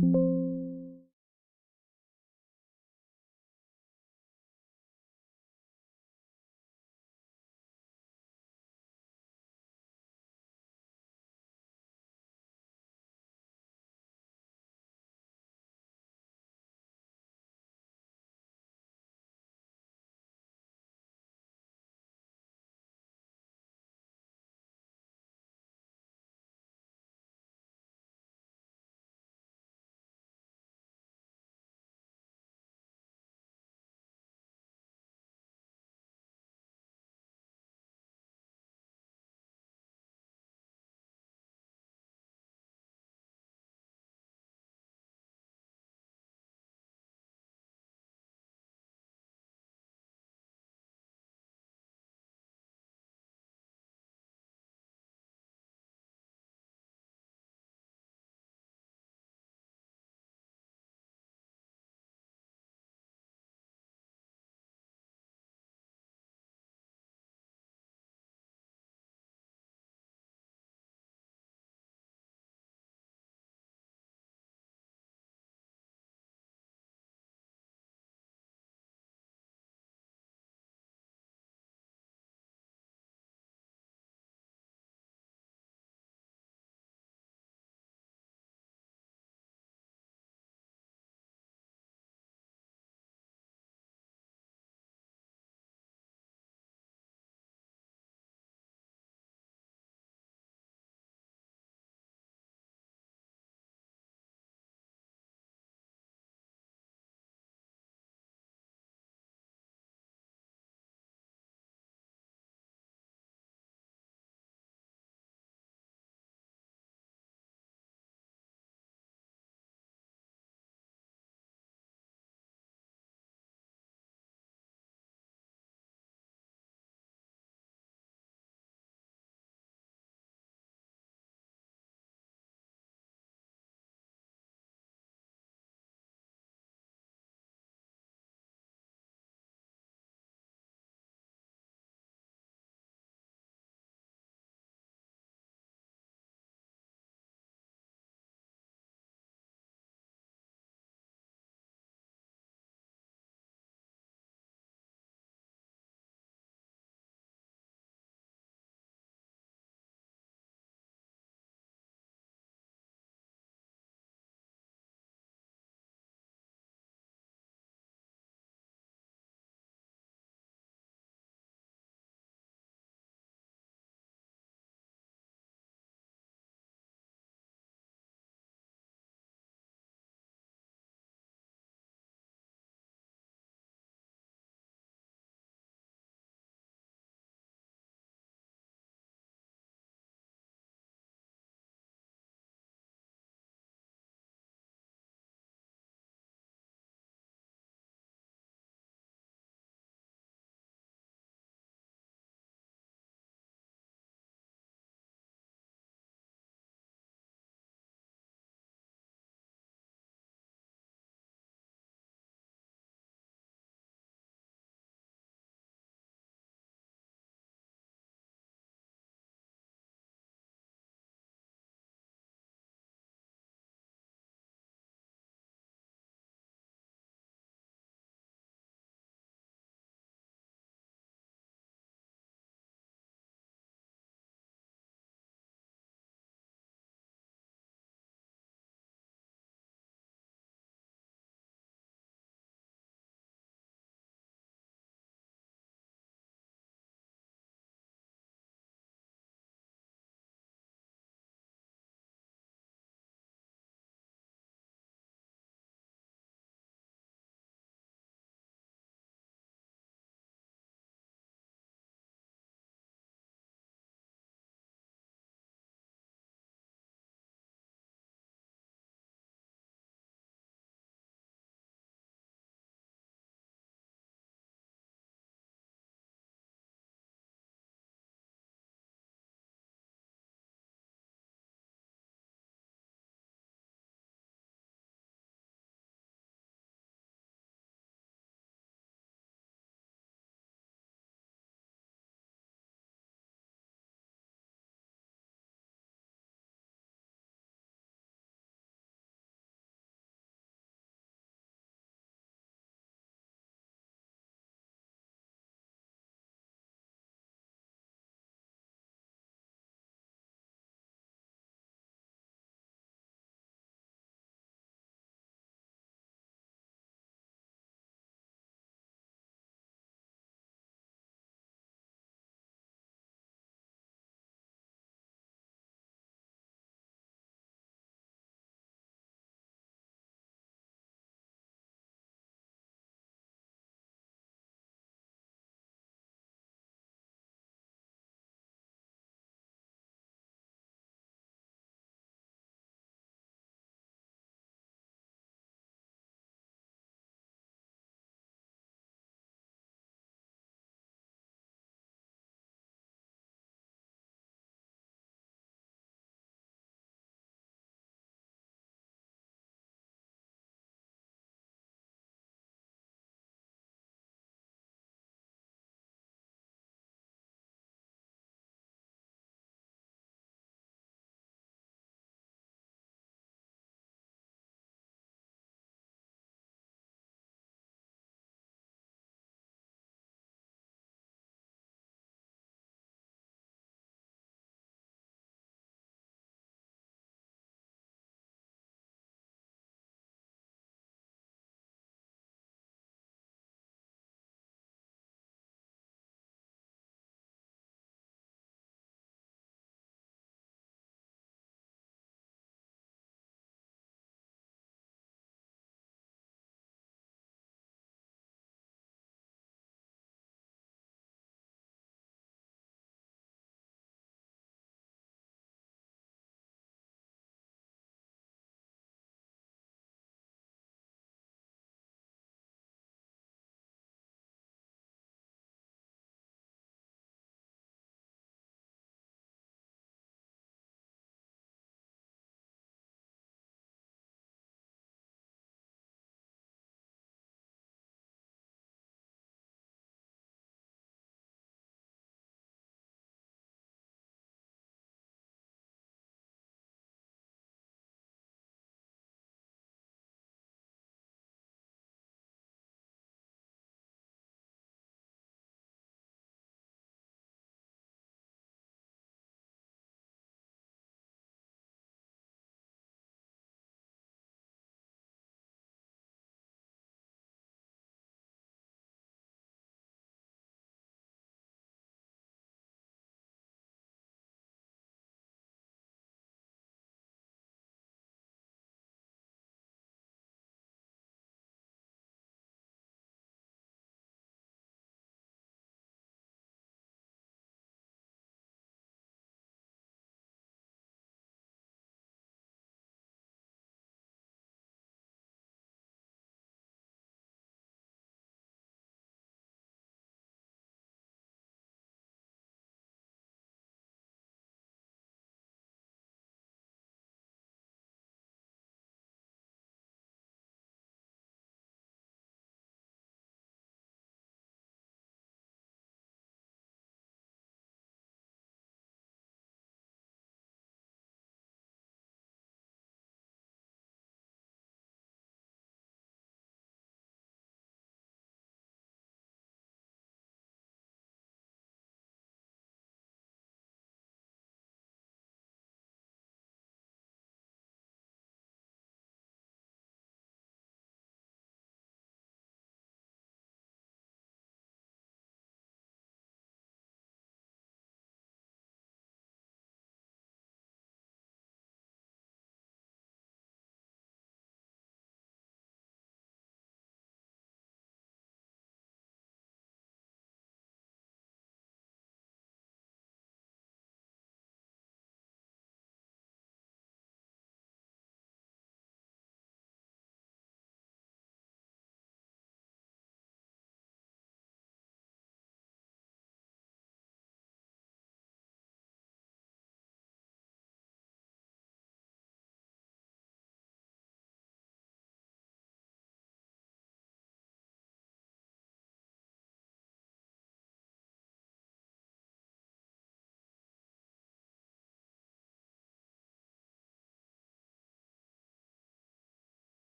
Thank you.